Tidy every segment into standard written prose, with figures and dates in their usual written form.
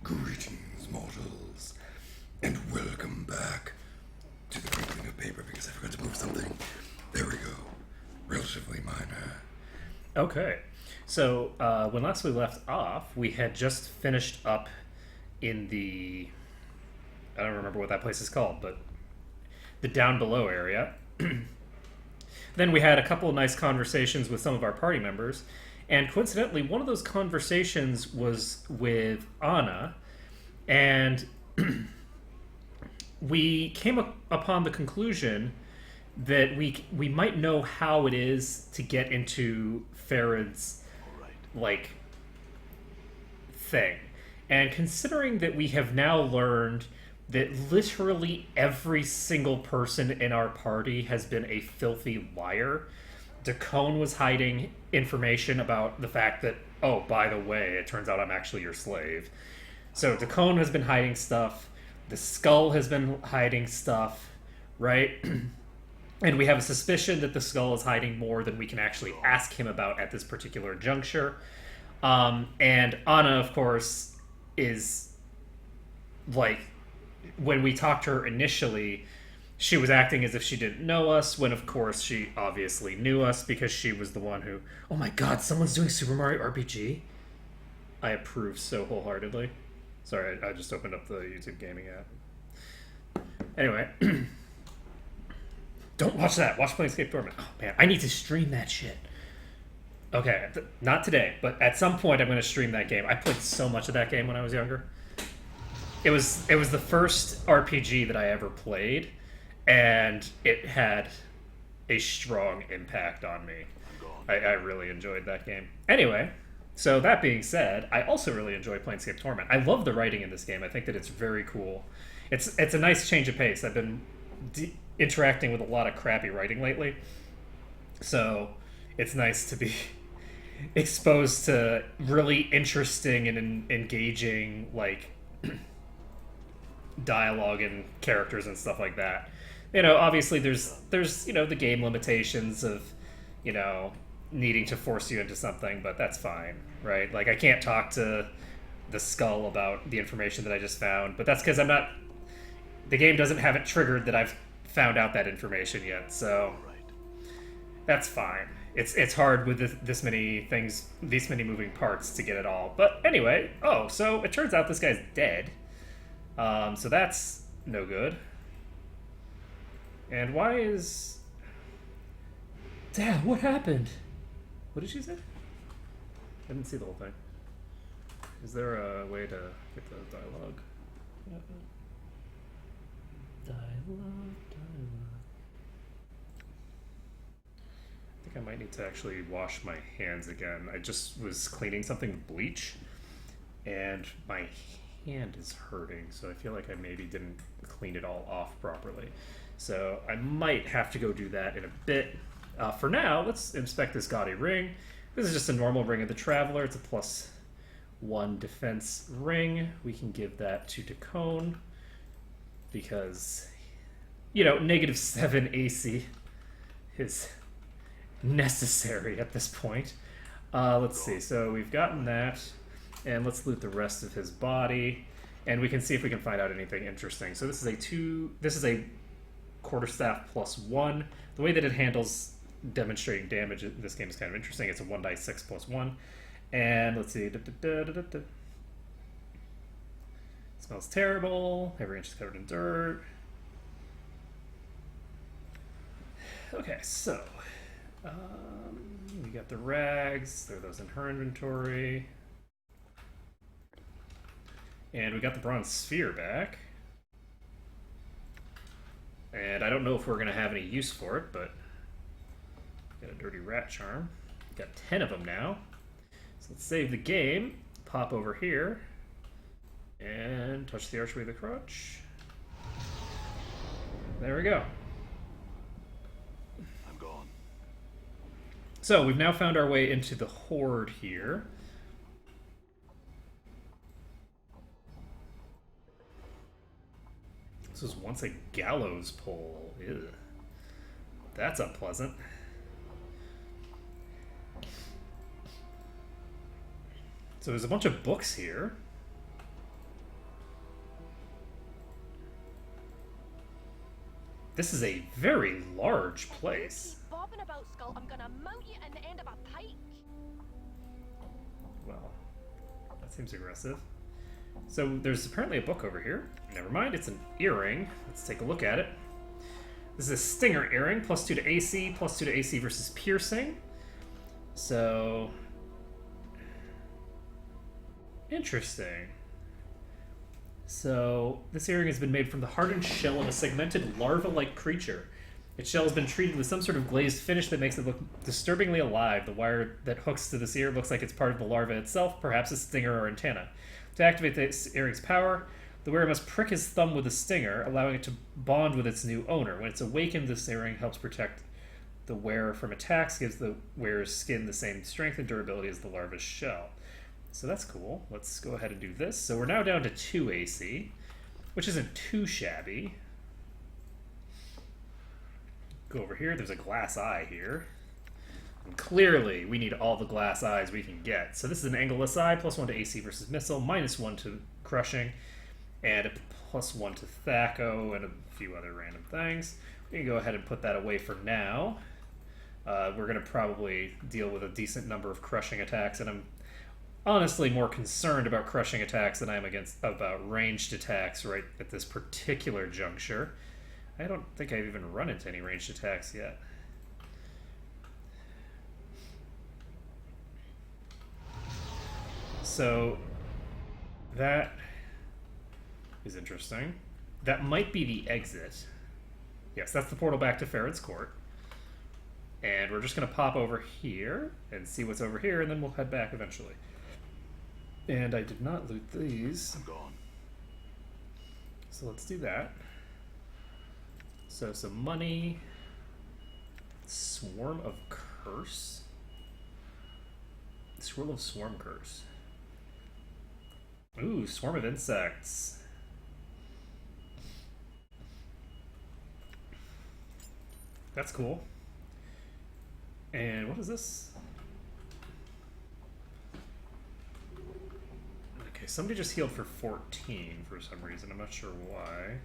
Greetings, mortals, and welcome back to the crinkling of paper because I forgot to move something. There we go. Relatively minor. Okay. So, when last we left off, we had just finished up in the. I don't remember what that place is called, but the down below area. Then we had a couple of nice conversations with some of our party members. And coincidentally, one of those conversations was with Anna. And we came upon the conclusion that we might know how it is to get into Farad's like thing. And considering that we have now learned that literally every single person in our party has been a filthy liar, Dacone was hiding information about the fact that, oh, by the way, it turns out I'm actually your slave. So Dacone has been hiding stuff. The Skull has been hiding stuff, right? And we have a suspicion that the Skull is hiding more than we can actually ask him about at this particular juncture. And Anna, of course, is like, when we talked to her initially, she was acting as if she didn't know us, when of course she obviously knew us because she was the one who, oh my god, someone's doing Super Mario RPG? I approve so wholeheartedly. Sorry, I just opened up the YouTube gaming app. Anyway. Don't watch that. Watch Planescape Torment. Oh man, I need to stream that shit. Okay, not today, but at some point I'm going to stream that game. I played so much of that game when I was younger. It was the first RPG that I ever played, and it had a strong impact on me. I really enjoyed that game. Anyway, so that being said, I also really enjoy Planescape Torment. I love the writing in this game. I think that it's very cool. It's a nice change of pace. I've been interacting with a lot of crappy writing lately, so it's nice to be exposed to really interesting and engaging like dialogue and characters and stuff like that. You know, obviously there's the game limitations of needing to force you into something, but that's fine, right? Like I can't talk to the Skull about the information that I just found, but that's because the game doesn't have it triggered that I've found out that information yet, so that's fine. It's hard with this many things, these many moving parts to get it all. But anyway, so it turns out this guy's dead. So that's no good. And why is... Dad, what happened? What did she say? I didn't see the whole thing. Is there a way to get the dialogue? Dialogue. I think I might need to actually wash my hands again. I just was cleaning something with bleach, and my hand is hurting, so I feel like I maybe didn't clean it all off properly. So I might have to go do that in a bit. For now, let's inspect this gaudy ring. This is just a normal Ring of the Traveler. It's a +1 defense ring. We can give that to Dacone because, -7 AC is necessary at this point. Let's see. So we've gotten that, and let's loot the rest of his body, and we can see if we can find out anything interesting. So this is a quarterstaff +1. The way that it handles demonstrating damage in this game is kind of interesting. It's a 1d6 +1, and let's see. Smells terrible. Every inch is covered in dirt. Okay, so we got the rags. There are those in her inventory. And we got the bronze sphere back. And I don't know if we're going to have any use for it, but got a dirty rat charm. Got 10 of them now. So let's save the game, pop over here, and touch the archway of the crotch. There we go. I'm gone. So we've now found our way into the Horde here. This was once a gallows pole. Ew. That's unpleasant. So there's a bunch of books here. This is a very large place. Keep bobbing about, Skull. I'm gonna mount you in the end of a pike. Well, that seems aggressive. So there's apparently a book over here. Never mind, it's an earring. Let's take a look at it. This is a Stinger earring, +2 to AC, +2 to AC versus piercing. So... interesting. So, this earring has been made from the hardened shell of a segmented larva-like creature. Its shell has been treated with some sort of glazed finish that makes it look disturbingly alive. The wire that hooks to this ear looks like it's part of the larva itself, perhaps a stinger or antenna. To activate this earring's power, the wearer must prick his thumb with a stinger, allowing it to bond with its new owner. When it's awakened, this earring helps protect the wearer from attacks, gives the wearer's skin the same strength and durability as the larva's shell. So that's cool. Let's go ahead and do this. So we're now down to 2 AC, which isn't too shabby. Go over here. There's a glass eye here. And clearly, we need all the glass eyes we can get. So this is an angleless eye, +1 to AC versus missile, -1 to crushing, and a +1 to Thaco, and a few other random things. We can go ahead and put that away for now. We're going to probably deal with a decent number of crushing attacks, and I'm honestly more concerned about crushing attacks than I am about ranged attacks right at this particular juncture. I don't think I've even run into any ranged attacks yet. So that is interesting. That might be the exit. Yes, that's the portal back to Farrod's Court. And we're just going to pop over here and see what's over here, and then we'll head back eventually. And I did not loot these. I'm gone. So let's do that. So some money. Swarm of Curse. Scroll of Swarm Curse. Ooh, Swarm of Insects. That's cool. And what is this? Okay, somebody just healed for 14 for some reason. I'm not sure why.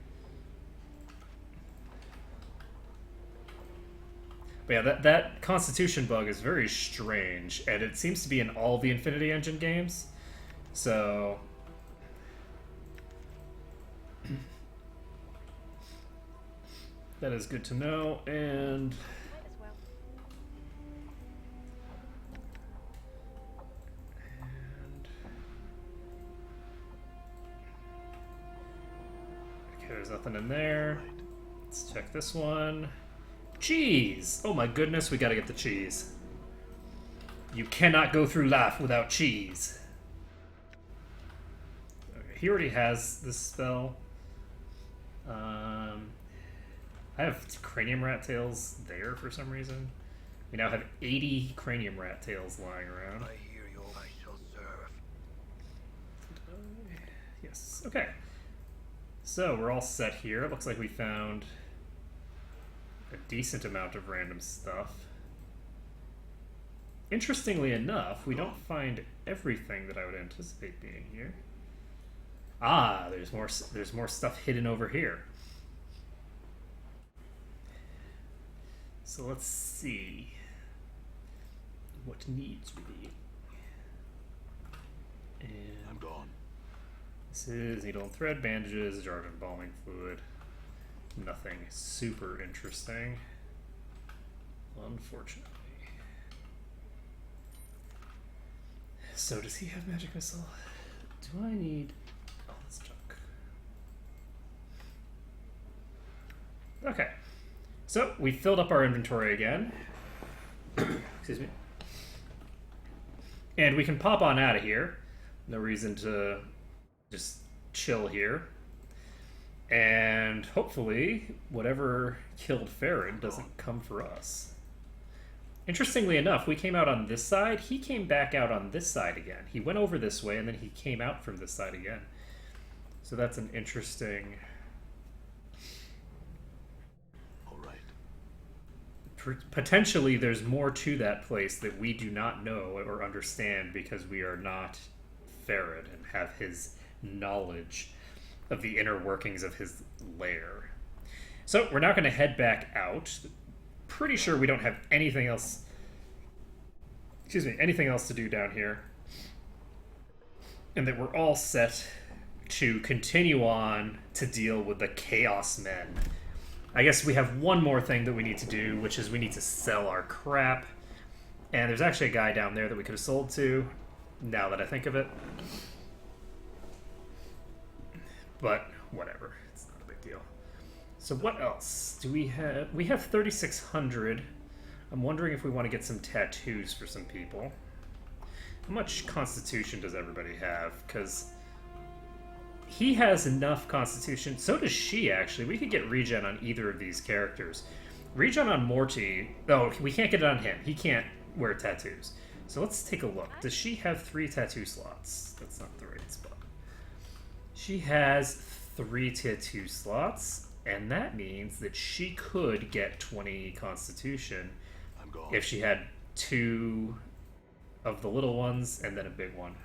But yeah, that Constitution bug is very strange, and it seems to be in all the Infinity Engine games. So... that is good to know, and... Might as well. Okay, there's nothing in there. Let's check this one. Cheese! Oh my goodness, we gotta get the cheese. You cannot go through life without cheese. Okay, he already has this spell. I have cranium rat tails there for some reason. We now have 80 cranium rat tails lying around. I hear you. I shall serve. Yes, okay. So we're all set here. It looks like we found a decent amount of random stuff. Interestingly enough, we don't find everything that I would anticipate being here. Ah, there's more stuff hidden over here. So let's see what needs we need. And I'm gone. this is needle and thread, bandages, jar of embalming fluid. Nothing super interesting, unfortunately. So does he have magic missile? Do I need all this junk? Okay. So we filled up our inventory again. Excuse me. And we can pop on out of here. No reason to just chill here. And hopefully, whatever killed Farrod doesn't come for us. Interestingly enough, we came out on this side. He came back out on this side again. He went over this way, and then he came out from this side again. So that's an interesting... All right. Potentially, there's more to that place that we do not know or understand because we are not Farad and have his knowledge of the inner workings of his lair. So we're now going to head back out. Pretty sure we don't have anything else. Anything else to do down here, and that we're all set to continue on to deal with the Chaos Men. I guess we have one more thing that we need to do, which is we need to sell our crap. And there's actually a guy down there that we could have sold to, now that I think of it. But whatever, it's not a big deal. So what else do we have? We have 3,600. I'm wondering if we want to get some tattoos for some people. How much constitution does everybody have? Because he has enough constitution. So does she, actually. We could get regen on either of these characters. Regen on Morty. Oh, we can't get it on him. He can't wear tattoos. So let's take a look. Does she have 3 tattoo slots? That's not the right spot. She has 3 tattoo slots, and that means that she could get 20 constitution if she had 2 of the little ones and then a big one.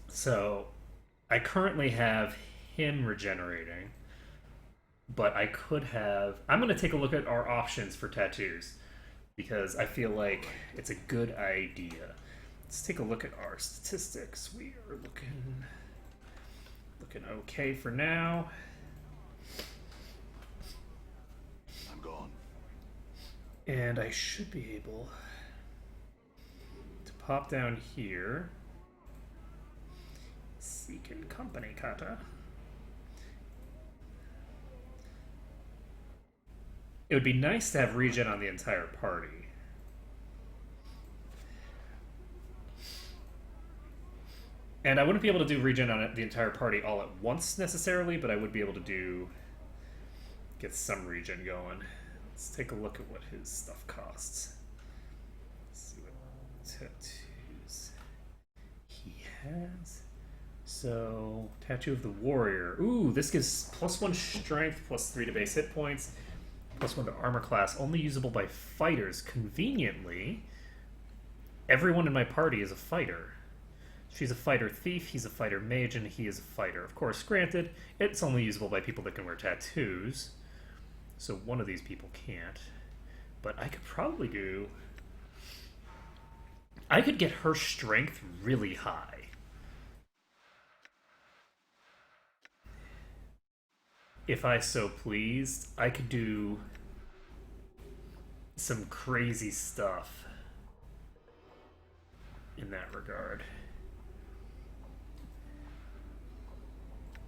So I currently have him regenerating, but I could have... I'm going to take a look at our options for tattoos because I feel like it's a good idea. Let's take a look at our statistics. We are looking okay for now. I'm gone. And I should be able to pop down here. Seeking company kata. It would be nice to have regen on the entire party. And I wouldn't be able to do regen on the entire party all at once necessarily, but I would be able to get some regen going. Let's take a look at what his stuff costs. Let's see what tattoos he has. So, Tattoo of the Warrior. Ooh, this gives +1 strength, +3 to base hit points, +1 to armor class, only usable by fighters. Conveniently, everyone in my party is a fighter. She's a fighter thief, he's a fighter mage, and he is a fighter. Of course, granted, it's only usable by people that can wear tattoos. So one of these people can't. But I could probably do... I could get her strength really high. If I so pleased, I could do some crazy stuff in that regard.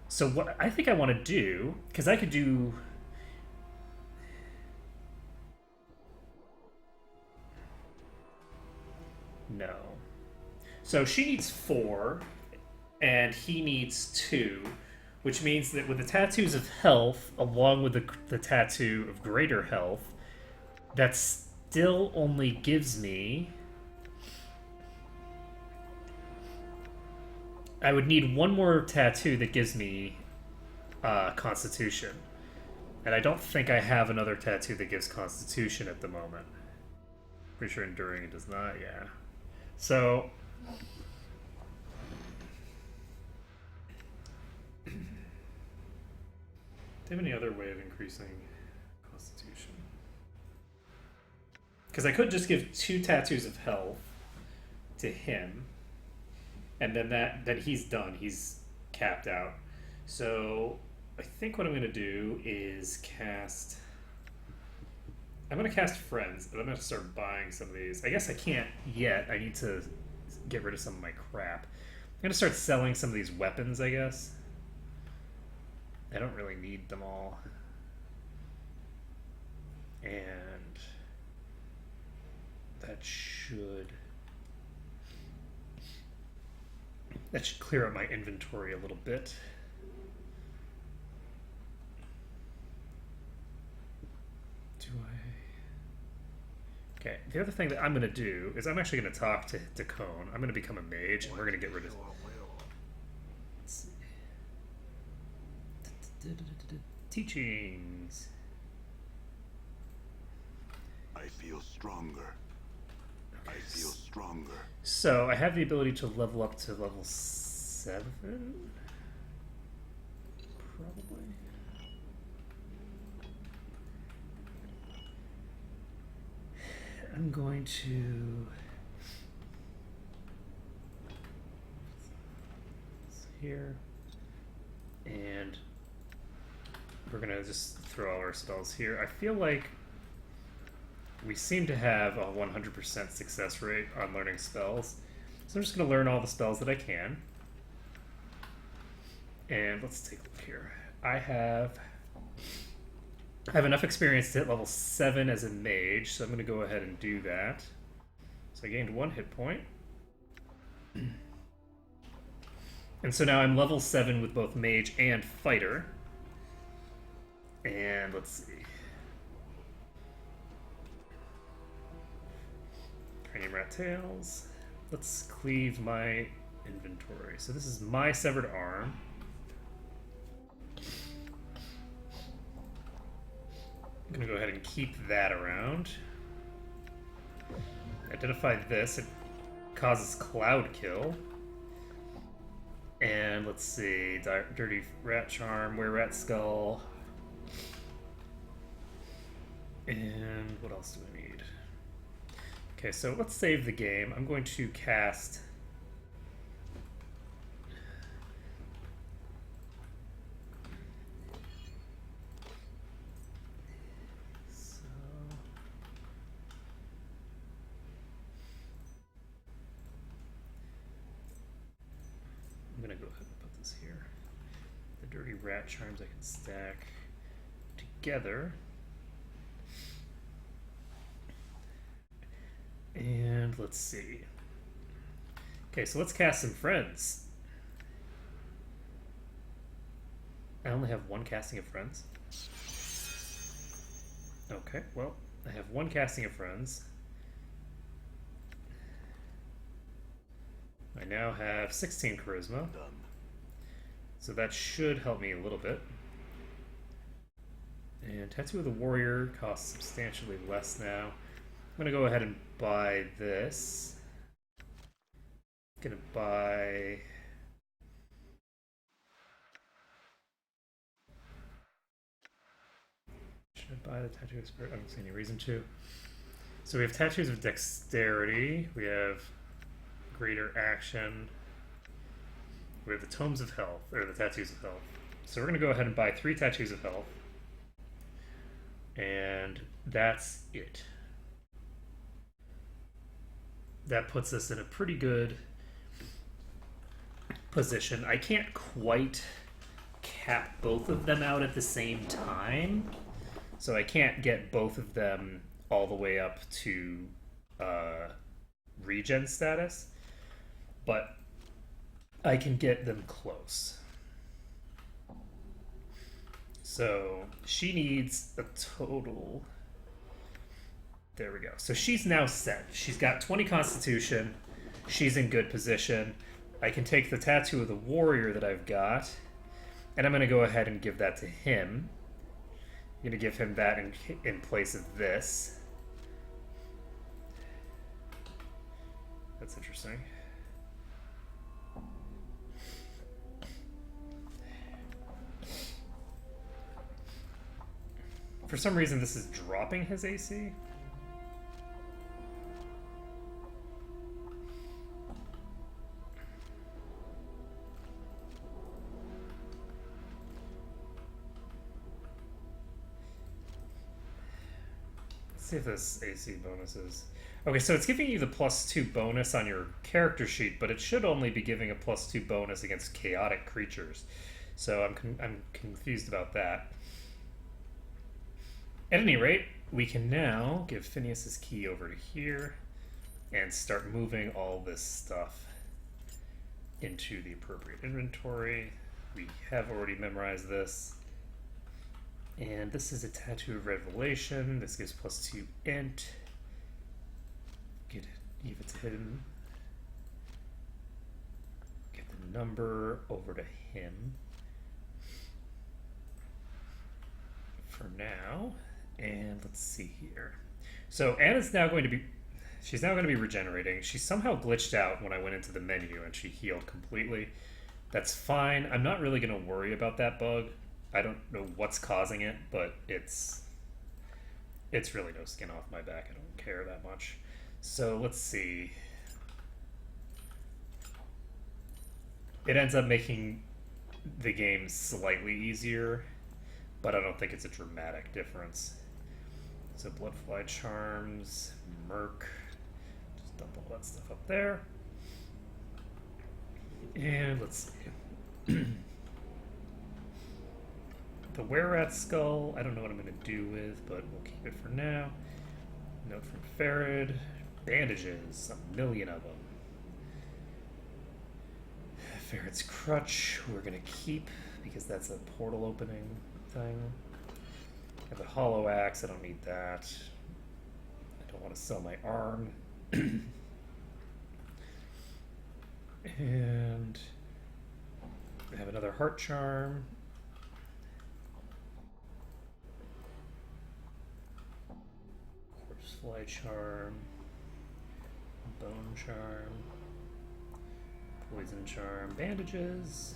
So what I think I want to do, because I could do... No. So she needs 4, and he needs 2, which means that with the tattoos of health, along with the tattoo of greater health, that still only gives me... I would need 1 more tattoo that gives me Constitution. And I don't think I have another tattoo that gives Constitution at the moment. Pretty sure Enduring does not, yeah. So... do you have any other way of increasing Constitution? Because I could just give 2 tattoos of health to him. And then that he's done. He's capped out. So I think what I'm going to do is cast... I'm going to cast Friends, but I'm going to start buying some of these. I guess I can't yet. I need to get rid of some of my crap. I'm going to start selling some of these weapons, I guess. I don't really need them all. And that should clear out my inventory a little bit. Okay, the other thing that I'm going to do is I'm actually going to talk to Cone. I'm going to become a mage, and we're going to get rid of... Let's see. Teachings. I feel stronger. I feel stronger. So I have the ability to level up to level 7, probably. I'm going to here, and we're gonna just throw all our spells here. I feel like we seem to have a 100% success rate on learning spells, so I'm just gonna learn all the spells that I can. And let's take a look here. I have enough experience to hit level 7 as a mage, so I'm gonna go ahead and do that. So I gained 1 hit point. And so now I'm level 7 with both mage and fighter. And let's see. Cranium Rat Tails. Let's cleave my inventory. So this is my severed arm. I'm gonna go ahead and keep that around. Identify this. It causes cloud kill. And let's see, Dirty Rat Charm, Were Rat Skull. And what else do I need? Okay, so let's save the game. I'm going to cast... I'm gonna go ahead and put this here. The Dirty Rat Charms I can stack together. And let's see. Okay, so let's cast some friends. I only have 1 casting of friends. Okay, well, I have 1 casting of friends. I now have 16 charisma. Done. So that should help me a little bit. And Tattoo of the Warrior costs substantially less now. I'm gonna go ahead and buy this. I'm gonna buy... Should I buy the Tattoo of Spirit? I don't see any reason to. So we have Tattoos of Dexterity. We have Greater Action. We have the Tomes of Health, or the Tattoos of Health. So we're gonna go ahead and buy 3 Tattoos of Health. And that's it. That puts us in a pretty good position. I can't quite cap both of them out at the same time, so I can't get both of them all the way up to regen status, but I can get them close. So she needs a total... There we go. So she's now set. She's got 20 Constitution. She's in good position. I can take the Tattoo of the Warrior that I've got, and I'm going to go ahead and give that to him. I'm going to give him that in place of this. That's interesting. For some reason, this is dropping his AC. See if this AC bonus is... Okay, so it's giving you the +2 bonus on your character sheet, but it should only be giving a +2 bonus against chaotic creatures. So I'm confused about that. At any rate, we can now give Phineas's key over to here and start moving all this stuff into the appropriate inventory. We have already memorized this. And this is a Tattoo of Revelation. This gives +2 int. Give it to him. Get the number over to him for now. And let's see here. So Anna's now going to be... She's now going to be regenerating. She somehow glitched out when I went into the menu and she healed completely. That's fine. I'm not really going to worry about that bug. I don't know what's causing it, but it's really no skin off my back. I don't care that much. So let's see. It ends up making the game slightly easier, but I don't think it's a dramatic difference. So Bloodfly Charms, Merc, just dump all that stuff up there. And let's see. The Were-Rat Skull, I don't know what I'm going to do with, but we'll keep it for now. Note from Farad. Bandages, a million of them. Farad's Crutch, we're going to keep, because that's a portal opening thing. I have a Hollow Axe, I don't need that. I don't want to sell my arm. And I have another Heart Charm. Horsefly Charm. Bone Charm. Poison Charm. Bandages.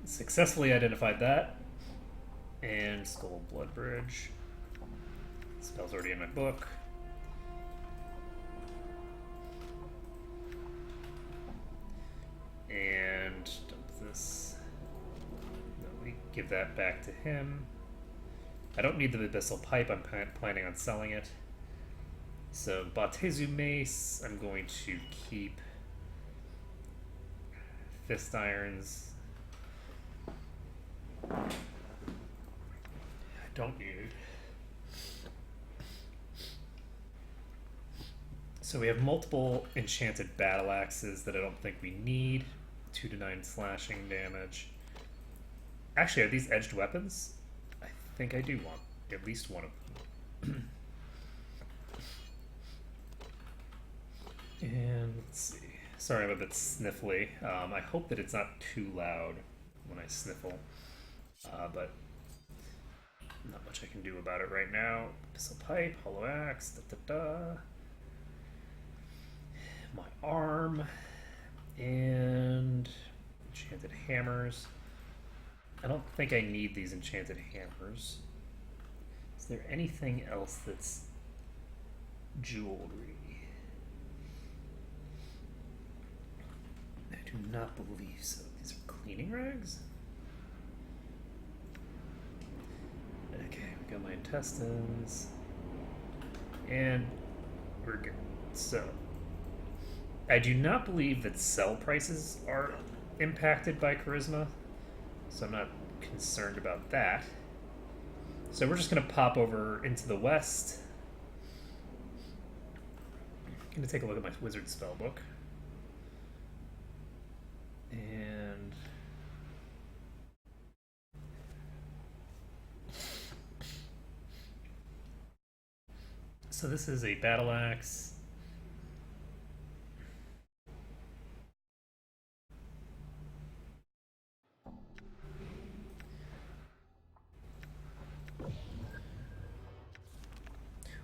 Successfully identified that. And Skull Blood Bridge. Spell's already in my book. And dump this. No, we give that back to him. I don't need the Abyssal Pipe, I'm planning on selling it. So Batezu Mace, I'm going to keep. Fist Irons. I don't need. So we have multiple enchanted battle axes that I don't think we need. 2 to 9 slashing damage. Actually, are these edged weapons? I think I do want at least one of them. And let's see. Sorry, I'm a bit sniffly. I hope that it's not too loud when I sniffle. But not much I can do about it right now. Abyssal Pipe, Hollow Axe, my arm, and enchanted hammers. I don't think I need these enchanted hammers. Is there anything else that's jewelry? I do not believe so. These are cleaning rags? Okay, we got my intestines. And we're good. So, I do not believe that sell prices are impacted by charisma, so I'm not concerned about that. So we're just going to pop over into the west. I'm going to take a look at my wizard spellbook. And so this is a battle axe.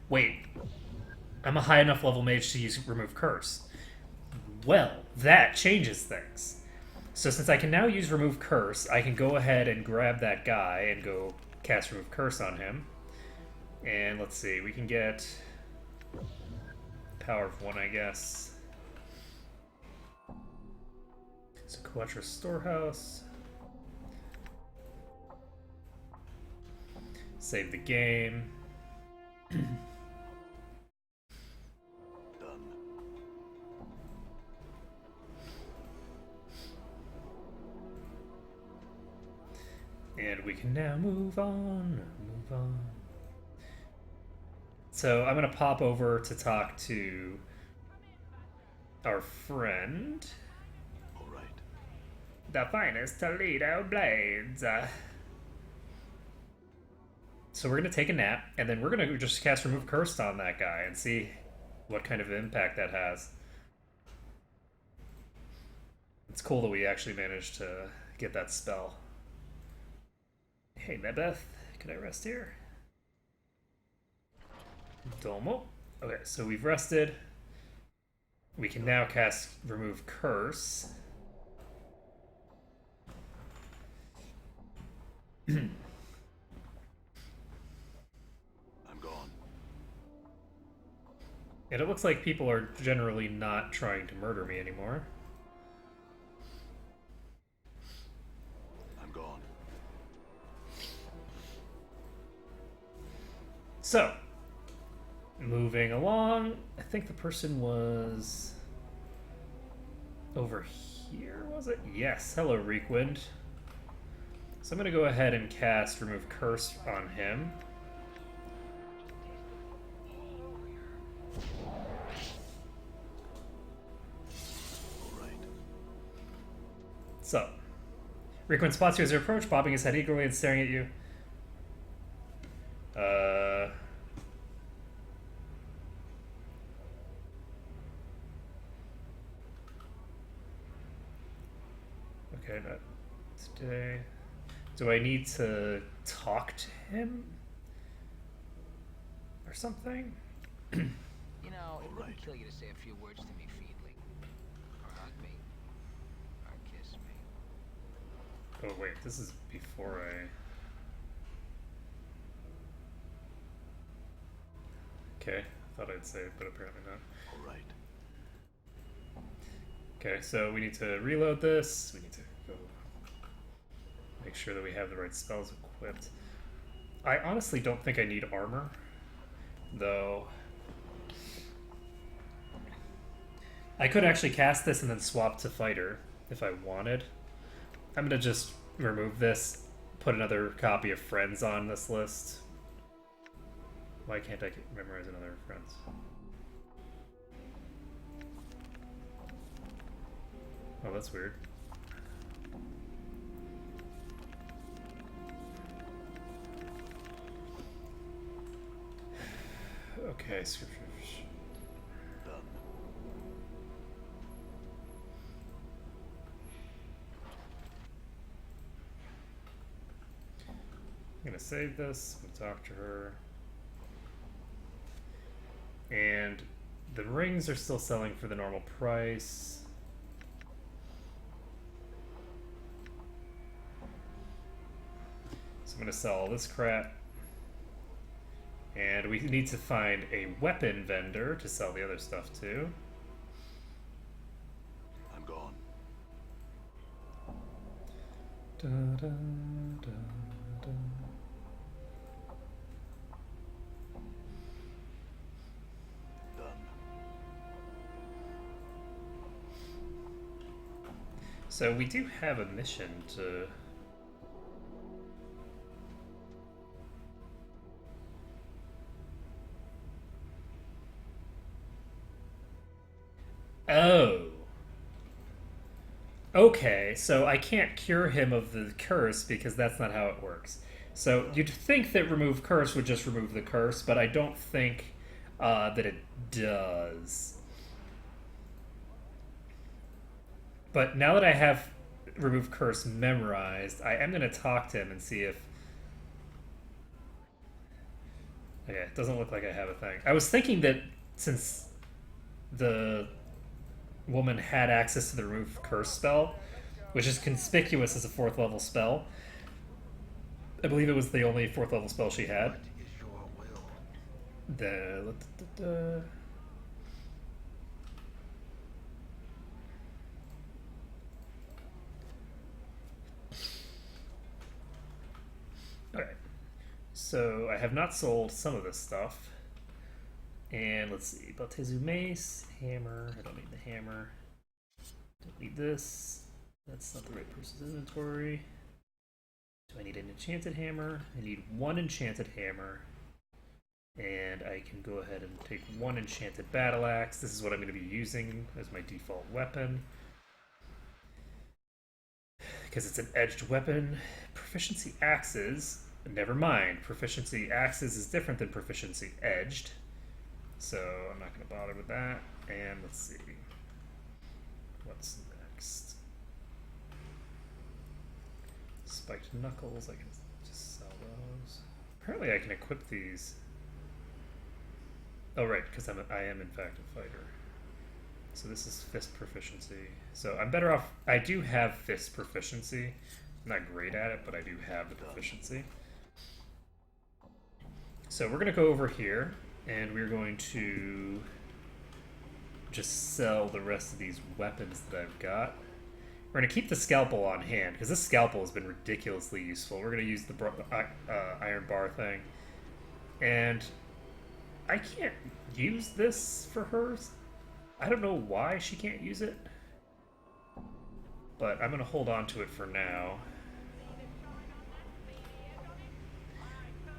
Wait, I'm a high enough level mage to use Remove Curse. Well, that changes things. So since I can now use Remove Curse, I can go ahead and grab that guy and go cast Remove Curse on him. And let's see, we can get power of 1, I guess. So Quatra Storehouse. Save the game. Done. And we can now move on. So I'm going to pop over to talk to our friend. All right. The finest Toledo blades. So we're going to take a nap, and then we're going to just cast Remove Curse on that guy and see what kind of impact that has. It's cool that we actually managed to get that spell. Hey, Nebeth, can I rest here? Domo. Okay, so we've rested. We can now cast Remove Curse. I'm gone. And it looks like people are generally not trying to murder me anymore. I'm gone. So, moving along, I think the person was over here, was it? Yes, hello Reekwind. So I'm going to go ahead and cast Remove Curse on him. All right. So, Reekwind spots you as you approach, bobbing his head eagerly and staring at you. Okay, not today. Do I need to talk to him? Or something? You know, it All wouldn't right. kill you to say a few words to me, Feedling. Or hug me. Or kiss me. Oh wait, this is before I... Okay, I thought I'd say it, but apparently not. All right. Okay, so we need to reload this. We need to go make sure that we have the right spells equipped. I honestly don't think I need armor, though. I could actually cast this and then swap to fighter if I wanted. I'm gonna just remove this, put another copy of Friends on this list. Why can't I memorize another Friends? Oh, that's weird. Okay, scriptures. Done. I'm gonna save this, I'm gonna talk to her. And the rings are still selling for the normal price. So I'm gonna sell all this crap. And we need to find a weapon vendor to sell the other stuff to. I'm gone. Da, da, da, da. Done. So we do have a mission to... Oh. Okay, so I can't cure him of the curse because that's not how it works. So you'd think that remove curse would just remove the curse, but I don't think that it does. But now that I have remove curse memorized, I am going to talk to him and see if... Okay, it doesn't look like I have a thing. I was thinking that since the woman had access to the remove curse spell, which is conspicuous as a 4th level spell. I believe it was the only 4th level spell she had. Alright. So I have not sold some of this stuff. And let's see, Baltezu Mace, Hammer, I don't need the hammer. Don't need this. That's not the right person's inventory. Do I need an enchanted hammer? I need 1 enchanted hammer. And I can go ahead and take 1 enchanted battle axe. This is what I'm going to be using as my default weapon. Because it's an edged weapon. Proficiency axes, never mind. Proficiency axes is different than proficiency edged. So I'm not going to bother with that. And let's see. What's next? Spiked knuckles, I can just sell those. Apparently I can equip these. Oh right, because I am in fact a fighter. So this is fist proficiency. So I'm better off. I do have fist proficiency. I'm not great at it, but I do have the proficiency. So we're going to go over here, and we're going to just sell the rest of these weapons that I've got. We're going to keep the scalpel on hand, because this scalpel has been ridiculously useful. We're going to use the iron bar thing. And I can't use this for hers. I don't know why she can't use it. But I'm going to hold on to it for now.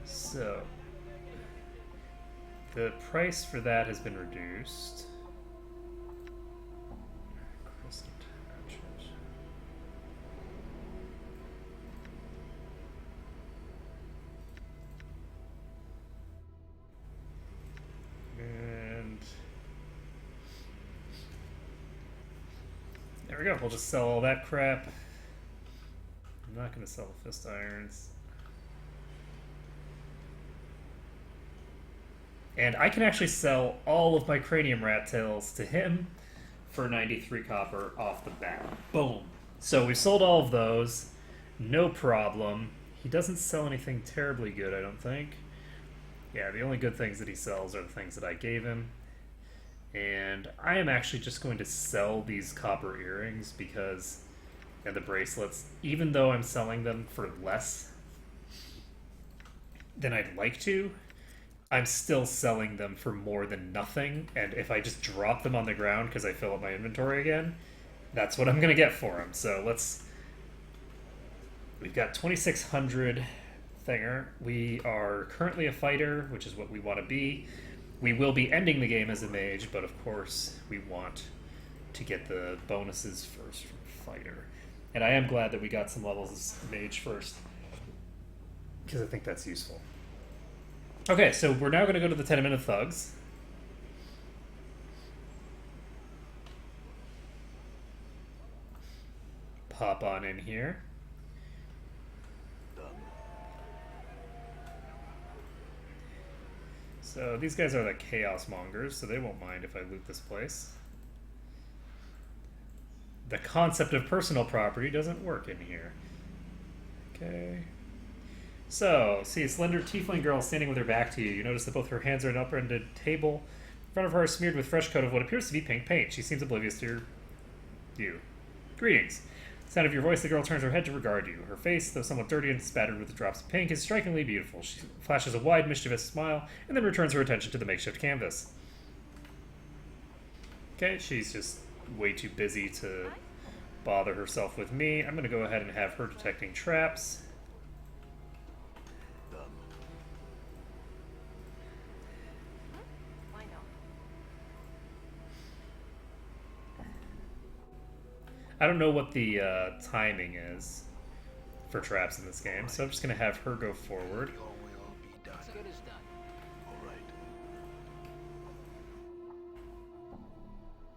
So, the price for that has been reduced. Crescent hatchet. And there we go. We'll just sell all that crap. I'm not going to sell the fist irons. And I can actually sell all of my cranium rat tails to him for 93 copper off the bat. Boom. So we've sold all of those. No problem. He doesn't sell anything terribly good, I don't think. Yeah, the only good things that he sells are the things that I gave him. And I am actually just going to sell these copper earrings because, and the bracelets, even though I'm selling them for less than I'd like to, I'm still selling them for more than nothing, and if I just drop them on the ground because I fill up my inventory again, that's what I'm going to get for them. So we've got 2600 thinger. We are currently a fighter, which is what we want to be. We will be ending the game as a mage, but of course we want to get the bonuses first from fighter. And I am glad that we got some levels as mage first, because I think that's useful. Okay, so we're now going to go to the Tenement of Thugs. Pop on in here. Done. So these guys are the Chaos Mongers, so they won't mind if I loot this place. The concept of personal property doesn't work in here. Okay. So, see a slender tiefling girl standing with her back to you. You notice that both her hands are on an upended table. In front of her is smeared with fresh coat of what appears to be pink paint. She seems oblivious to you. Greetings. Sound of your voice, the girl turns her head to regard you. Her face, though somewhat dirty and spattered with drops of pink, is strikingly beautiful. She flashes a wide, mischievous smile, and then returns her attention to the makeshift canvas. Okay, she's just way too busy to bother herself with me. I'm going to go ahead and have her detecting traps. Done. Why not? I don't know what the timing is for traps in this game, so I'm just going to have her go forward. Your will be done. As good as done. All right.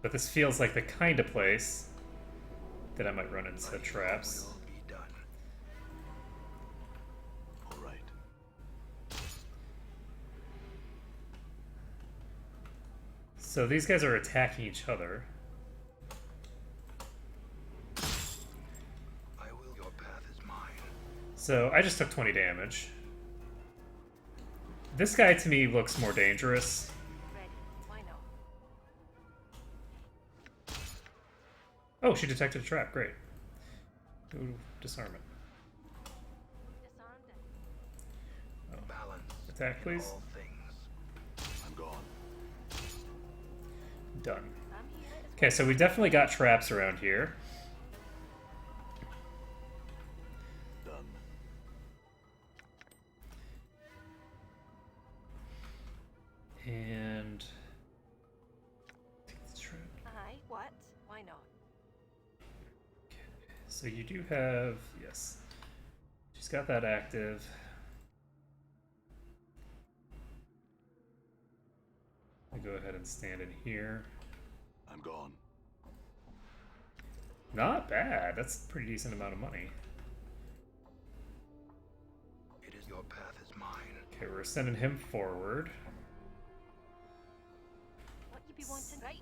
But this feels like the kind of place that I might run into traps. Will be done. All right. So these guys are attacking each other. I will. Your path is mine. So I just took 20 damage. This guy to me looks more dangerous. Ready. Why not? Oh, she detected a trap. Great. Ooh, disarm it. Disarmed it. Balance. Attack, in please. all things. I'm gone. Done. I'm here. It's Okay, so we definitely got traps around here. Done. And take this trap. Aye. What? Why not? So you do have, yes. She's got that active. I'll go ahead and stand in here. I'm gone. Not bad. That's a pretty decent amount of money. Okay, we're sending him forward. What you be wanting? Right.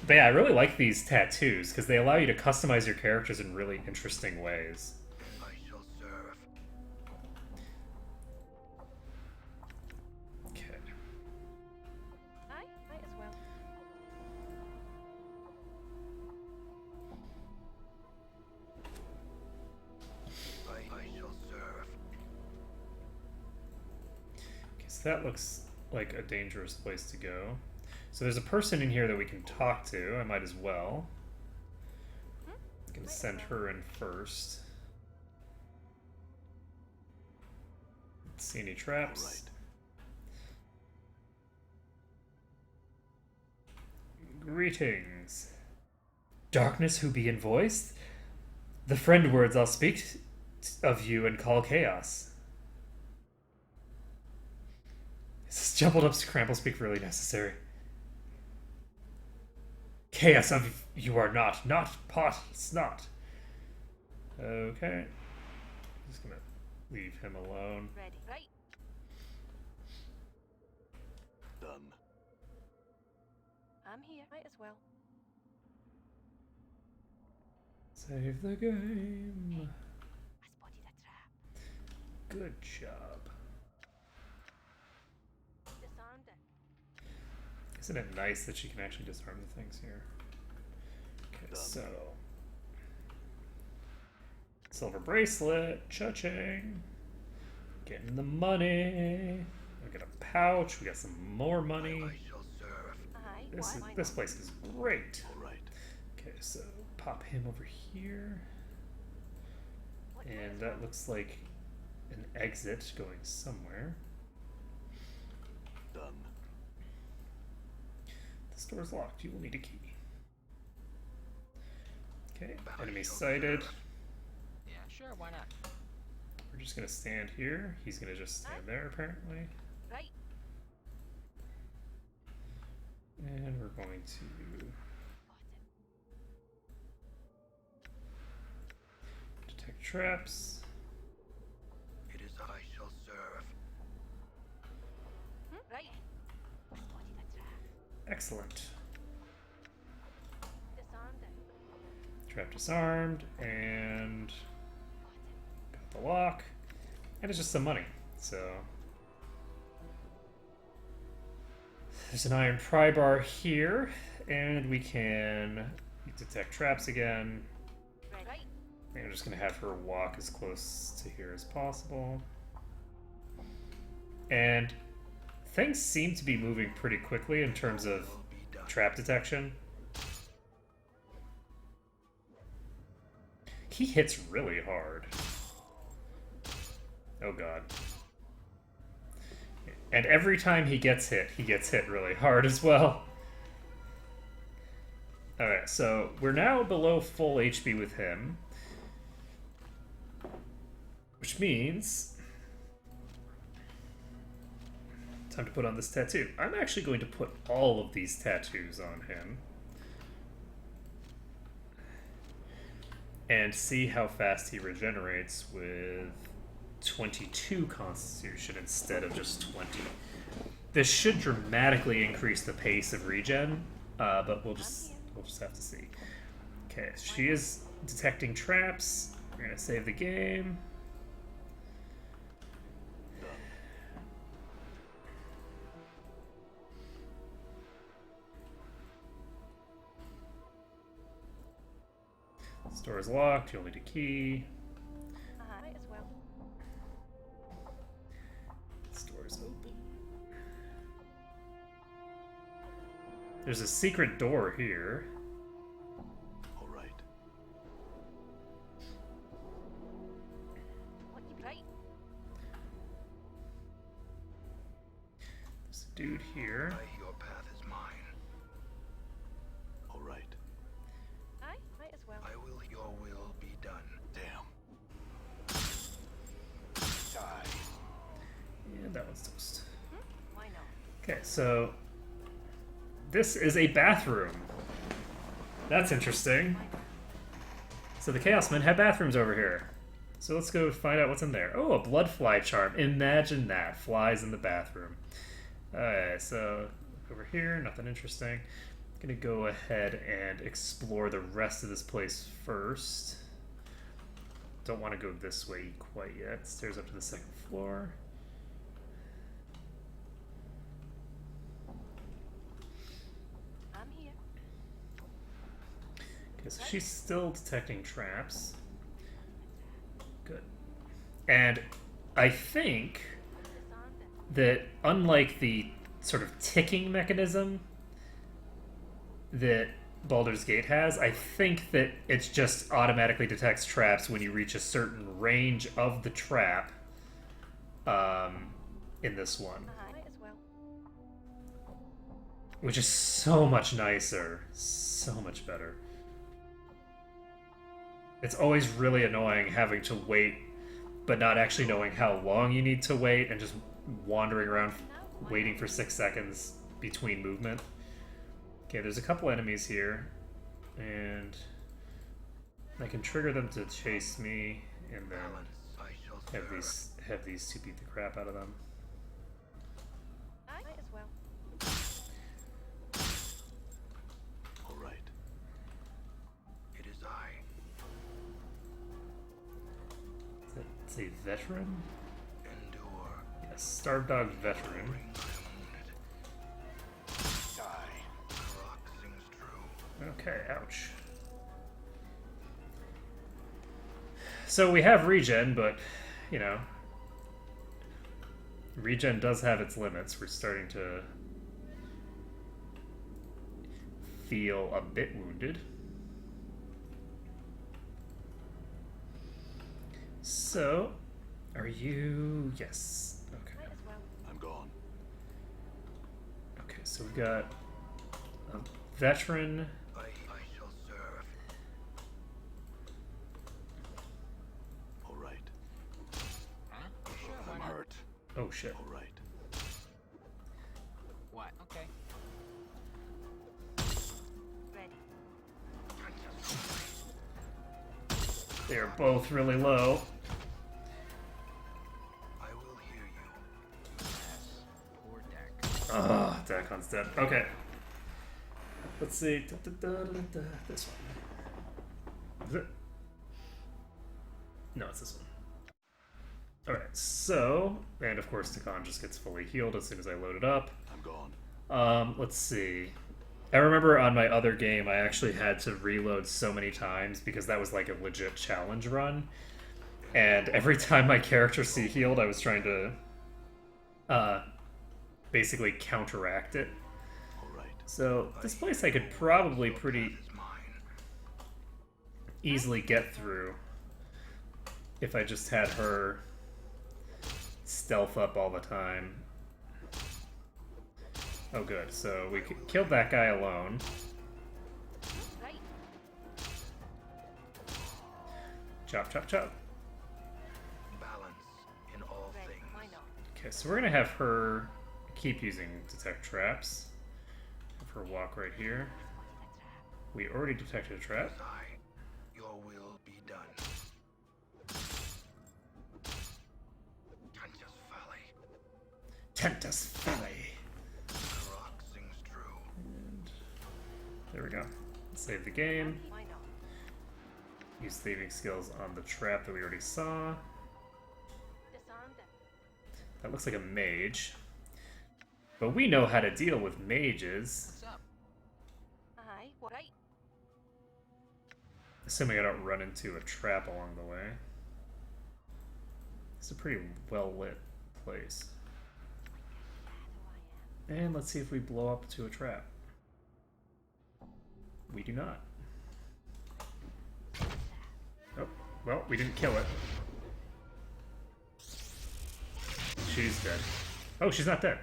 But yeah, I really like these tattoos because they allow you to customize your characters in really interesting ways. I shall serve. Okay. Aye, might as well. I shall serve. Okay, so that looks like a dangerous place to go. So there's a person in here that we can talk to. I might as well. I'm gonna send her in first. Let's see any traps. All right. Greetings. Darkness who be invoiced? The friend words I'll speak of you and call chaos. Is this jumbled up scramble speak really necessary? Chaos of you are not pot snot. Okay. Just gonna leave him alone. Ready. Right. Done. I'm here. Might as well. Save the game. I spotted a trap. Good job. Disarmed it. Isn't it nice that she can actually disarm the things here? Okay, so silver bracelet, cha-ching. Getting the money. We got a pouch. We got some more money. I shall serve. Aye. Why This not? place is great. All right. Okay, so pop him over here, What might and as that well. looks like an exit going somewhere. Done. The store's locked. You will need a key. Okay, I enemy shall sighted. serve. Yeah, sure, why not? We're just gonna stand here. He's gonna just stand there apparently. Right. And we're going to Spotted. detect traps. It is I shall serve. Right. Spotted a trap. Excellent. Disarmed it. Trap disarmed, and Spotted. got the lock. And it's just some money. So there's an iron pry bar here, and we can detect traps again. Right. And I'm just gonna have her walk as close to here as possible. And things seem to be moving pretty quickly in terms of Will be done. trap detection. He hits really hard. Oh god. And every time he gets hit really hard as well. Alright, so we're now below full HP with him. Which means time to put on this tattoo. I'm actually going to put all of these tattoos on him. And see how fast he regenerates with 22 constitution instead of just 20. This should dramatically increase the pace of regen, but we'll just have to see. Okay, she is detecting traps. We're gonna save the game. Store is locked. You'll need a key. Might as well. Store is open. There's a secret door here. All right. What you right? There's a dude here. Your path is mine. All right. Aye. Might as well. Your will be done. Damn. Die. And that one's toast. Why not? Okay, so this is a bathroom. That's interesting. So the Chaos Men have bathrooms over here. So let's go find out what's in there. Oh, a blood fly charm. Imagine that. Flies in the bathroom. Alright, so over here, nothing interesting. I'm gonna go ahead and explore the rest of this place first. Don't want to go this way quite yet. Stairs up to the second floor. I'm here. Okay, so she's still detecting traps. Good. And I think Disarmed. that unlike the sort of ticking mechanism that Baldur's Gate has, I think that it just automatically detects traps when you reach a certain range of the trap in this one. Might as well. Which is so much nicer. So much better. It's always really annoying having to wait, but not actually knowing how long you need to wait and just wandering around waiting for 6 seconds between movement. Okay, there's a couple enemies here, and I can trigger them to chase me, and then Balance I shall serve. have these two beat the crap out of them. Might as well. All right. It is I. It's a veteran? Endure. Yes, Starved Dog veteran. Ring I am wounded. Die. The rock sings true. Okay, ouch. So we have regen, but, you know, regen does have its limits. We're starting to feel a bit wounded. So, are you... Yes. Okay. Might as well. I'm gone. Okay, so we've got a veteran. I shall serve. All right. Huh? Sure, why I'm not? hurt. Oh, shit. All right. What? Okay. Ready. They are both really low. I will hear you. Yes. Poor deck. Ah, Dakon's dead. Okay. Let's see. This one. Is it? No, it's this one. Alright, so, and of course Dakon just gets fully healed as soon as I load it up. I'm gone. Let's see. I remember on my other game I actually had to reload so many times because that was like a legit challenge run. And every time my character C healed, I was trying to basically counteract it. All right. So this place I could probably pretty That is mine. easily get through if I just had her stealth up all the time. Oh good, so we killed that guy alone. Right. Chop, chop, chop. Balance in all Ready. things. Why not? Okay, so we're gonna have her keep using detect traps. Have her walk right here. We already detected a trap. As I, your will be done. Tantus Valley. Tentus Valley. The rock sings true. And there we go. Save the game. Why not? Use thieving skills on the trap that we already saw. Disarmed it. That looks like a mage. But we know how to deal with mages. What's up? Aye. What? Right. Assuming I don't run into a trap along the way. It's a pretty well lit place. Who I am. And let's see if we blow up to a trap. We do not. Oh, well, we didn't kill it. She's dead. Oh, she's not dead.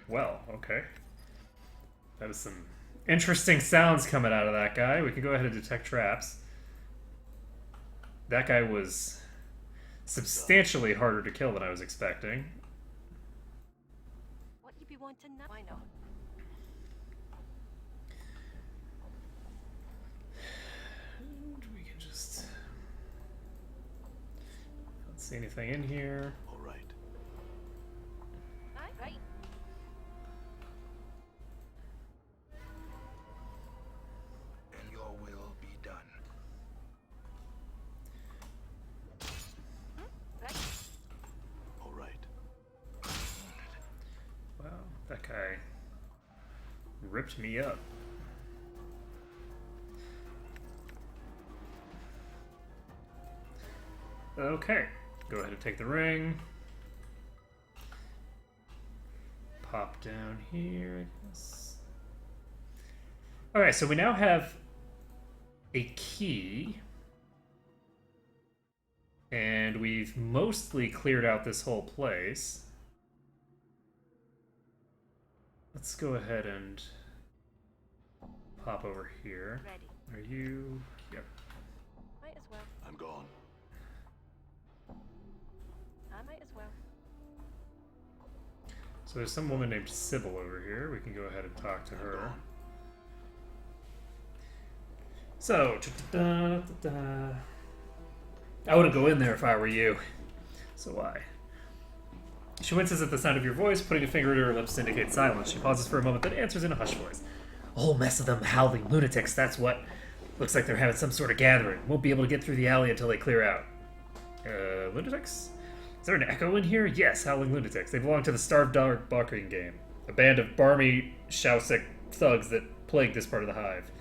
Well, okay. That is some interesting sounds coming out of that guy. We can go ahead and detect traps. That guy was substantially harder to kill than I was expecting. want to know? I know. And we can just... Don't see anything in here. All right. Aye, right. And your will be done. Right. All right. Wow, that guy ripped me up. Okay, go ahead and take the ring. Pop down here, I guess. Okay, so we now have a key. And we've mostly cleared out this whole place. Let's go ahead and pop over here. Ready. Are you... Yep. Might as well. I'm gone. I might as well. So there's some woman named Sybil over here. We can go ahead and talk to her. Gone. So, I wouldn't go in there if I were you. So why? She winces at the sound of your voice, putting a finger to her lips to indicate silence. She pauses for a moment, then answers in a hushed voice. A whole mess of them howling lunatics, that's what. Looks like they're having some sort of gathering. Won't be able to get through the alley until they clear out. Lunatics? Is there an echo in here? Yes, howling lunatics. They belong to the Starved Dog Barking Game, a band of barmy Shausik thugs that plague this part of the hive.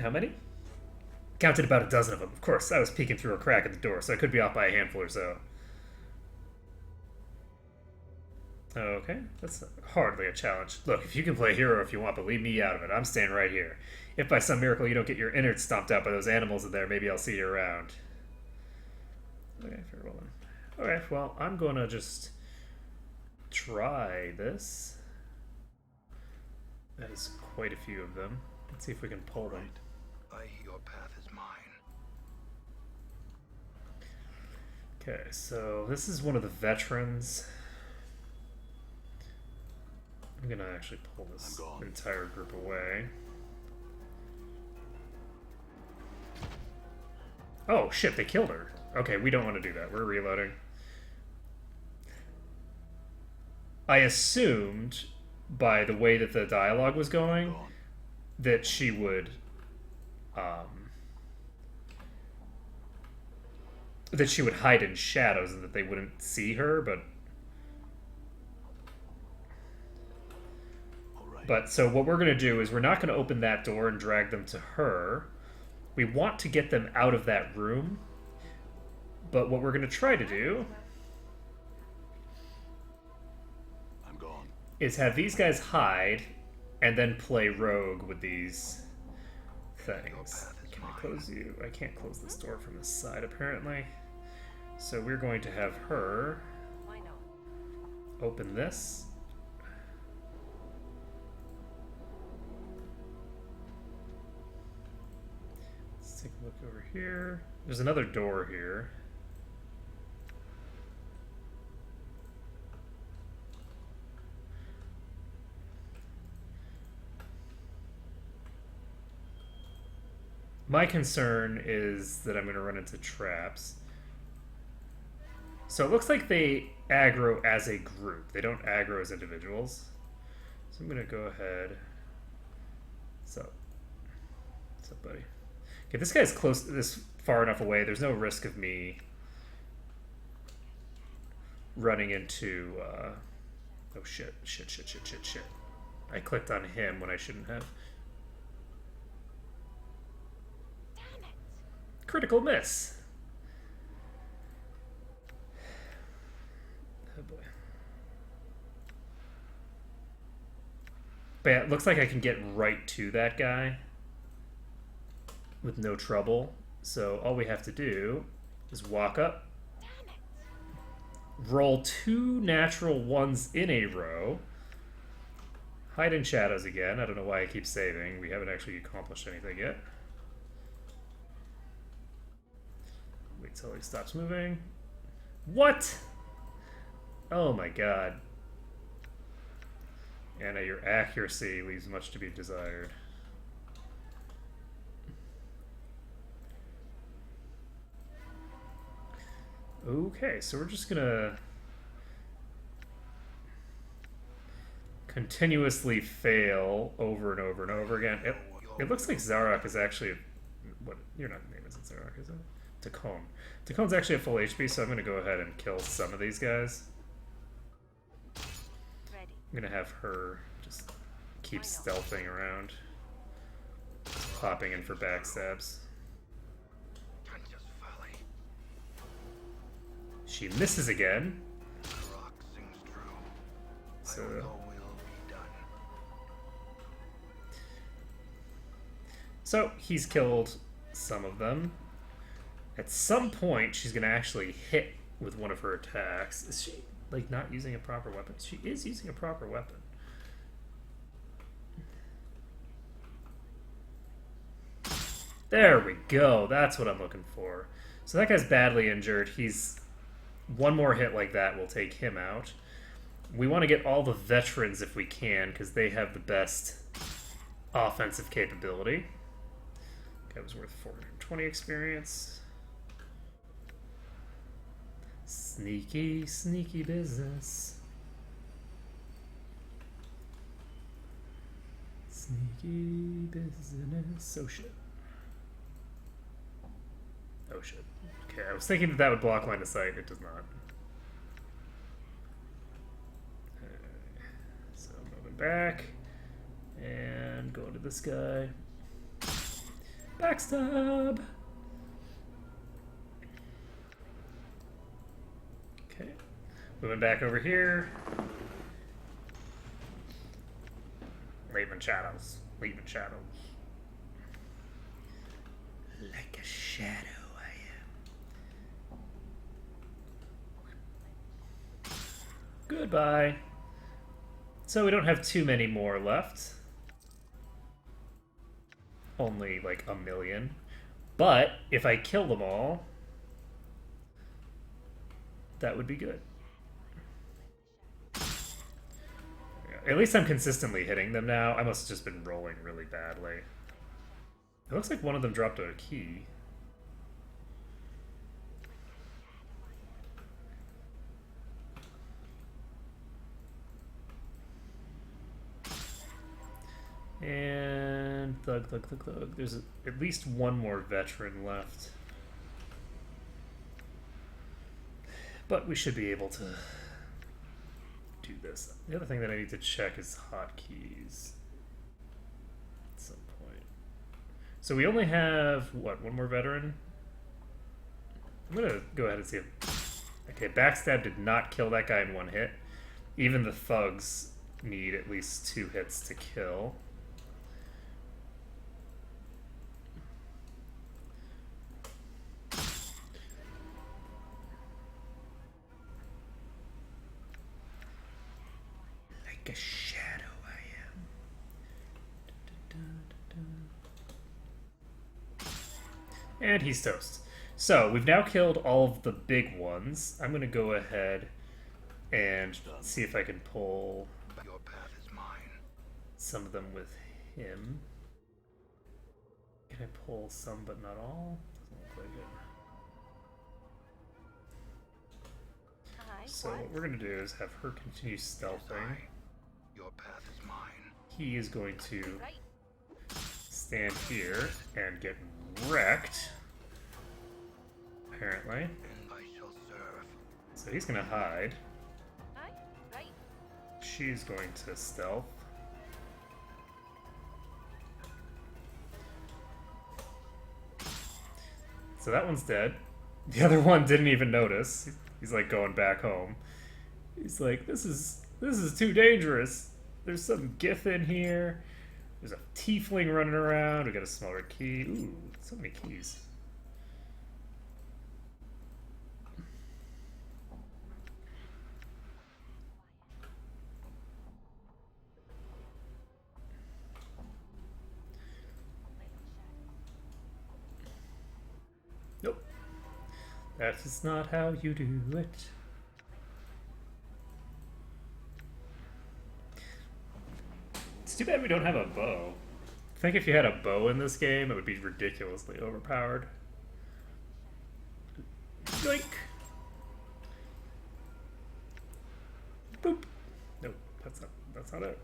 How many? Counted about a dozen of them. Of course, I was peeking through a crack at the door, so I could be off by a handful or so. Okay, that's hardly a challenge. Look, if you can play hero if you want, but leave me out of it. I'm staying right here. If by some miracle you don't get your innards stomped out by those animals in there, maybe I'll see you around. Okay, very well then. Okay, well, I'm gonna just try this. That is quite a few of them. Let's see if we can pull them. Your path is mine. Okay, so this is one of the veterans. I'm gonna actually pull this entire group away. Oh shit, they killed her. Okay, we don't want to do that. We're reloading. I assumed, by the way that the dialogue was going, that she would hide in shadows and that they wouldn't see her, but so what we're going to do is we're not going to open that door and drag them to her. We want to get them out of that room, but what we're going to try to do is have these guys hide and then play rogue with these things. Can I close you? I can't close this door from this side, apparently. So we're going to have her open this. Let's take a look over here. There's another door here. My concern is that I'm going to run into traps. So it looks like they aggro as a group. They don't aggro as individuals. So I'm going to go ahead. What's up? What's up, buddy? Okay, this guy's close, this far enough away. There's no risk of me running into... oh, shit. Shit. I clicked on him when I shouldn't have. Critical miss. Oh boy. But yeah, it looks like I can get right to that guy with no trouble. So all we have to do is walk up, roll 2 natural ones in a row, hide in shadows again. I don't know why I keep saving. We haven't actually accomplished anything yet. Wait till he stops moving. What? Oh my god. And your accuracy leaves much to be desired. Okay, so we're just gonna continuously fail over and over and over again. It looks like Zarok is actually what you're not name is it Zarok, is it? Tacone. Tacone's actually at full HP, so I'm gonna go ahead and kill some of these guys. Ready. I'm gonna have her just keep stealthing around, popping in for backstabs. Just folly. She misses again. The rock sings true. So Your will be done. So he's killed some of them. At some point, she's gonna actually hit with one of her attacks. Is she like not using a proper weapon? She is using a proper weapon. There we go. That's what I'm looking for. So that guy's badly injured. He's one more hit like that will take him out. We want to get all the veterans if we can, because they have the best offensive capability. That was worth 420 experience. Sneaky, sneaky business. Sneaky business. Oh shit. Oh shit. Okay, I was thinking that would block line of sight. It does not. So moving back. And going to this guy. Backstab! Okay. Moving back over here. Leaving shadows. Leaving shadows. Like a shadow I am. Goodbye. So we don't have too many more left. Only like 1 million. But if I kill them all, that would be good. At least I'm consistently hitting them now. I must have just been rolling really badly. It looks like one of them dropped a key. And thug. There's at least one more veteran left. But we should be able to do this. The other thing that I need to check is hotkeys at some point. So we only have, what, one more veteran? I'm gonna go ahead and see if... Okay, backstab did not kill that guy in one hit. Even the thugs need at least 2 hits to kill. Like a shadow I am. And he's toast. So, we've now killed all of the big ones. I'm going to go ahead and see if I can pull Your path is mine. some of them with him. Can I pull some but not all? Doesn't look like it. Hi. So what we're going to do is have her continue stealthing. Your path is mine. He is going to Right. stand here and get wrecked. Apparently. And I shall serve. So he's going to hide. Hi. Right. She's going to stealth. So that one's dead. The other one didn't even notice. He's like going back home. He's like, this is too dangerous. There's some gith in here. There's a tiefling running around. We got a smaller key. Ooh, so many keys. Nope. That is not how you do it. too bad we don't have a bow. I think if you had a bow in this game, it would be ridiculously overpowered. Yoink! Boop! Nope, that's not it.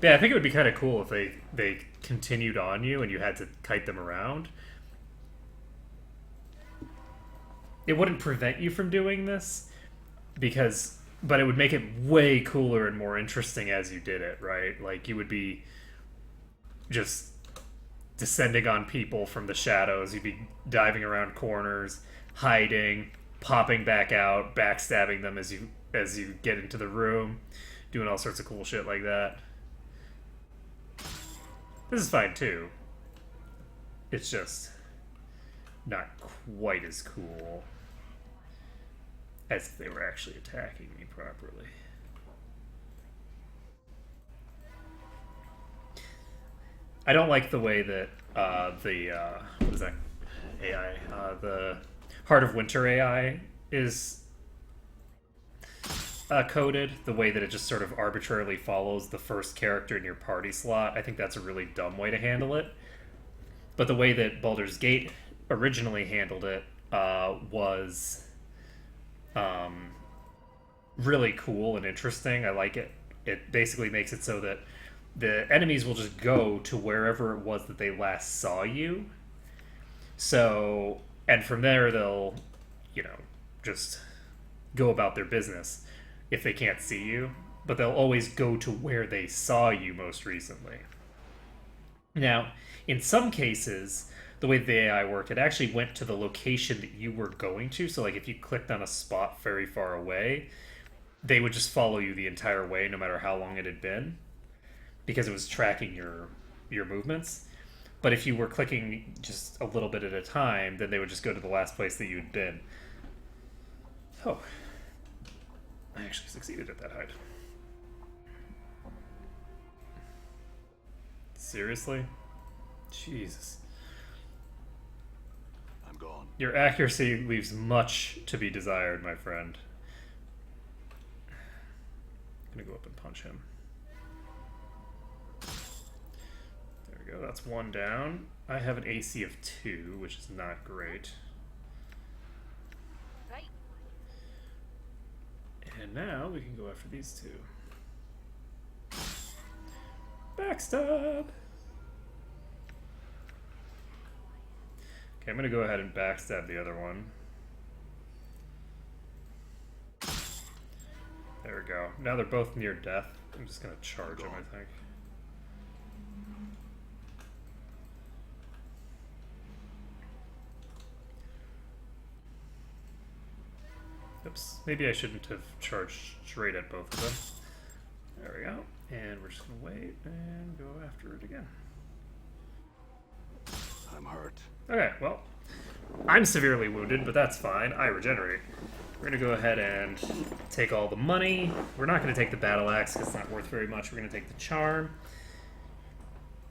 Yeah, I think it would be kind of cool if they continued on you and you had to kite them around. It wouldn't prevent you from doing this, but it would make it way cooler and more interesting as you did it, right? Like, you would be just descending on people from the shadows. You'd be diving around corners, hiding, popping back out, backstabbing them as you get into the room, doing all sorts of cool shit like that. This is fine too. It's just not quite as cool as if they were actually attacking me properly. I don't like the way that what is that AI? The Heart of Winter AI is coded. The way that it just sort of arbitrarily follows the first character in your party slot. I think that's a really dumb way to handle it. But the way that Baldur's Gate originally handled it was really cool and interesting. I like it. It basically makes it so that the enemies will just go to wherever it was that they last saw you. So, and from there they'll, just go about their business if they can't see you. But they'll always go to where they saw you most recently. Now, in some cases, the way the AI worked, it actually went to the location that you were going to. So, like, if you clicked on a spot very far away, they would just follow you the entire way, no matter how long it had been, because it was tracking your movements. But if you were clicking just a little bit at a time, then they would just go to the last place that you'd been. Oh. I actually succeeded at that hide. Seriously? Jesus. I'm gone. Your accuracy leaves much to be desired, my friend. I'm gonna go up and punch him. There we go, that's one down. I have an AC of 2, which is not great. Right. And now we can go after these two. Backstab! Okay, I'm gonna go ahead and backstab the other one. There we go. Now they're both near death. I'm just gonna charge them, I think. Oops, maybe I shouldn't have charged straight at both of them. There we go. And we're just gonna wait and go after it again. I'm hurt. Okay, well, I'm severely wounded, but that's fine. I regenerate. We're gonna go ahead and take all the money. We're not gonna take the battle axe because it's not worth very much. We're gonna take the charm.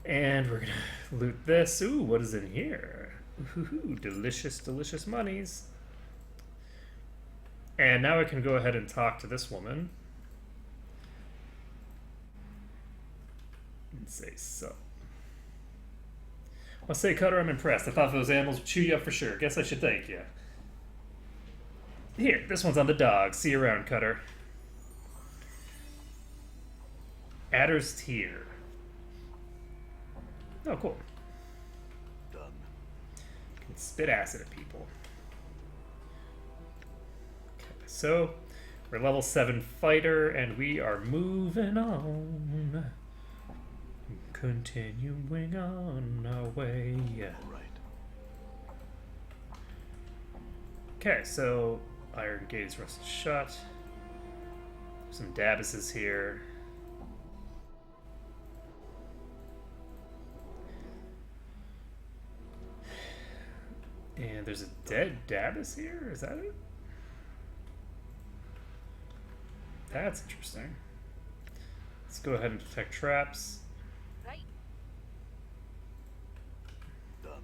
And we're gonna loot this. Ooh, what is in here? Ooh, delicious, delicious monies. And now I can go ahead and talk to this woman. And say so. I'll say, Cutter, I'm impressed. I thought those animals would chew you up for sure. Guess I should thank you. Here, this one's on the dog. See you around, Cutter. Adder's Tear. Oh, cool. Done. Can spit acid at people. Okay, so we're level 7 fighter, and we are moving on. Continuing on our way. All right. Okay, so Iron Gaze Rusted Shut. Some Dabuses here. And there's a dead Dabus here? Is that it? That's interesting. Let's go ahead and detect traps. Right. Done.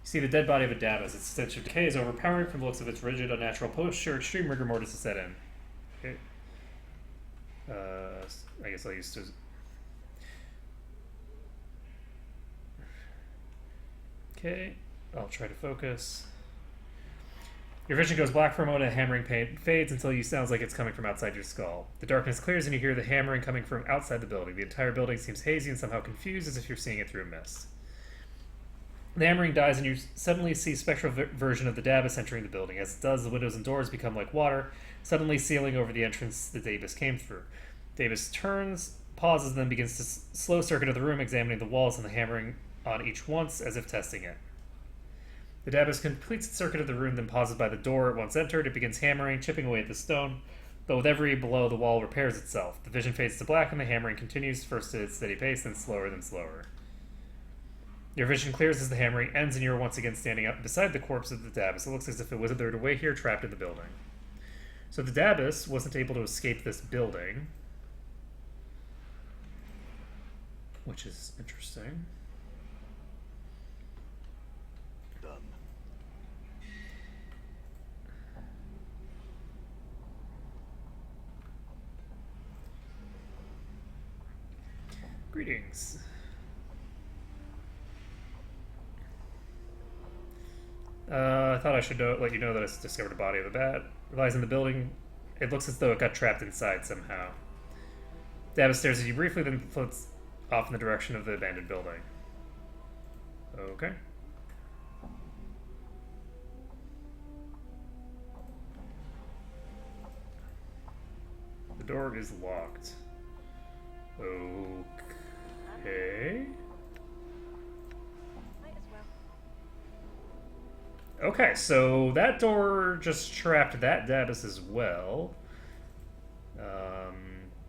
see the dead body of a Davos. Its stench of decay is overpowering from the looks of its rigid, unnatural posture. Extreme rigor mortis is set in. Okay. I guess I'll use to. Okay, I'll try to focus. Your vision goes black for a moment and hammering pain fades until you sounds like it's coming from outside your skull. The darkness clears and you hear the hammering coming from outside the building. The entire building seems hazy and somehow confused, as if you're seeing it through a mist. The hammering dies and you suddenly see a spectral version of the Davos entering the building. As it does, the windows and doors become like water, suddenly sealing over the entrance the Davos came through. Davos turns, pauses, and then begins to slow circuit of the room, examining the walls and the hammering on each once, as if testing it. The Davos completes the circuit of the room, then pauses by the door it once entered. It begins hammering, chipping away at the stone, though with every blow the wall repairs itself. The vision fades to black and the hammering continues, first at its steady pace, then slower, then slower. Your vision clears as the hammering ends and you're once again standing up beside the corpse of the Davos. It looks as if it withered away here, trapped in the building. So the Davos wasn't able to escape this building, which is interesting. Done. Greetings. I thought I should let you know that I discovered a body of a bat. It lies in the building. It looks as though it got trapped inside somehow. Davos stares at you briefly, then floats off in the direction of the abandoned building. Okay. The door is locked. Okay. Might as well. Okay, so that door just trapped that Davos as well.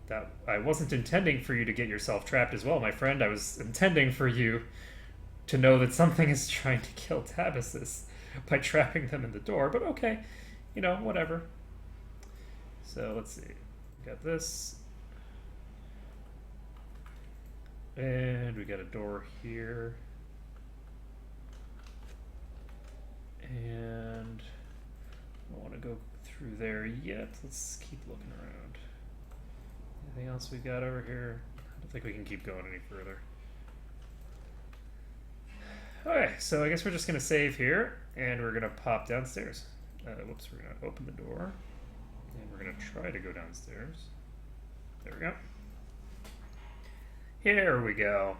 That I wasn't intending for you to get yourself trapped as well, my friend. I was intending for you to know that something is trying to kill Davoses by trapping them in the door, but okay. You know, whatever. So, let's see. We got this. And we got a door here. And I don't want to go through there yet. Let's keep looking around. Anything else we've got over here? I don't think we can keep going any further. Okay, so I guess we're just going to save here, and we're going to pop downstairs. Whoops, we're going to open the door, and we're going to try to go downstairs. There we go. Here we go.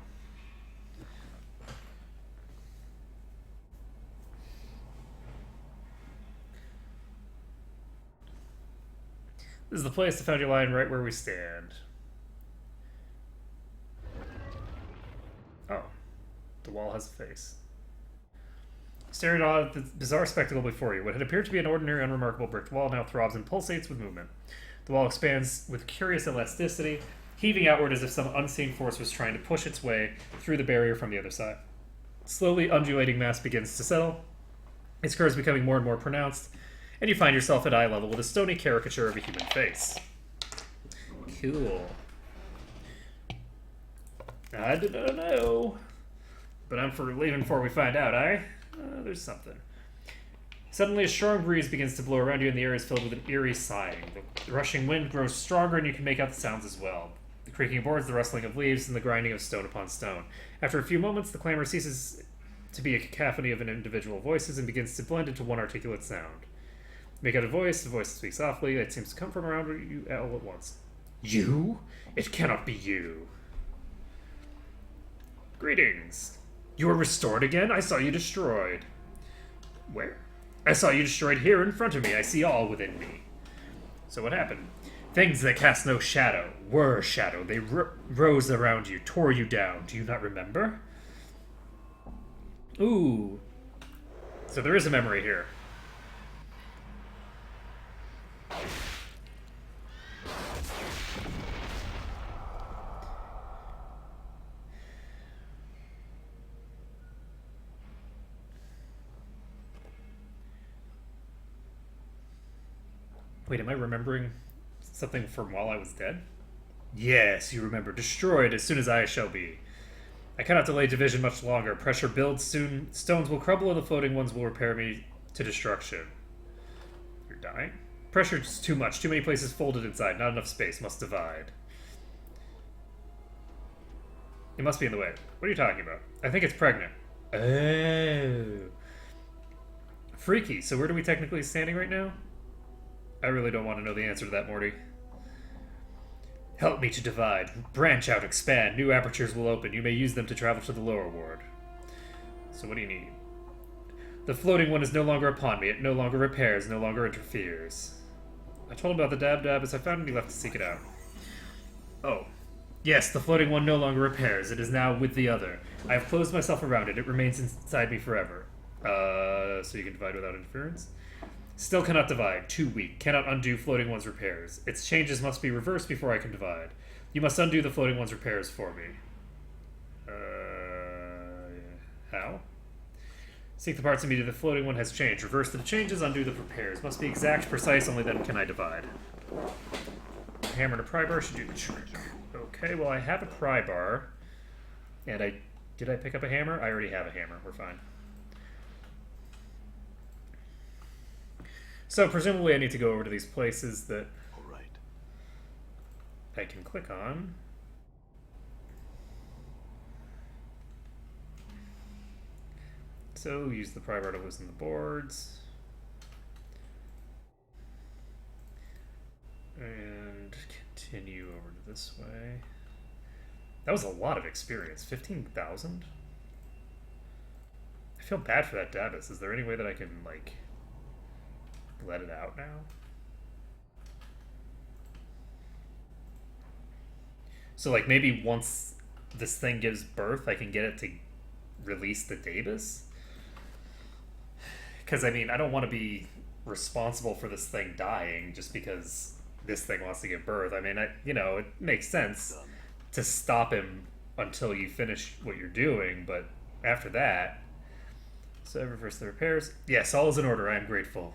This is the place to find your line right where we stand. Oh. The wall has a face. Staring at the bizarre spectacle before you, what had appeared to be an ordinary, unremarkable brick wall now throbs and pulsates with movement. The wall expands with curious elasticity, heaving outward as if some unseen force was trying to push its way through the barrier from the other side. Slowly, undulating mass begins to settle, its curves becoming more and more pronounced, and you find yourself at eye level with a stony caricature of a human face. Cool. I do not know, but I'm for leaving before we find out, eh? There's something. Suddenly, a strong breeze begins to blow around you, and the air is filled with an eerie sighing. The rushing wind grows stronger, and you can make out the sounds as well. The creaking of boards, the rustling of leaves, and the grinding of stone upon stone. After a few moments, the clamor ceases to be a cacophony of individual voices and begins to blend into one articulate sound. Make out a voice, the voice speaks softly, it seems to come from around you all at once. You? It cannot be you. Greetings. You are restored again? I saw you destroyed. Where? I saw you destroyed here in front of me. I see all within me. So what happened? Things that cast no shadow were shadow. They rose around you, tore you down. Do you not remember? Ooh. So there is a memory here. Wait, am I remembering something from while I was dead? Yes, you remember. Destroyed as soon as I shall be. I cannot delay division much longer. Pressure builds soon. Stones will crumble and the floating ones will repair me to destruction. You're dying? Pressure's too much. Too many places folded inside. Not enough space. Must divide. It must be in the way. What are you talking about? I think it's pregnant. Oh. Freaky. So where are we technically standing right now? I really don't want to know the answer to that, Morty. Help me to divide. Branch out, expand. New apertures will open. You may use them to travel to the lower ward. So what do you need? The floating one is no longer upon me. It no longer repairs, no longer interferes. I told him about the dab as I found it, he left to seek it out. Oh. Yes, the floating one no longer repairs. It is now with the other. I have closed myself around it. It remains inside me forever. So you can divide without interference? Still cannot divide. Too weak. Cannot undo floating one's repairs. Its changes must be reversed before I can divide. You must undo the floating one's repairs for me. How? Seek the parts of me that the floating one has changed. Reverse the changes, undo the repairs. Must be exact, precise, only then can I divide. A hammer and a pry bar should do the trick. Okay, well I have a pry bar. And did I pick up a hammer? I already have a hammer. We're fine. So presumably I need to go over to these places that All right. I can click on. So use the pry bar to loosen the boards. And continue over to this way. That was a lot of experience. 15,000? I feel bad for that Davis. Is there any way that I can, like, let it out now? So, like, maybe once this thing gives birth, I can get it to release the Davis? Because, I mean, I don't want to be responsible for this thing dying just because this thing wants to give birth. I mean, you know, it makes sense to stop him until you finish what you're doing, but after that... So, reverse the repairs. Yes, all is in order. I am grateful.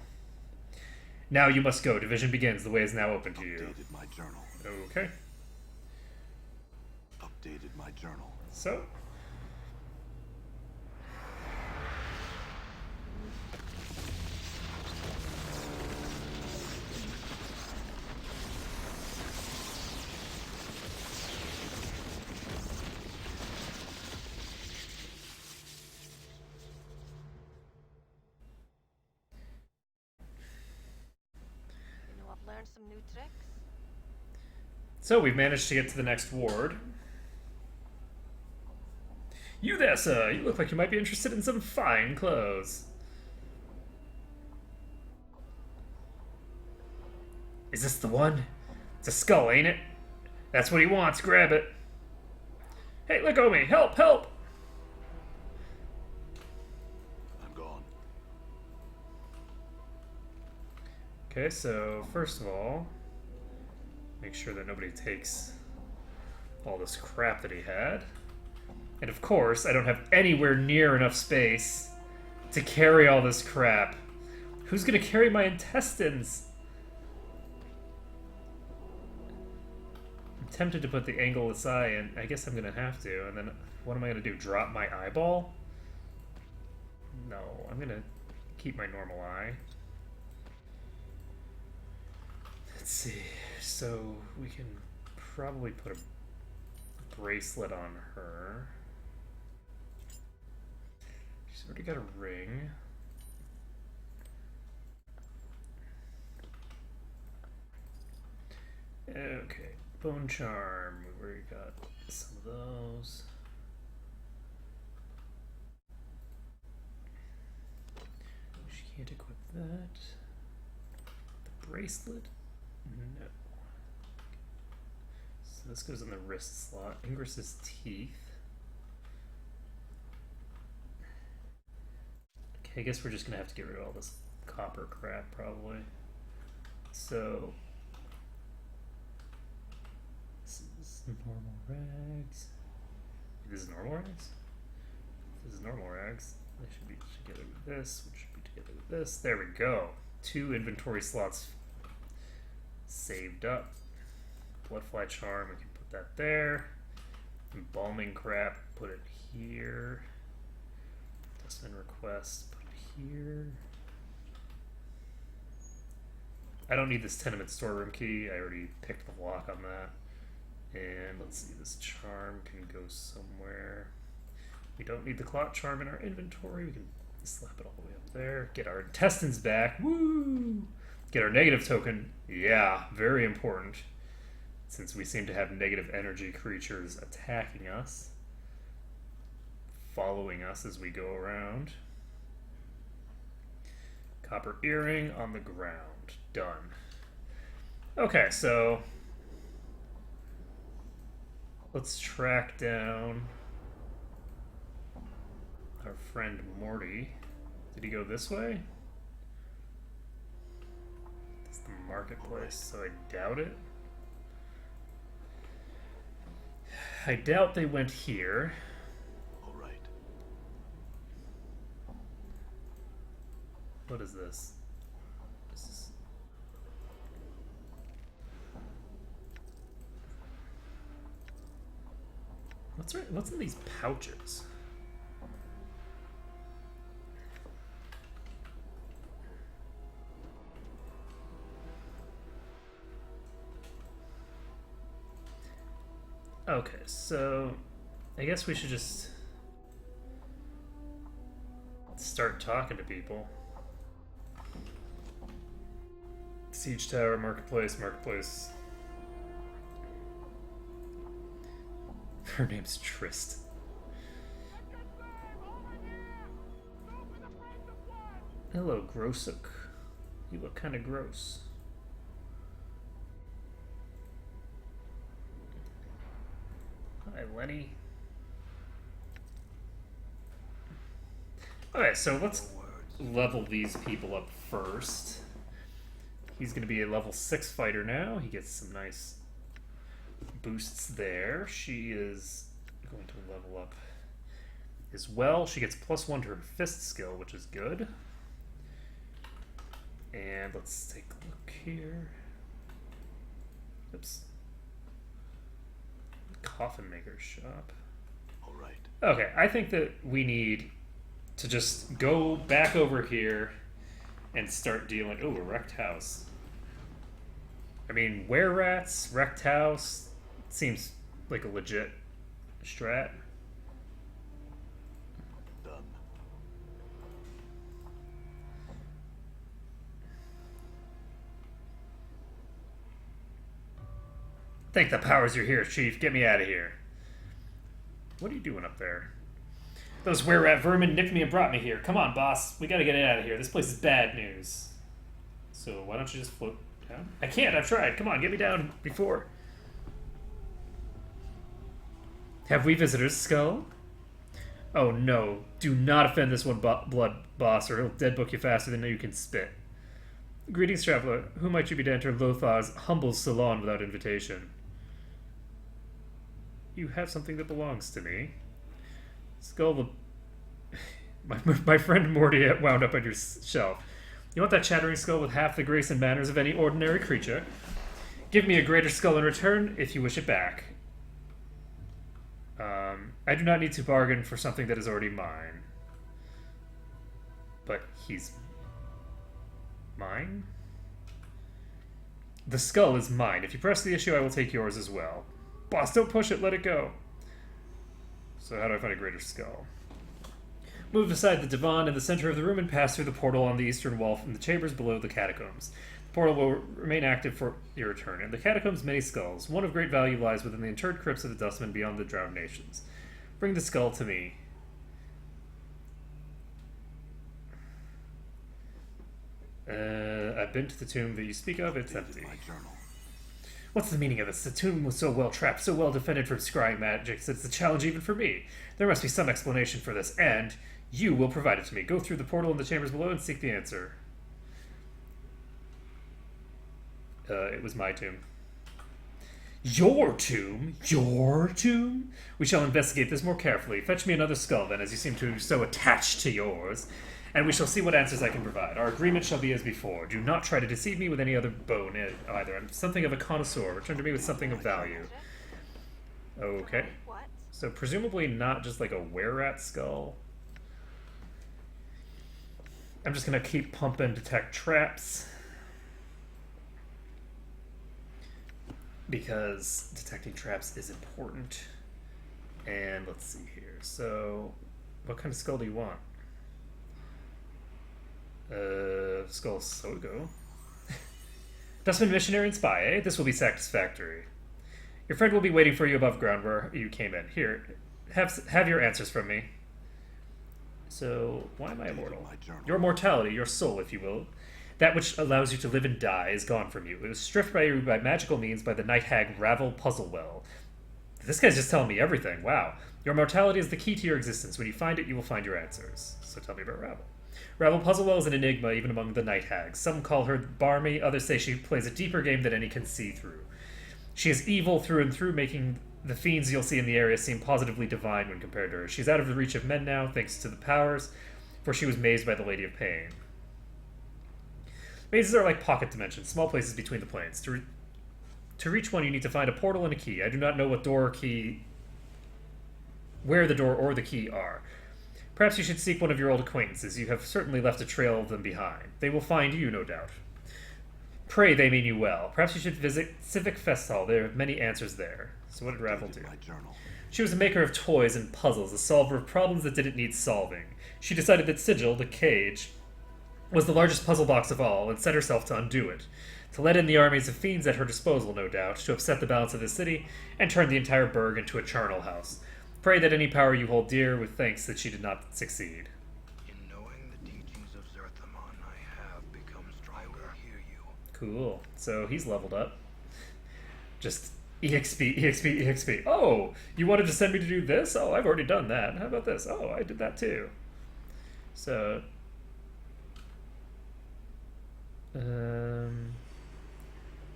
Now you must go. Division begins. The way is now open to you. Updated my journal. Okay. Updated my journal. So... Learn some new tricks. So we've managed to get to the next ward. You there, sir. You look like you might be interested in some fine clothes. Is this the one? It's a skull, ain't it? That's what he wants. Grab it. Hey, let go of me. Help, help! I'm gone. Okay, so first of all, make sure that nobody takes all this crap that he had. And of course, I don't have anywhere near enough space to carry all this crap. Who's gonna carry my intestines? I'm tempted to put the angleless eye in. I guess I'm gonna have to. And then what am I gonna do? Drop my eyeball? No, I'm gonna keep my normal eye. Let's see. So we can probably put a bracelet on her. She's already got a ring. Okay, bone charm. We already got some of those. She can't equip that. The bracelet? No. So this goes in the wrist slot. Ingress's teeth. Okay, I guess we're just gonna have to get rid of all this copper crap, probably. So this is normal rags. This is normal rags? This is normal rags. They should be together with this, which should be together with this. There we go. 2 inventory slots saved up. Bloodfly charm, we can put that there. Embalming crap. Put it here. Dustman request. Put it here. I don't need this tenement storeroom key. I already picked the lock on that. And let's see, this charm can go somewhere. We don't need the clock charm in our inventory. We can slap it all the way up there. Get our intestines back. Woo! Get our negative token. Yeah, very important. Since we seem to have negative energy creatures attacking us. Following us as we go around. Copper earring on the ground. Done. Okay, so let's track down our friend Morty. Did he go this way? It's the marketplace, so I doubt it. I doubt they went here. All right. What is this? What's in these pouches? Okay, so I guess we should just start talking to people. Siege Tower, Marketplace, Marketplace. Her name's Trist. Hello, Grossuk. You look kind of gross. Hi, Lenny. Alright, so let's level these people up first. He's going to be a level 6 fighter now. He gets some nice boosts there. She is going to level up as well. She gets +1 to her fist skill, which is good. And let's take a look here. Oops. Coffin maker's shop. All right. Okay, I think that we need to just go back over here and start dealing. Oh, a wrecked house. I mean, were rats, wrecked house seems like a legit strat. Done. Thank the powers you're here, Chief. Get me out of here. What are you doing up there? Those were-rat vermin nicked me and brought me here. Come on, boss. We gotta get out of here. This place is bad news. So why don't you just float down? I can't. I've tried. Come on, get me down before. Have we visitors, Skull? Oh no. Do not offend this one blood boss or he'll deadbook you faster than you can spit. Greetings, traveler. Who might you be to enter Lothar's humble salon without invitation? You have something that belongs to me. Skull, my friend Morty wound up on your shelf. You want that chattering skull with half the grace and manners of any ordinary creature? Give me a greater skull in return if you wish it back. I do not need to bargain for something that is already mine. But he's mine? The skull is mine. If you press the issue, I will take yours as well. Boss, don't push it. Let it go. So how do I find a greater skull? Move aside the divan in the center of the room and pass through the portal on the eastern wall from the chambers below the catacombs. The portal will remain active for your return. In the catacombs, many skulls. One of great value lies within the interred crypts of the Dustmen beyond the drowned nations. Bring the skull to me. I've been to the tomb that you speak of. It's empty. My journal. What's the meaning of this? The tomb was so well trapped, so well defended from scrying magics, it's a challenge even for me. There must be some explanation for this, and you will provide it to me. Go through the portal in the chambers below and seek the answer. It was my tomb. Your tomb? Your tomb? We shall investigate this more carefully. Fetch me another skull, then, as you seem to be so attached to yours, and we shall see what answers I can provide. Our agreement shall be as before. Do not try to deceive me with any other bone either. I'm something of a connoisseur. Return to me with something of value. Okay. What? So presumably not just like a were-rat skull. I'm just gonna keep pumping detect traps. Because detecting traps is important. And let's see here. So, what kind of skull do you want? Skull Sogo. Dustman, missionary, and spy, eh? This will be satisfactory. Your friend will be waiting for you above ground where you came in. Here, have your answers from me. So, why am I immortal? My journal. Your mortality, your soul, if you will, that which allows you to live and die, is gone from you. It was stripped by you by magical means by the night hag Ravel Puzzlewell. This guy's just telling me everything. Wow. Your mortality is the key to your existence. When you find it, you will find your answers. So tell me about Ravel. Ravel Puzzlewell is an enigma even among the night hags. Some call her barmy, others say she plays a deeper game than any can see through. She is evil through and through, making the fiends you'll see in the area seem positively divine when compared to her. She's out of the reach of men now, thanks to the powers, for she was mazed by the Lady of Pain. Mazes are like pocket dimensions, small places between the planes. To reach one, you need to find a portal and a key. I do not know what door or key, where the door or the key are. Perhaps you should seek one of your old acquaintances. You have certainly left a trail of them behind. They will find you, no doubt. Pray they mean you well. Perhaps you should visit Civic Fest Hall. There are many answers there. So what did Ravel do? My journal. She was a maker of toys and puzzles, a solver of problems that didn't need solving. She decided that Sigil, the cage, was the largest puzzle box of all, and set herself to undo it. To let in the armies of fiends at her disposal, no doubt, to upset the balance of the city, and turn the entire burg into a charnel house. Pray that any power you hold dear, with thanks that she did not succeed. In knowing the teachings of Zerthamon, I have become stronger. I will hear you. Cool. So he's leveled up. Just EXP, EXP, EXP. Oh, you wanted to send me to do this? Oh, I've already done that. How about this? Oh, I did that too. So...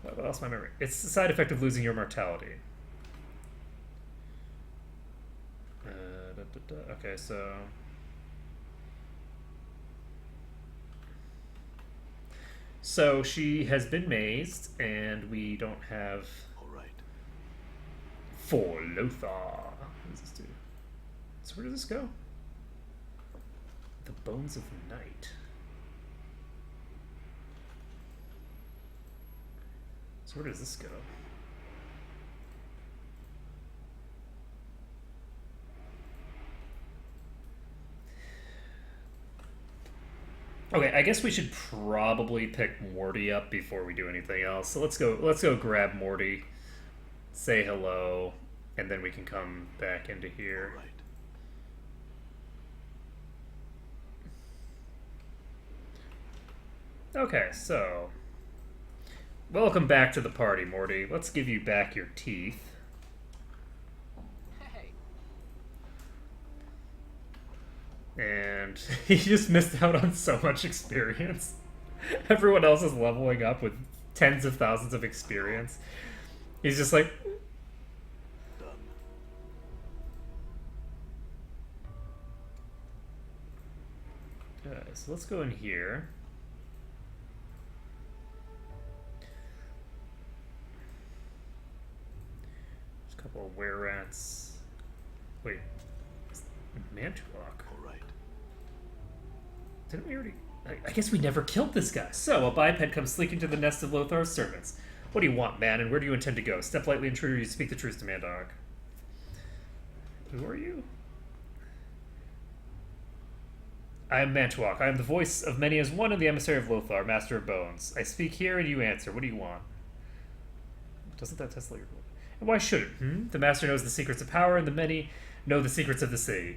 what else am I remembering? It's the side effect of losing your mortality. Okay, so... So she has been mazed, and we don't have... All right. For Lothar. What does this do? So where does this go? The Bones of Night. So where does this go? Okay, I guess we should probably pick Morty up before we do anything else. So let's go grab Morty, say hello, and then we can come back into here. All right. Okay, so welcome back to the party, Morty. Let's give you back your teeth. Hey, And he just missed out on so much experience. Everyone else is leveling up with tens of thousands of experience. He's just like, Done. okay, so let's go in here. There's a couple of were-rats. Wait, Mantulock. All right. Didn't we already... I guess we never killed this guy. So, a biped comes sleeking to the nest of Lothar's servants. What do you want, man, and where do you intend to go? Step lightly, intruder, you speak the truth to Mandog. Who are you? I am Mantulock. I am the voice of many as one and the emissary of Lothar, master of bones. I speak here and you answer. What do you want? Doesn't that test your... And why should it, The master knows the secrets of power, and the many know the secrets of the sea.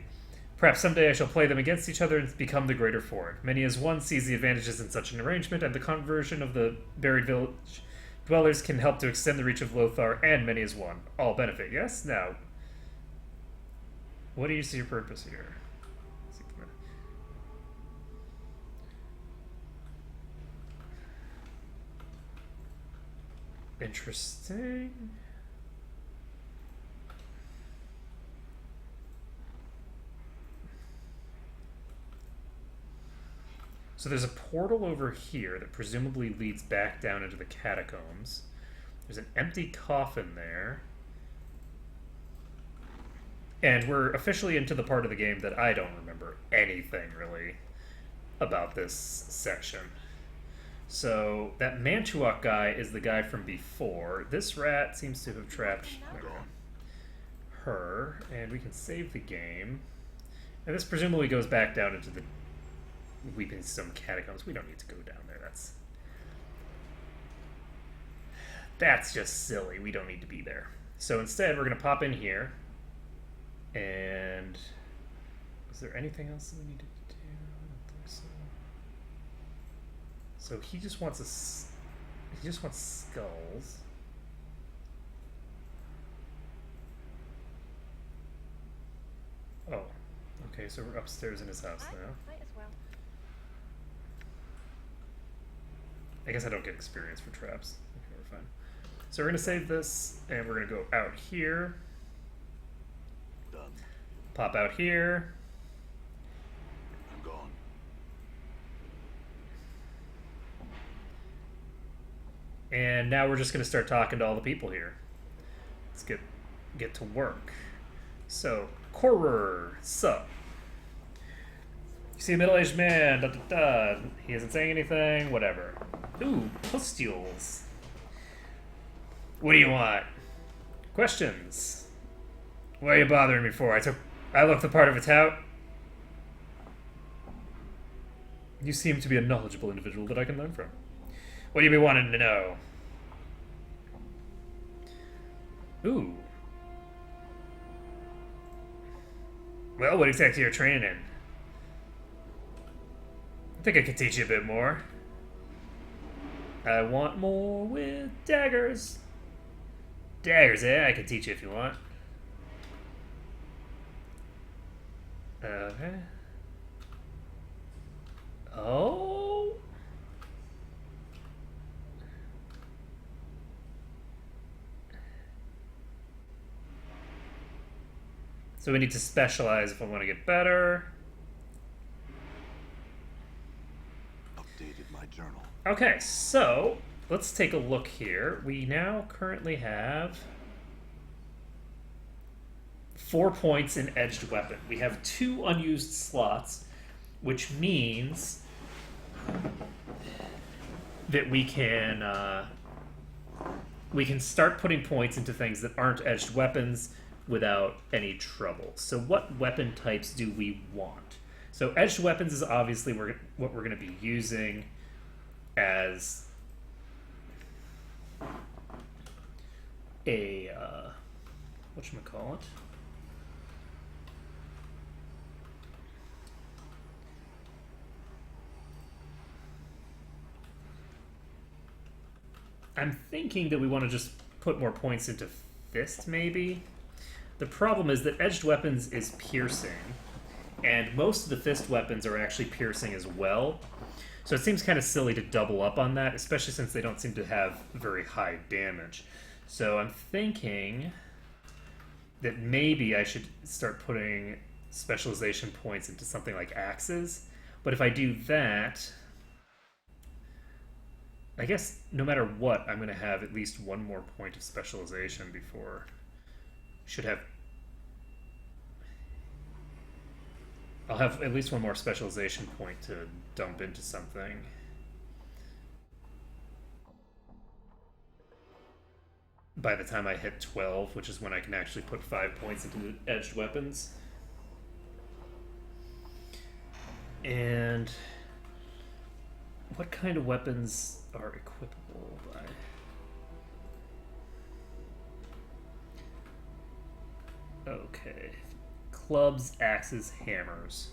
Perhaps someday I shall play them against each other and become the greater for it. Many as one sees the advantages in such an arrangement, and the conversion of the buried village dwellers can help to extend the reach of Lothar, and many as one. All benefit, yes? Now, what do you see your purpose here? Interesting. So there's a portal over here that presumably leads back down into the catacombs. There's an empty coffin there. And we're officially into the part of the game that I don't remember anything really about this section. So that Mantuok guy is the guy from before. This rat seems to have trapped her, and we can save the game. And this presumably goes back down into the Weeping Stone Catacombs. We don't need to go down there. That's just silly. We don't need to be there. So instead, we're going to pop in here. And is there anything else that we need to do? I don't think so. So he just wants skulls. Oh, okay. So we're upstairs in his house now. Might as well. I guess I don't get experience for traps. Okay, we're fine. So we're gonna save this, and we're gonna go out here. Done. Pop out here. I'm gone. And now we're just gonna start talking to all the people here. Let's get to work. So, Korrer, sup? You see a middle-aged man, da da da. He isn't saying anything, whatever. Ooh, pustules. What do you want? Questions? What are you bothering me for? I look the part of a tout. You seem to be a knowledgeable individual that I can learn from. What do you be wanting to know? Ooh. Well, what exactly are you training in? I think I could teach you a bit more. I want more with daggers. Daggers, eh? I can teach you if you want. Okay. Oh. So we need to specialize if I want to get better. Updated my journal. Okay, so let's take a look here. We now currently have 4 points in edged weapon. We have 2 unused slots, which means that we can start putting points into things that aren't edged weapons without any trouble. So what weapon types do we want? So edged weapons is obviously what we're going to be using as a whatchamacallit? I'm thinking that we want to just put more points into fist, maybe. The problem is that edged weapons is piercing, and most of the fist weapons are actually piercing as well. So it seems kind of silly to double up on that, especially since they don't seem to have very high damage. So I'm thinking that maybe I should start putting specialization points into something like axes. But if I do that, I guess no matter what, I'm going to have at least one more point of specialization before... Should have... I'll have at least one more specialization point to dump into something. By the time I hit 12, which is when I can actually put 5 points into edged weapons. And what kind of weapons are equipable by... Okay. Clubs, axes, hammers.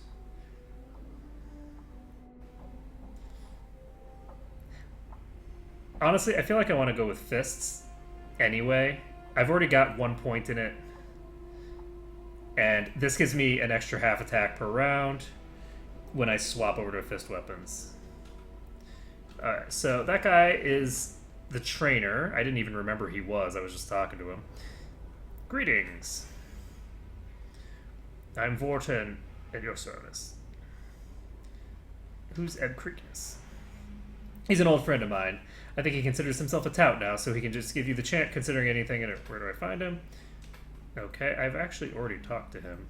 Honestly, I feel like I want to go with fists anyway. I've already got 1 point in it. And this gives me an extra half attack per round when I swap over to fist weapons. Alright, so that guy is the trainer. I didn't even remember he was. I was just talking to him. Greetings. I'm Vorten at your service. Who's Ed Creekness? He's an old friend of mine. I think he considers himself a tout now, so he can just give you the chance considering anything. And where do I find him? Okay, I've actually already talked to him.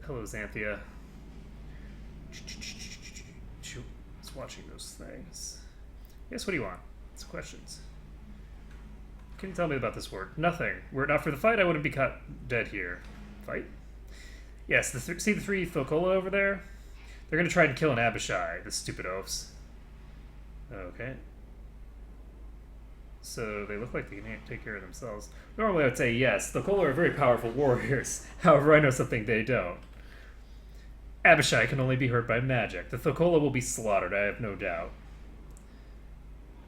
Hello, Xanthia. Just watching those things. Yes, what do you want? It's questions. Can you tell me about this work? Nothing. Were it not for the fight, I wouldn't be caught dead here. Fight? Yes, see the three Thocola over there? They're going to try and kill an Abishai, the stupid oafs. Okay. So they look like they can take care of themselves. Normally I would say yes, Thocola are very powerful warriors. However, I know something they don't. Abishai can only be hurt by magic. The Thocola will be slaughtered, I have no doubt.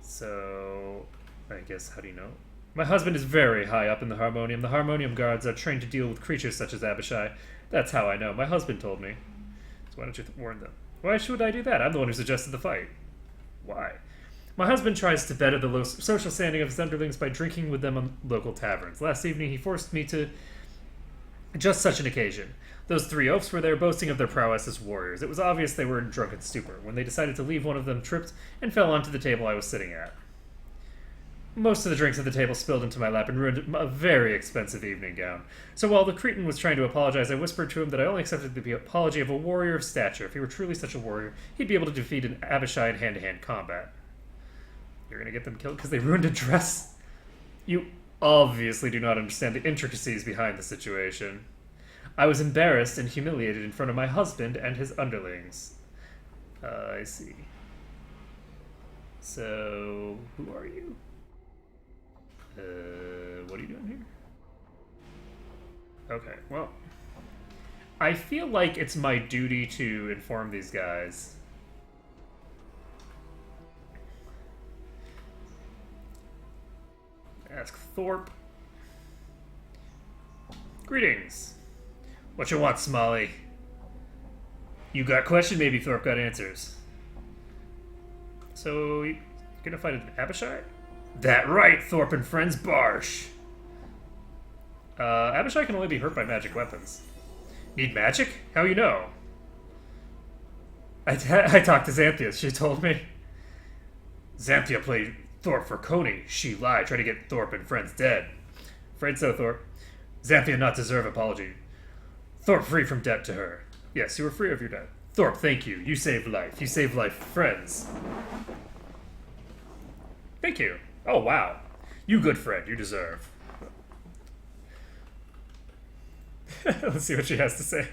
So, I guess, how do you know? My husband is very high up in the Harmonium. The Harmonium guards are trained to deal with creatures such as Abishai. That's how I know. My husband told me. So why don't you warn them? Why should I do that? I'm the one who suggested the fight. Why? My husband tries to better the social standing of his underlings by drinking with them on local taverns. Last evening he forced me to just such an occasion. Those three oafs were there boasting of their prowess as warriors. It was obvious they were in drunken stupor. When they decided to leave, one of them tripped and fell onto the table I was sitting at. Most of the drinks at the table spilled into my lap and ruined a very expensive evening gown. So while the Cretan was trying to apologize, I whispered to him that I only accepted the apology of a warrior of stature. If he were truly such a warrior, he'd be able to defeat an Abishai in hand-to-hand combat. You're gonna get them killed because they ruined a dress? You obviously do not understand the intricacies behind the situation. I was embarrassed and humiliated in front of my husband and his underlings. I see. So, who are you? What are you doing here? Okay, well, I feel like it's my duty to inform these guys. Ask Thorpe. Greetings. What you want, Smalley? You got question, maybe Thorpe got answers. So, you gonna fight an Abishai? That right, Thorpe and friends, Barsh. Abishai can only be hurt by magic weapons. Need magic? How you know? I talked to Xanthia, she told me. Xanthia played Thorpe for Coney. She lied, tried to get Thorpe and friends dead. Afraid so, Thorpe. Xanthia not deserve apology. Thorpe free from debt to her. Yes, you were free of your debt. Thorpe, thank you. You saved life. You saved life, friends. Thank you. Oh, wow. You good friend. You deserve. Let's see what she has to say.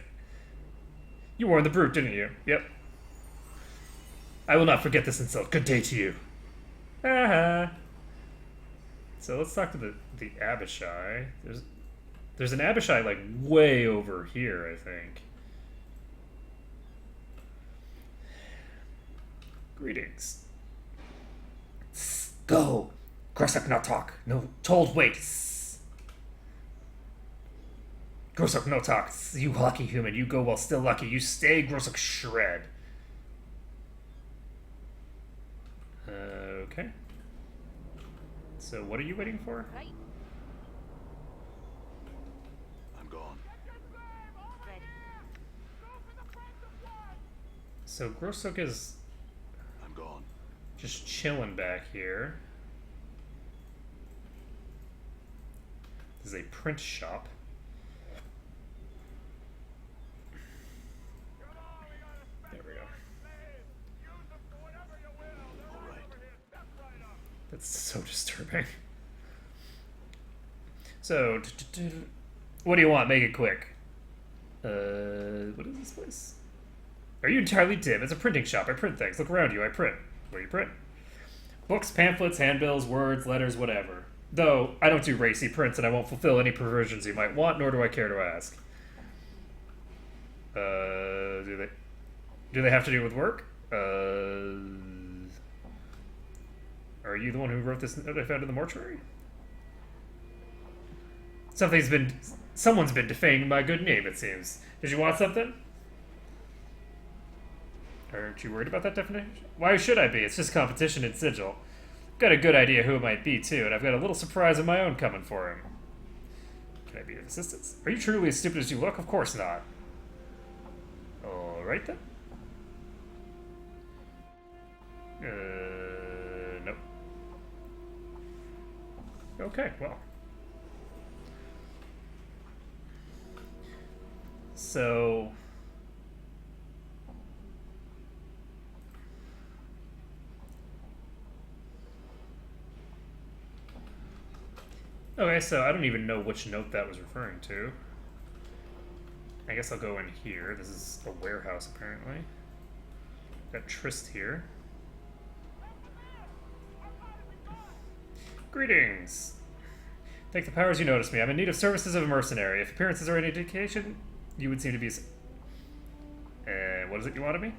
You warned the brute, didn't you? Yep. I will not forget this insult. Good day to you. So let's talk to the Abishai. There's an Abishai, like, way over here, I think. Greetings. Go! Grossup not talk. No, told wait. Grossup no talk. You lucky human. You go while still lucky. You stay, Grossup shred. Okay. So what are you waiting for? Right. I'm gone. Ready. So Grosuk is I'm gone. just chilling back here. This is a print shop. There we go. All right. That's so disturbing. So, what do you want? Make it quick. What is this place? Are you entirely dim? It's a printing shop. I print things. Look around you. I print. What do you print? Books, pamphlets, handbills, words, letters, whatever. Though, I don't do racy prints and I won't fulfill any perversions you might want, nor do I care to ask. Do they have to do with work? Are you the one who wrote this note I found in the mortuary? Someone's been defaming my good name, it seems. Did you want something? Aren't you worried about that definition? Why should I be? It's just competition and sigil. Got a good idea who it might be, too, and I've got a little surprise of my own coming for him. Can I be of assistance? Are you truly as stupid as you look? Of course not. Alright then. Nope. Okay, well. So... Okay, so I don't even know which note that was referring to. I guess I'll go in here. This is a warehouse, apparently. Got Trist here. Greetings! Thank the powers you notice me. I'm in need of services of a mercenary. If appearances are any indication, you would seem to be... what is it you want of me?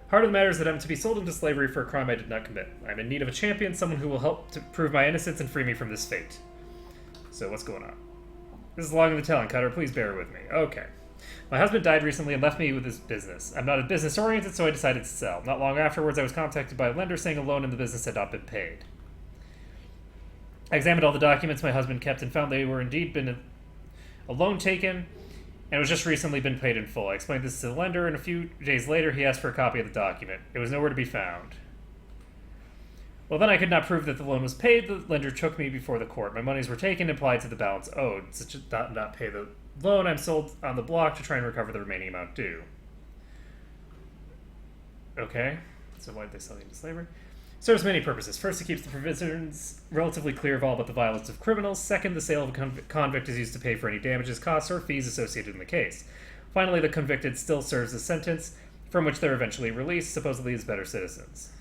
Heart of the matter is that I'm to be sold into slavery for a crime I did not commit. I'm in need of a champion, someone who will help to prove my innocence and free me from this fate. So what's going on? This is long in the telling, Cutter. Please bear with me. Okay. My husband died recently and left me with his business. I'm not business-oriented, so I decided to sell. Not long afterwards, I was contacted by a lender saying a loan in the business had not been paid. I examined all the documents my husband kept and found they were indeed been a loan taken, and it was just recently been paid in full. I explained this to the lender, and a few days later, he asked for a copy of the document. It was nowhere to be found. Well, then I could not prove that the loan was paid. The lender took me before the court. My monies were taken and applied to the balance owed. Such as not pay the loan, I'm sold on the block to try and recover the remaining amount due. Okay, so why did they sell you into slavery? Serves many purposes. First, it keeps the provisions relatively clear of all but the violence of criminals. Second, the sale of a convict is used to pay for any damages, costs, or fees associated in the case. Finally, the convicted still serves a sentence from which they're eventually released, supposedly as better citizens.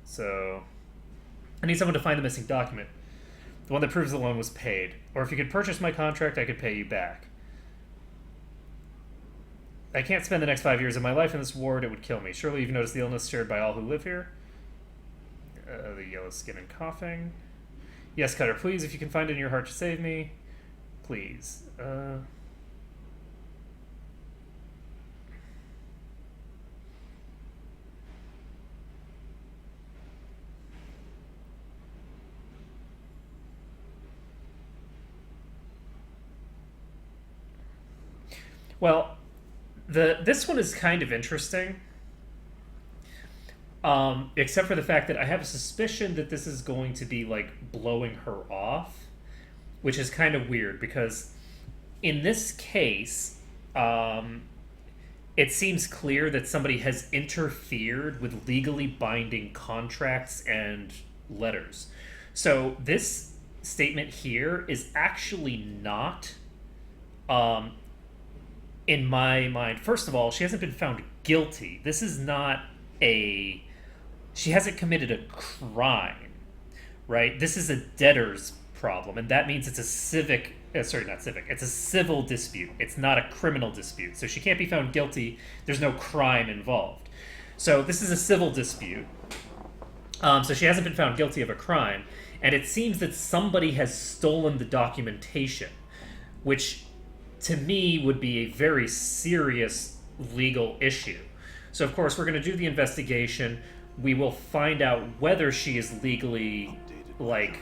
So, I need someone to find the missing document. The one that proves the loan was paid. Or if you could purchase my contract, I could pay you back. I can't spend the next 5 years of my life in this ward. It would kill me. Surely you've noticed the illness shared by all who live here? The yellow skin and coughing. Yes, Cutter, please, if you can find it in your heart to save me. Please. Well, this one is kind of interesting. Except for the fact that I have a suspicion that this is going to be, like, blowing her off, which is kind of weird, because in this case, it seems clear that somebody has interfered with legally binding contracts and letters. So this statement here is actually not, in my mind, first of all, she hasn't been found guilty. This is not a... She hasn't committed a crime, right? This is a debtor's problem, and that means it's a civic... sorry, not civic. It's a civil dispute. It's not a criminal dispute. So she can't be found guilty. There's no crime involved. So this is a civil dispute. So she hasn't been found guilty of a crime, and it seems that somebody has stolen the documentation, which to me would be a very serious legal issue. So of course we're going to do the investigation. We will find out whether she is legally, like,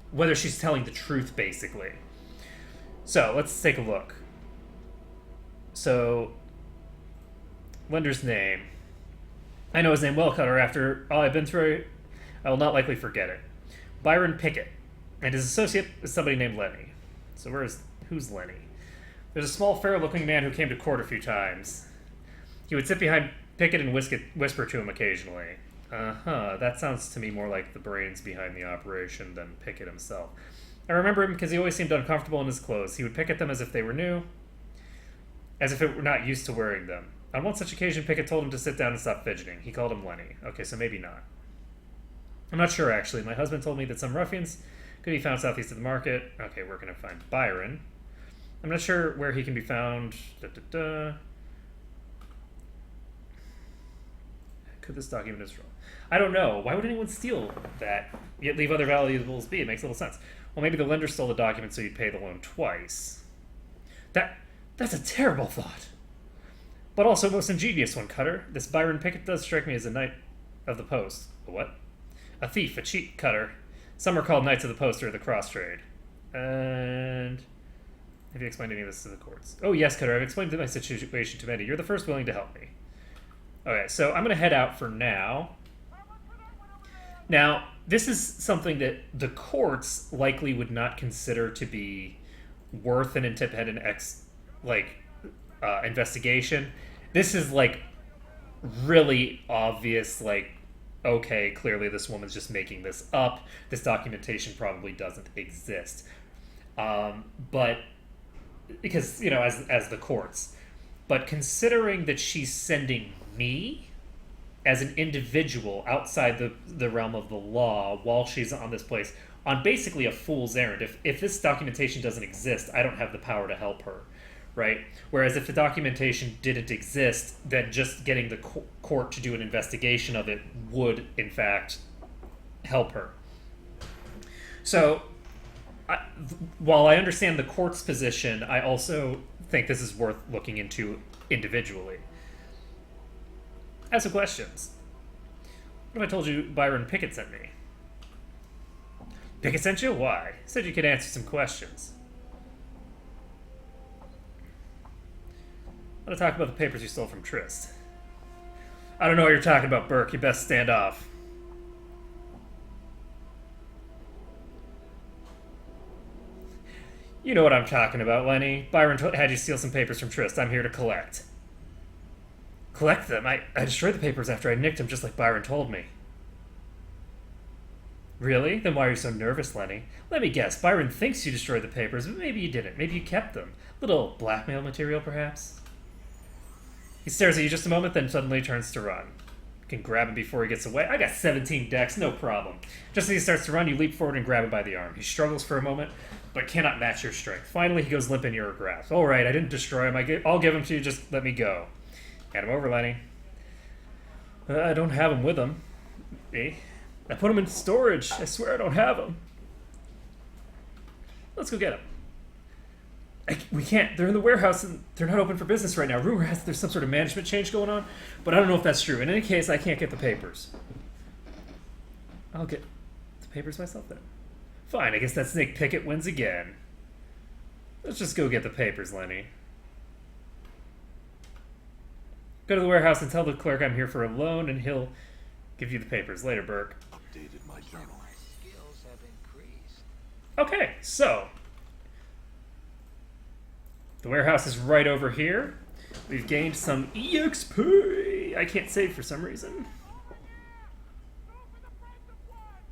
whether she's telling the truth, basically. So let's take a look. So, lender's name. I know his name well, Cutter. After all I've been through, I will not likely forget it. Byron Pickett, and his associate is somebody named Lenny. So who's Lenny? There's a small, fair-looking man who came to court a few times. He would sit behind Pickett and whisper to him occasionally. That sounds to me more like the brains behind the operation than Pickett himself. I remember him because he always seemed uncomfortable in his clothes. He would pick at them as if they were new, as if it were not used to wearing them. On one such occasion, Pickett told him to sit down and stop fidgeting. He called him Lenny. Okay, so maybe not. I'm not sure, actually. My husband told me that some ruffians could be found southeast of the market. Okay, we're going to find Byron. I'm not sure where he can be found. Could this document is wrong? I don't know. Why would anyone steal that, yet leave other valuables be? It makes little sense. Well, maybe the lender stole the document so you'd pay the loan twice. That's a terrible thought. But also a most ingenious one, Cutter. This Byron Pickett does strike me as a knight of the post. A what? A thief, a cheat, Cutter. Some are called knights of the post or the cross trade. And have you explained any of this to the courts? Oh yes, Cutter. I've explained my situation to many. You're the first willing to help me. Okay, so I'm going to head out for now. Now, this is something that the courts likely would not consider to be worth an independent investigation. This is like really obvious, like, okay, clearly this woman's just making this up. This documentation probably doesn't exist. But because, as the courts. But considering that she's sending me as an individual outside the realm of the law while she's on this place on basically a fool's errand. If this documentation doesn't exist, I don't have the power to help her, right? Whereas if the documentation didn't exist, then just getting the court to do an investigation of it would, in fact, help her. So, while I understand the court's position, I also think this is worth looking into individually. I have some questions. What if I told you Byron Pickett sent me? Pickett sent you? Why? He said you could answer some questions. I want to talk about the papers you stole from Trist. I don't know what you're talking about, Burke. You best stand off. You know what I'm talking about, Lenny. Byron had you steal some papers from Trist. I'm here to collect. Collect them? I destroyed the papers after I nicked them, just like Byron told me. Really? Then why are you so nervous, Lenny? Let me guess. Byron thinks you destroyed the papers, but maybe you didn't. Maybe you kept them. Little blackmail material, perhaps? He stares at you just a moment, then suddenly turns to run. You can grab him before he gets away. I got 17 decks, no problem. Just as he starts to run, you leap forward and grab him by the arm. He struggles for a moment, but cannot match your strength. Finally, he goes limp in your grasp. All right, I didn't destroy him. I'll give him to you. Just let me go. Hand him over, Lenny. I don't have him with him. Me? I put him in storage. I swear I don't have him. Let's go get him. We can't. They're in the warehouse and they're not open for business right now. Rumor has there's some sort of management change going on, but I don't know if that's true. In any case, I can't get the papers. I'll get the papers myself then. Fine, I guess that Snake Pickett wins again. Let's just go get the papers, Lenny. Go to the warehouse and tell the clerk I'm here for a loan, and he'll give you the papers later, Burke. Updated my journal. My skills have increased. Okay, so the warehouse is right over here. We've gained some EXP. I can't save for some reason.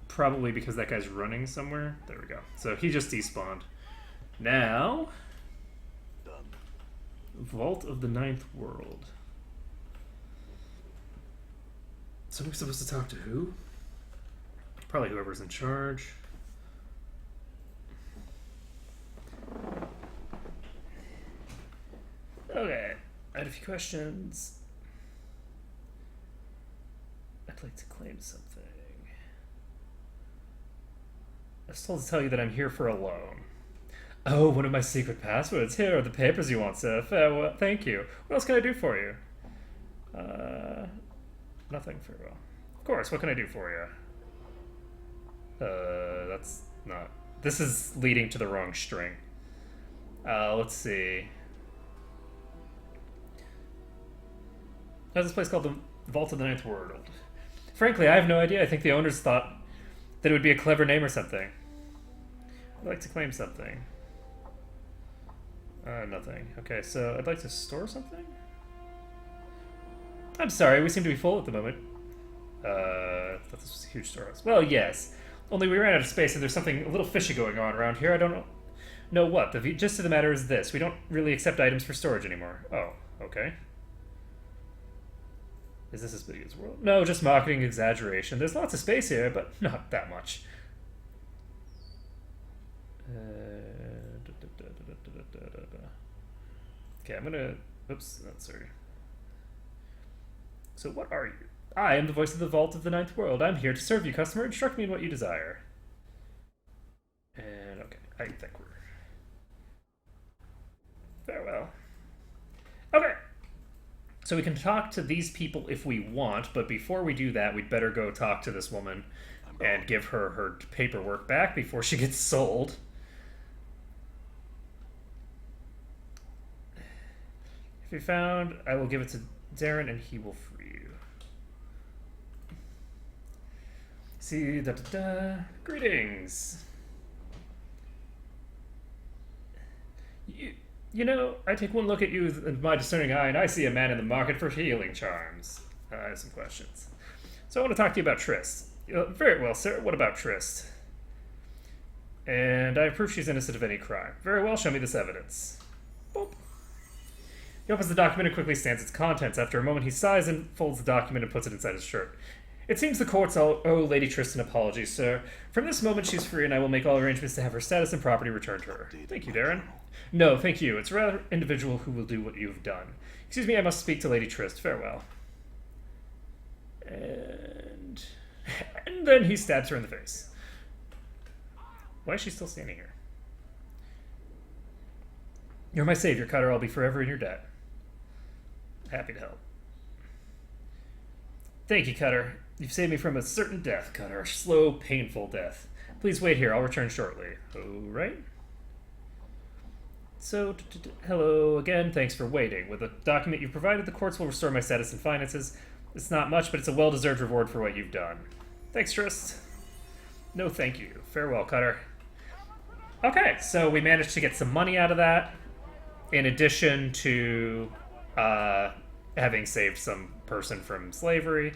Probably because that guy's running somewhere. There we go. So he just despawned. Now, Done. Vault of the Ninth World. So I'm supposed to talk to who? Probably whoever's in charge. Okay, I had a few questions. I'd like to claim something. I was told to tell you that I'm here for a loan. Oh, one of my secret passwords. Here are the papers you want, sir. Well, thank you. What else can I do for you? Nothing. Very well. Of course, what can I do for you? That's not... This is leading to the wrong string. Let's see. There's this place called the Vault of the Ninth World. Frankly, I have no idea. I think the owners thought that it would be a clever name or something. I'd like to claim something. Nothing. Okay, so I'd like to store something? I'm sorry, we seem to be full at the moment. I thought this was a huge storehouse. Well, yes. Only we ran out of space and there's something a little fishy going on around here. I don't know what. The gist of the matter is this. We don't really accept items for storage anymore. Oh, okay. Is this as big as the world? No, just marketing exaggeration. There's lots of space here, but not that much. Okay, I'm gonna... Oops, not sorry. So what are you? I am the voice of the Vault of the Ninth World. I'm here to serve you, customer. Instruct me in what you desire. And okay, I think we're... Farewell. Okay. So we can talk to these people if we want, but before we do that, we'd better go talk to this woman and give her her paperwork back before she gets sold. If you're found, I will give it to Darren and he will free you. See, Greetings. You know, I take one look at you with my discerning eye, and I see a man in the market for healing charms. I have some questions. So I want to talk to you about Trist. Very well, sir. What about Trist? And I have proof she's innocent of any crime. Very well, show me this evidence. Boop. He opens the document and quickly scans its contents. After a moment, he sighs and folds the document and puts it inside his shirt. It seems the courts owe Lady Trist an apology, sir. From this moment, she's free, and I will make all arrangements to have her status and property returned to her. Thank you, Darren. No, thank you. It's a rather individual who will do what you have done. Excuse me, I must speak to Lady Trist. Farewell. And then he stabs her in the face. Why is she still standing here? You're my savior, Cutter. I'll be forever in your debt. Happy to help. Thank you, Cutter. You've saved me from a certain death, Cutter. A slow, painful death. Please wait here. I'll return shortly. Oh, right? So, hello again. Thanks for waiting. With the document you've provided, the courts will restore my status and finances. It's not much, but it's a well-deserved reward for what you've done. Thanks, Trist. No, thank you. Farewell, Cutter. Okay, so we managed to get some money out of that, in addition to having saved some person from slavery.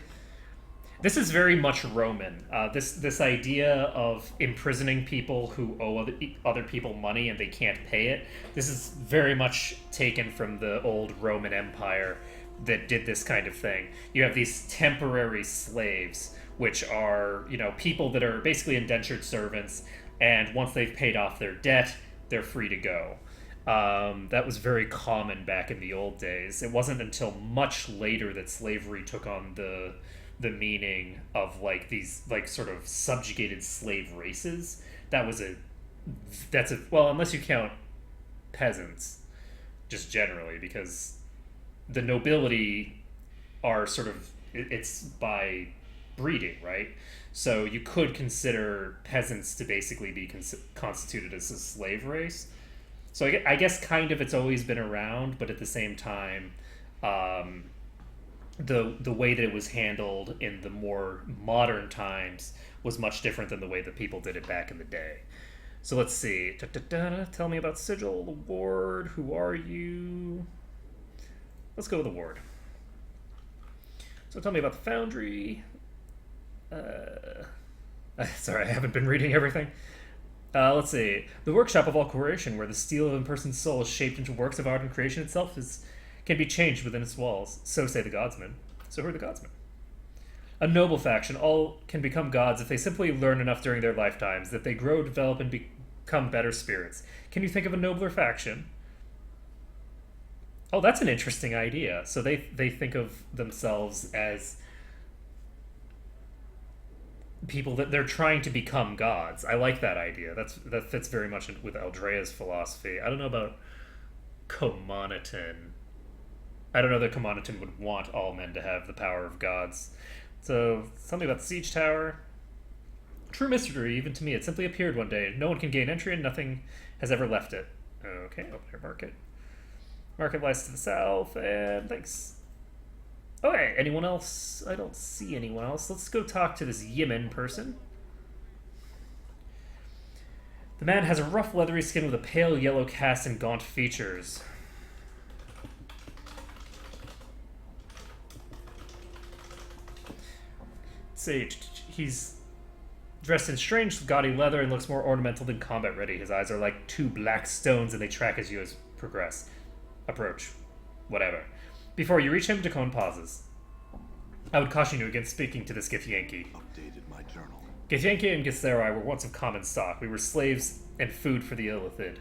This is very much Roman. This idea of imprisoning people who owe other people money and they can't pay it. This is very much taken from the old Roman Empire that did this kind of thing. You have these temporary slaves, which are, you know, people that are basically indentured servants, and once they've paid off their debt, they're free to go. That was very common back in the old days. It wasn't until much later that slavery took on the meaning of like these like sort of subjugated slave races. That's a well, unless you count peasants just generally, because the nobility are sort of, it's by breeding, right? So you could consider peasants to basically be constituted as a slave race. So I guess kind of it's always been around, but at the same time, the way that it was handled in the more modern times was much different than the way that people did it back in the day. So let's see. Tell me about Sigil, the ward. Who are you? Let's go with the ward. So tell me about the foundry. Sorry, I haven't been reading everything. Let's see. The workshop of all creation, where the steel of a person's soul is shaped into works of art, and creation itself can be changed within its walls. So say the godsmen. So who are the godsmen? A noble faction. All can become gods if they simply learn enough during their lifetimes, that they grow, develop, and become better spirits. Can you think of a nobler faction? Oh, that's an interesting idea. So they think of themselves as people that they're trying to become gods. I like that idea. That fits very much with Eldrea's philosophy. I don't know about Comoniton. I don't know that Comoniton would want all men to have the power of gods. So, something about the siege tower. True mystery, even to me. It simply appeared one day. No one can gain entry and nothing has ever left it. Okay, open air market. Market lies to the south, and thanks. Okay, anyone else? I don't see anyone else. Let's go talk to this Yemen person. The man has a rough leathery skin with a pale yellow cast and gaunt features. Sage. He's dressed in strange, gaudy leather and looks more ornamental than combat ready. His eyes are like two black stones and they track as you progress. Approach. Whatever. Before you reach him, Dacone pauses. I would caution you against speaking to this Githyanki. Updated my journal. Githyanki and Githzerai were once of common stock. We were slaves and food for the Illithid,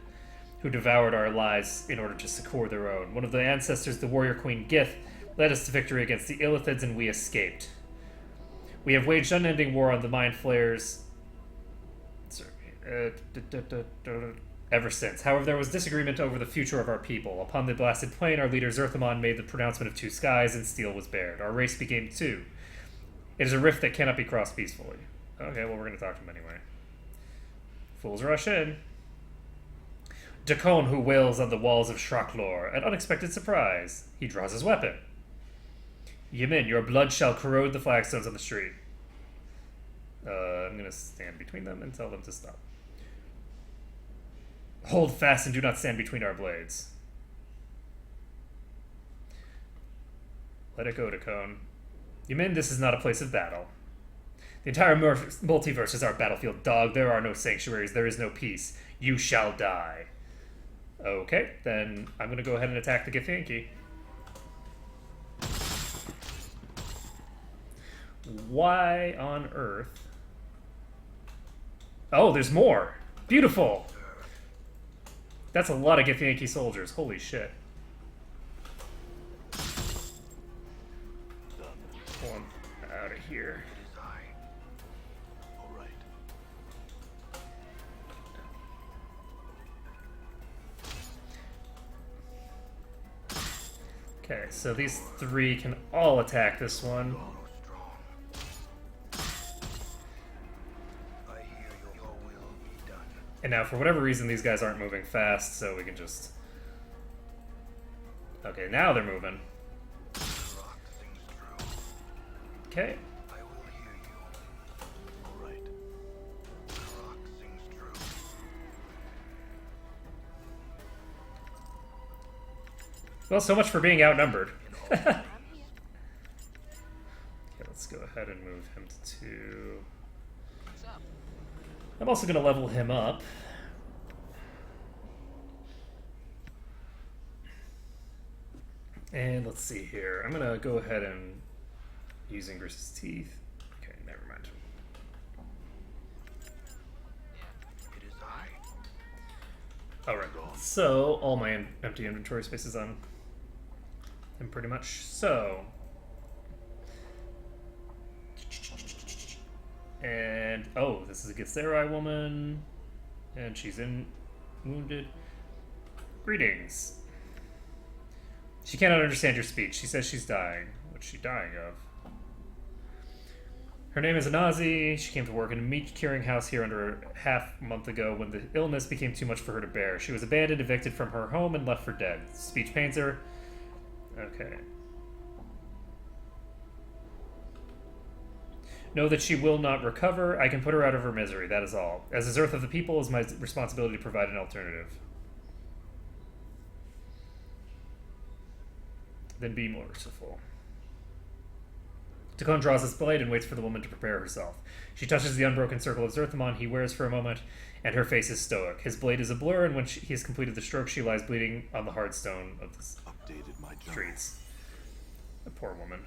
who devoured our lives in order to succor their own. One of the ancestors, the warrior queen Gith, led us to victory against the Illithids, and we escaped. We have waged unending war on the Mind Flayers ever since. However, there was disagreement over the future of our people. Upon the blasted plain, our leader Zerthamon made the pronouncement of two skies, and steel was bared. Our race became two. It is a rift that cannot be crossed peacefully. Okay, well, we're going to talk to him anyway. Fools rush in. Dacone, who wails on the walls of Shraklor, an unexpected surprise. He draws his weapon. Yemin, your blood shall corrode the flagstones on the street. I'm going to stand between them and tell them to stop. Hold fast and do not stand between our blades. Let it go, Tacone. You mean this is not a place of battle? The entire multiverse is our battlefield, dog. There are no sanctuaries. There is no peace. You shall die. Okay, then I'm going to go ahead and attack the Githyanki. Why on earth? Oh, there's more. Beautiful. That's a lot of Githyanki soldiers. Holy shit. One out of here. It is I. All right. Okay, so these three can all attack this one. So strong. I hear your will be done. And now, for whatever reason, these guys aren't moving fast, so we can just... Okay, now they're moving. Rock things true. Okay. I will hear you. All right. Rock things true. Well, so much for being outnumbered. I'm here. Okay, let's go ahead and move him to 2. What's up? I'm also going to level him up. And let's see here. I'm going to go ahead and use Ingris's Teeth. Okay, never mind. It is I. Alright, so all my empty inventory space is on him pretty much. So... And, oh, this is a Githzerai woman. And she's wounded. Greetings. She cannot understand your speech. She says she's dying. What's she dying of? Her name is Anazi. She came to work in a meat curing house here under half a month ago when the illness became too much for her to bear. She was abandoned, evicted from her home, and left for dead. Speech pains her. Okay. Know that she will not recover. I can put her out of her misery. That is all. As the Earth of the people, it is my responsibility to provide an alternative. Then be merciful. Tacone draws his blade and waits for the woman to prepare herself. She touches the unbroken circle of Zerthamon he wears for a moment, and her face is stoic. His blade is a blur, and when he has completed the stroke, she lies bleeding on the hard stone of the Updated my journal. streets. A poor woman.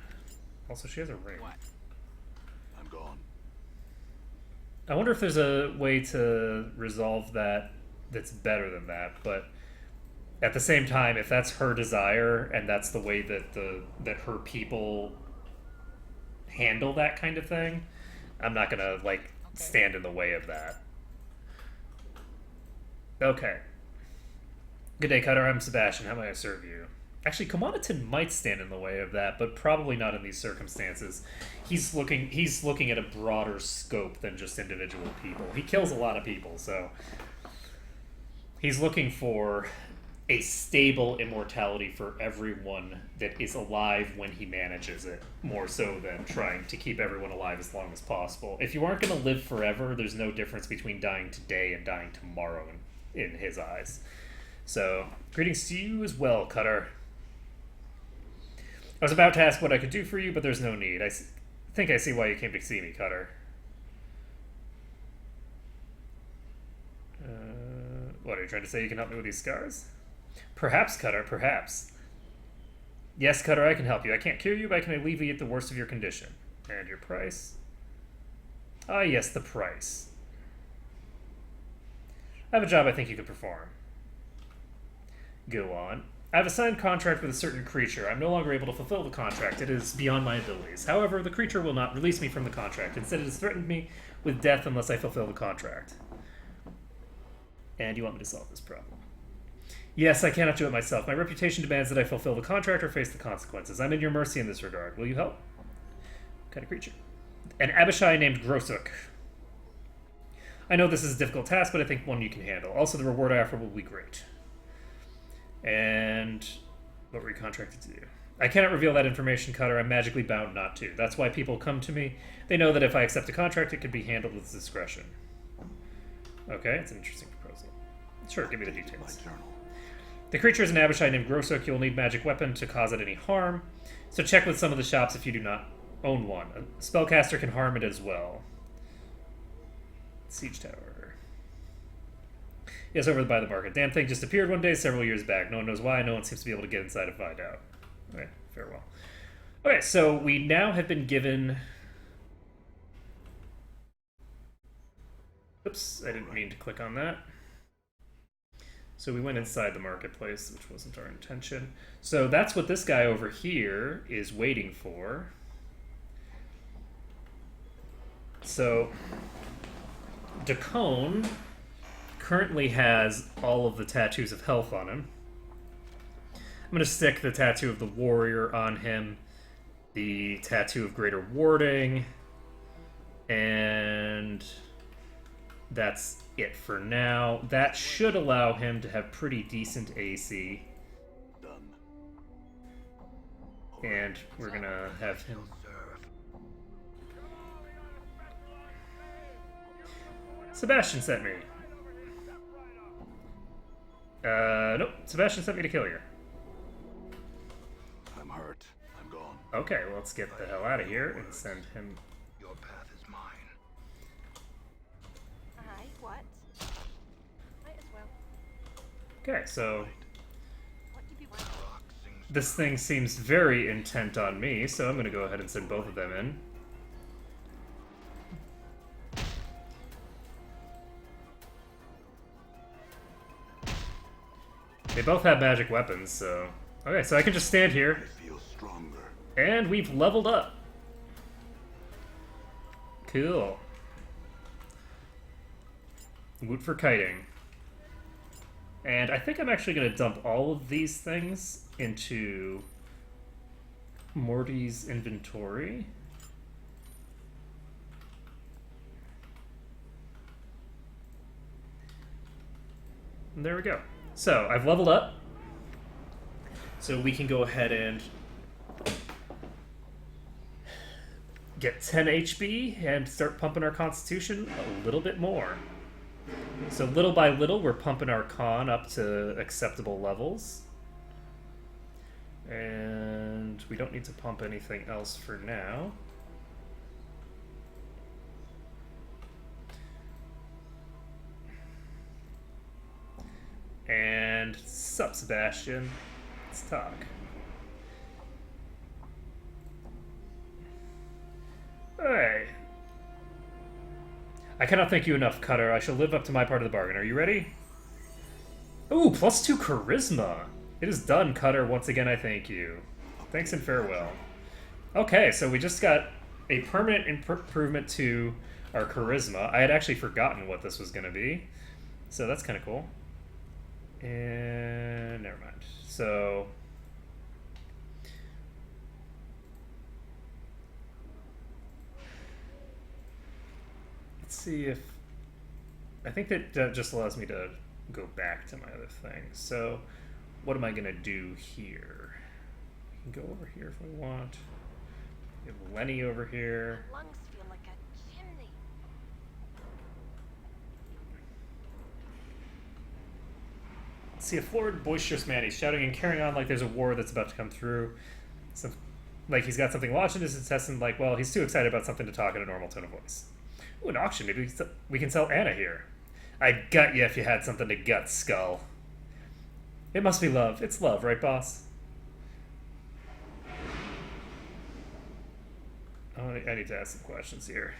Also, she has a ring. What? I'm gone. I wonder if there's a way to resolve that that's better than that, but at the same time, if that's her desire and that's the way that that her people handle that kind of thing, I'm not gonna stand in the way of that. Okay. Good day, Cutter. I'm Sebastian. How may I serve you? Actually, Kamanatin might stand in the way of that, but probably not in these circumstances. He's looking at a broader scope than just individual people. He kills a lot of people, so he's looking for a stable immortality for everyone that is alive when he manages it, more so than trying to keep everyone alive as long as possible. If you aren't going to live forever, there's no difference between dying today and dying tomorrow in his eyes. So, greetings to you as well, Cutter. I was about to ask what I could do for you, but there's no need. I think I see why you came to see me, Cutter. What, are you trying to say you can help me with these scars? Perhaps, Cutter, perhaps. Yes, Cutter, I can help you. I can't cure you, but I can alleviate the worst of your condition. And your price? Ah, yes, the price. I have a job I think you could perform. Go on. I have a signed contract with a certain creature. I'm no longer able to fulfill the contract. It is beyond my abilities. However, the creature will not release me from the contract. Instead, it has threatened me with death unless I fulfill the contract. And you want me to solve this problem? Yes, I cannot do it myself. My reputation demands that I fulfill the contract or face the consequences. I'm in your mercy in this regard. Will you help? What kind of creature? An Abishai named Grosuk. I know this is a difficult task, but I think one you can handle. Also, the reward I offer will be great. And what were you contracted to do? I cannot reveal that information, Cutter. I'm magically bound not to. That's why people come to me. They know that if I accept a contract, it can be handled with discretion. Okay, it's an interesting proposal. Sure, give me the Updated my details. journal. The creature is an Abishai named Grosok. You'll need magic weapon to cause it any harm. So check with some of the shops if you do not own one. A spellcaster can harm it as well. Siege Tower. Yes, over by the market. Damn thing just appeared one day several years back. No one knows why. No one seems to be able to get inside and find out. Okay, farewell. Okay, so we now have been given... Oops, I didn't mean to click on that. So we went inside the marketplace, which wasn't our intention. So that's what this guy over here is waiting for. So Dacone currently has all of the tattoos of health on him. I'm going to stick the tattoo of the warrior on him, the tattoo of greater warding, and that's it for now. That should allow him to have pretty decent AC. Done. And we're gonna have him. Sebastian sent me. Nope. Sebastian sent me to kill you. I'm hurt. I'm gone. Okay, well, let's get the hell out of here and send him. Your path is mine. Aye, what? Might as well. Okay, so What you be wanting? Rock sings this thing seems very intent on me, so I'm gonna go ahead and send both of them in. They both have magic weapons, so... Okay, so I can just stand here, I feel stronger. and we've leveled up. Cool. Woot for kiting. And I think I'm actually going to dump all of these things into Morty's inventory. And there we go. So, I've leveled up. So we can go ahead and get 10 HP and start pumping our constitution a little bit more. So little by little, we're pumping our con up to acceptable levels. And we don't need to pump anything else for now. And sup, Sebastian? Let's talk. Alright. I cannot thank you enough, Cutter. I shall live up to my part of the bargain. Are you ready? Ooh, +2 charisma. It is done, Cutter. Once again, I thank you. Thanks and farewell. Okay, so we just got a permanent improvement to our charisma. I had actually forgotten what this was going to be. So that's kind of cool. And never mind. So let's see if I think that just allows me to go back to my other thing. So what am I gonna do here? We can go over here if we want. We have Lenny over here. Lungs feel like a chimney. See a florid, boisterous man. He's shouting and carrying on like there's a war that's about to come through. Like he's got something lodged in his intestine. Like, well, he's too excited about something to talk in a normal tone of voice. Ooh, an auction. Maybe we can sell Anna here. I'd gut you if you had something to gut, Skull. It must be love. It's love, right, boss? Oh, I need to ask some questions here.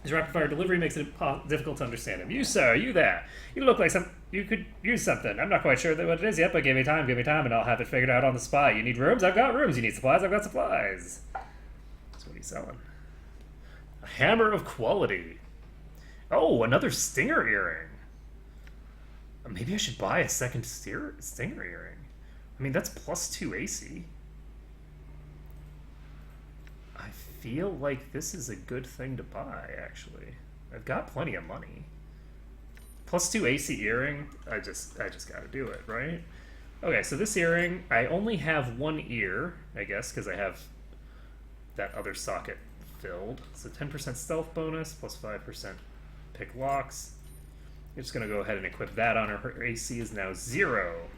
His rapid-fire delivery makes it difficult to understand him. You, sir, you there. You look like you could use something. I'm not quite sure what it is yet, but give me time, and I'll have it figured out on the spot. You need rooms? I've got rooms. You need supplies? I've got supplies. That's what he's selling. A hammer of quality. Oh, another stinger earring. Maybe I should buy a second stinger earring. I mean, that's +2 AC. I feel like this is a good thing to buy, actually. I've got plenty of money. +2 AC earring, I just gotta do it, right? Okay, so this earring, I only have one ear, I guess, because I have that other socket filled. So 10% stealth bonus, +5% pick locks. We're just gonna go ahead and equip that on her. Her AC is now 0.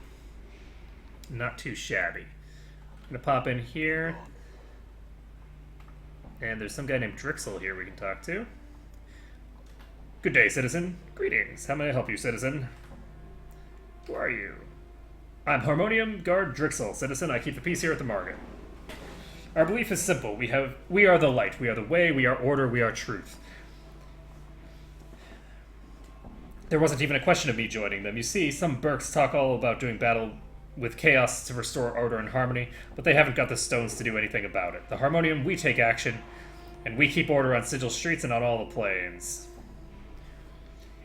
Not too shabby. I'm gonna pop in here. And there's some guy named Drixel here we can talk to. Good day, citizen. Greetings. How may I help you, citizen? Who are you? I'm Harmonium Guard Drixel, citizen. I keep the peace here at the market. Our belief is simple. We are the light. We are the way. We are order. We are truth. There wasn't even a question of me joining them. You see, some Burks talk all about doing battle with chaos to restore order and harmony, but they haven't got the stones to do anything about it. The Harmonium, we take action, and we keep order on Sigil Streets and on all the planes.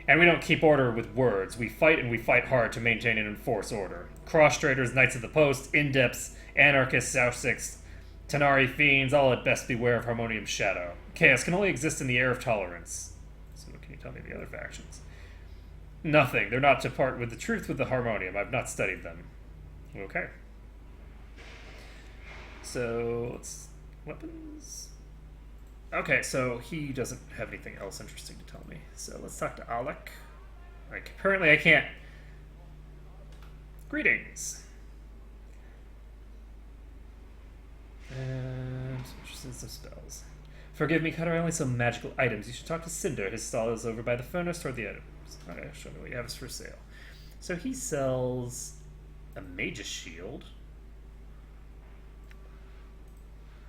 And we don't keep order with words. We fight, and we fight hard to maintain and enforce order. Cross-traders, Knights of the Post, Indepts, Anarchists, South-Six, Tanari Fiends, all at best beware of Harmonium's shadow. Chaos can only exist in the air of tolerance. So what can you tell me the other factions? Nothing. They're not to part with the truth with the Harmonium. I've not studied them. Okay. So, let's... weapons... Okay, so he doesn't have anything else interesting to tell me. So let's talk to Alec. Like, apparently I can't... Greetings. And interested in some spells. Forgive me, Cutter, only some magical items. You should talk to Cinder. His stall is over by the furnace toward the items. Okay, show me what you have for sale. So he sells a Mage's Shield,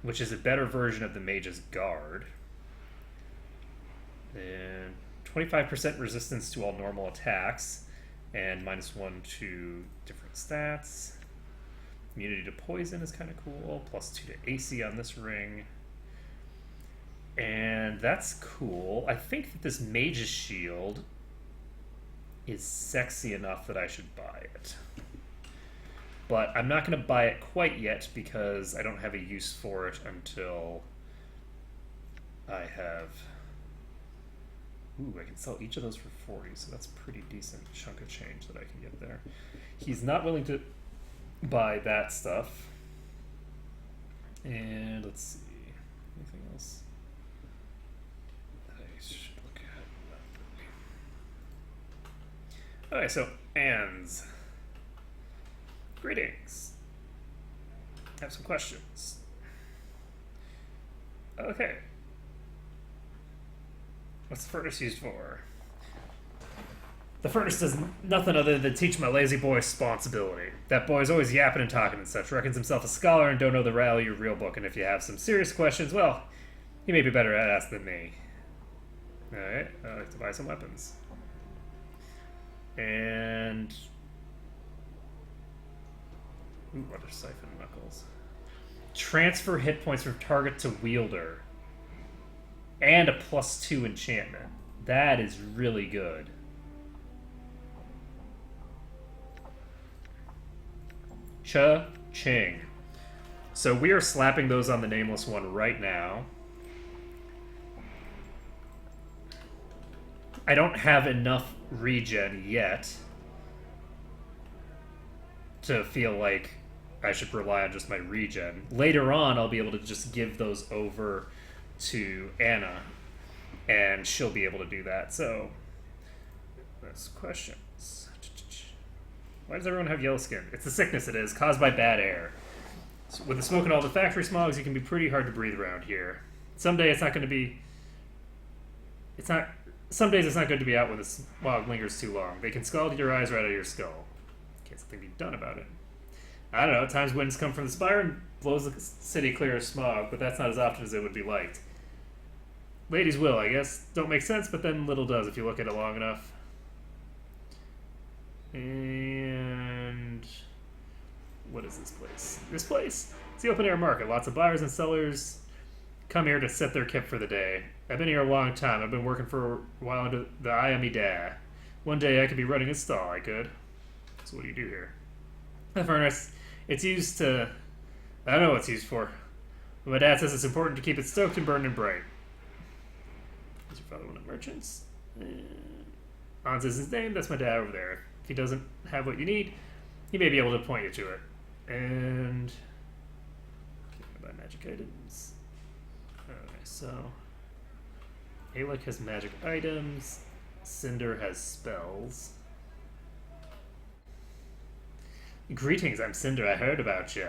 which is a better version of the Mage's Guard. And 25% resistance to all normal attacks, and -1 to different stats. Immunity to poison is kind of cool. +2 to AC on this ring. And that's cool. I think that this Mage's Shield is sexy enough that I should buy it. But I'm not going to buy it quite yet because I don't have a use for it until I have... Ooh, I can sell each of those for 40, so that's a pretty decent chunk of change that I can get there. He's not willing to buy that stuff. And let's see, anything else that I should look at? Okay, so Anne's. Greetings. I have some questions. Okay. What's the furnace used for? The furnace does nothing other than teach my lazy boy responsibility. That boy's always yapping and talking and such, reckons himself a scholar and don't know the value of real book, and if you have some serious questions, well, he may be better at ask than me. Alright, I'd like to buy some weapons. And... Ooh, what are Siphon Knuckles? Transfer hit points from target to wielder. And a +2 enchantment. That is really good. Cha-ching. So we are slapping those on the nameless one right now. I don't have enough regen yet to feel like I should rely on just my regen. Later on, I'll be able to just give those over to Anna, and she'll be able to do that. So, that's questions. Why does everyone have yellow skin? It's the sickness it is, caused by bad air. So with the smoke and all the factory smogs, it can be pretty hard to breathe around here. Someday it's not going to be... Some days it's not good to be out when the smog lingers too long. They can scald your eyes right out of your skull. Can't something be done about it? I don't know, at times winds come from the spire and blows the city clear of smog, but that's not as often as it would be liked. Ladies will, I guess. Don't make sense, but then little does if you look at it long enough. And... what is this place? This place? It's the open air market. Lots of buyers and sellers come here to set their kip for the day. I've been here a long time. I've been working for a while under the eye of me dad. One day I could be running a stall, I could. So what do you do here? The furnace. It's used to... I don't know what it's used for. But my dad says it's important to keep it stoked and burning bright. Is your father one of the merchants? Hans is his name. That's my dad over there. If he doesn't have what you need, he may be able to point you to it. And... can I buy magic items? Okay, so... Alec has magic items. Cinder has spells. Greetings, I'm Cinder. I heard about you.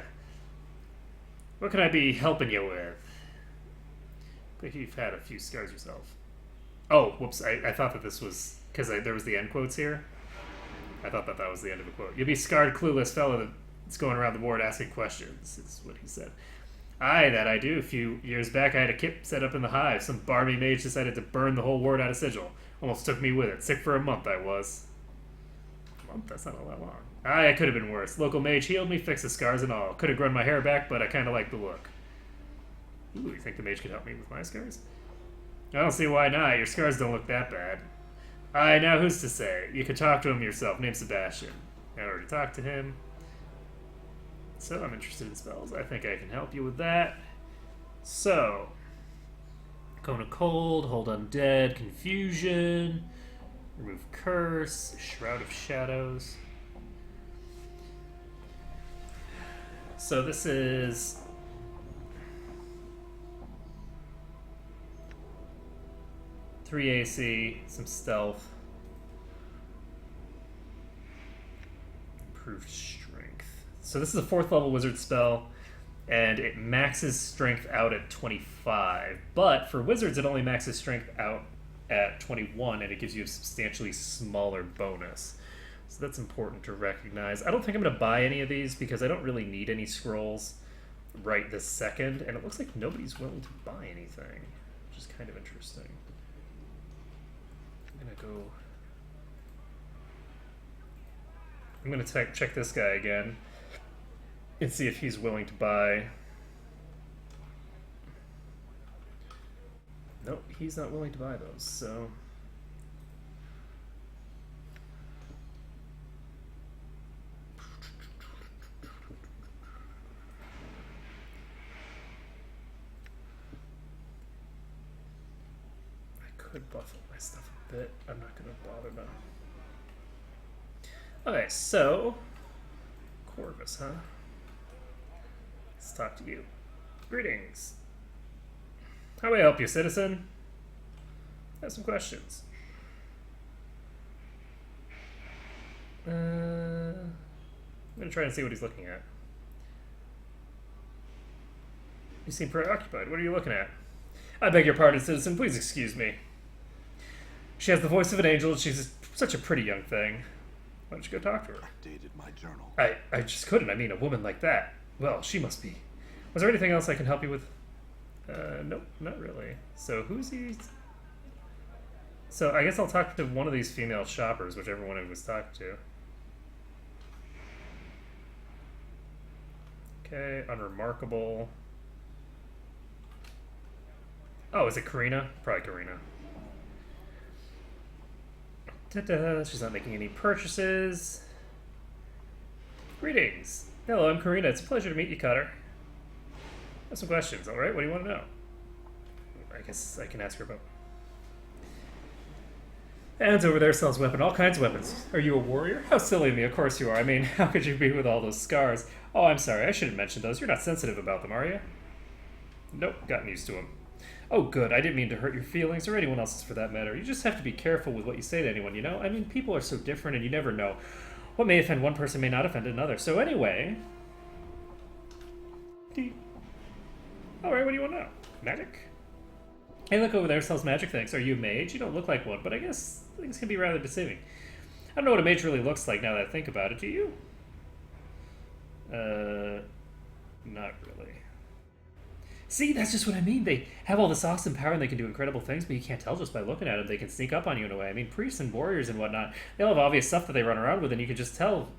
What can I be helping you with? But you've had a few scars yourself. Oh, whoops. I thought that this was... Because there was the end quotes here. I thought that was the end of a quote. You'll be scarred, clueless fellow that's going around the board asking questions, is what he said. Aye, that I do. A few years back, I had a kip set up in the hive. Some barmy mage decided to burn the whole ward out of sigil. Almost took me with it. Sick for a month, I was. A month? That's not all that long. Aye, I could have been worse. Local mage healed me, fixed the scars and all. Could have grown my hair back, but I kind of like the look. Ooh, you think the mage could help me with my scars? I don't see why not. Your scars don't look that bad. Aye, now who's to say? You could talk to him yourself. Name's Sebastian. I already talked to him. So I'm interested in spells. I think I can help you with that. So, Cone of Cold, Hold Undead, Confusion, Remove Curse, Shroud of Shadows. So this is... Three AC, some stealth, improved strength. So this is a 4th level wizard spell, and it maxes strength out at 25. But for wizards, it only maxes strength out at 21, and it gives you a substantially smaller bonus. So that's important to recognize. I don't think I'm going to buy any of these because I don't really need any scrolls right this second, and it looks like nobody's willing to buy anything, which is kind of interesting. I'm gonna check this guy again and see if he's willing to buy. Nope, he's not willing to buy those, so... I could buff up my stuff a bit. I'm not gonna bother now. Okay, so Corvus, huh? Let's talk to you. Greetings. How may I help you, citizen? I have some questions. I'm gonna try and see what he's looking at. You seem preoccupied. What are you looking at? I beg your pardon, citizen. Please excuse me. She has the voice of an angel, and she's such a pretty young thing. Why don't you go talk to her? Updated my journal. I just couldn't. I mean, a woman like that. Well, she must be. Was there anything else I can help you with? Nope, not really. So who's he? So I guess I'll talk to one of these female shoppers, whichever one I was talking to. Okay, unremarkable. Oh, is it Karina? Probably Karina. Ta-da, she's not making any purchases. Greetings. Hello, I'm Karina. It's a pleasure to meet you, Cutter. I have some questions, alright? What do you want to know? I guess I can ask her about... Anne's over there sells weapons, all kinds of weapons. Are you a warrior? How silly of me, of course you are. I mean, how could you be with all those scars? Oh, I'm sorry, I shouldn't mention those. You're not sensitive about them, are you? Nope, gotten used to them. Oh, good. I didn't mean to hurt your feelings, or anyone else's for that matter. You just have to be careful with what you say to anyone, you know? I mean, people are so different, and you never know. What may offend one person may not offend another. So anyway... Alright, what do you want to know? Magic? Hey, look over there, sells magic things. Are you a mage? You don't look like one, but I guess things can be rather deceiving. I don't know what a mage really looks like now that I think about it. Do you? Not really. See, that's just what I mean. They have all this awesome power and they can do incredible things, but you can't tell just by looking at them. They can sneak up on you in a way. I mean, priests and warriors and whatnot, they all have obvious stuff that they run around with, and you can just tell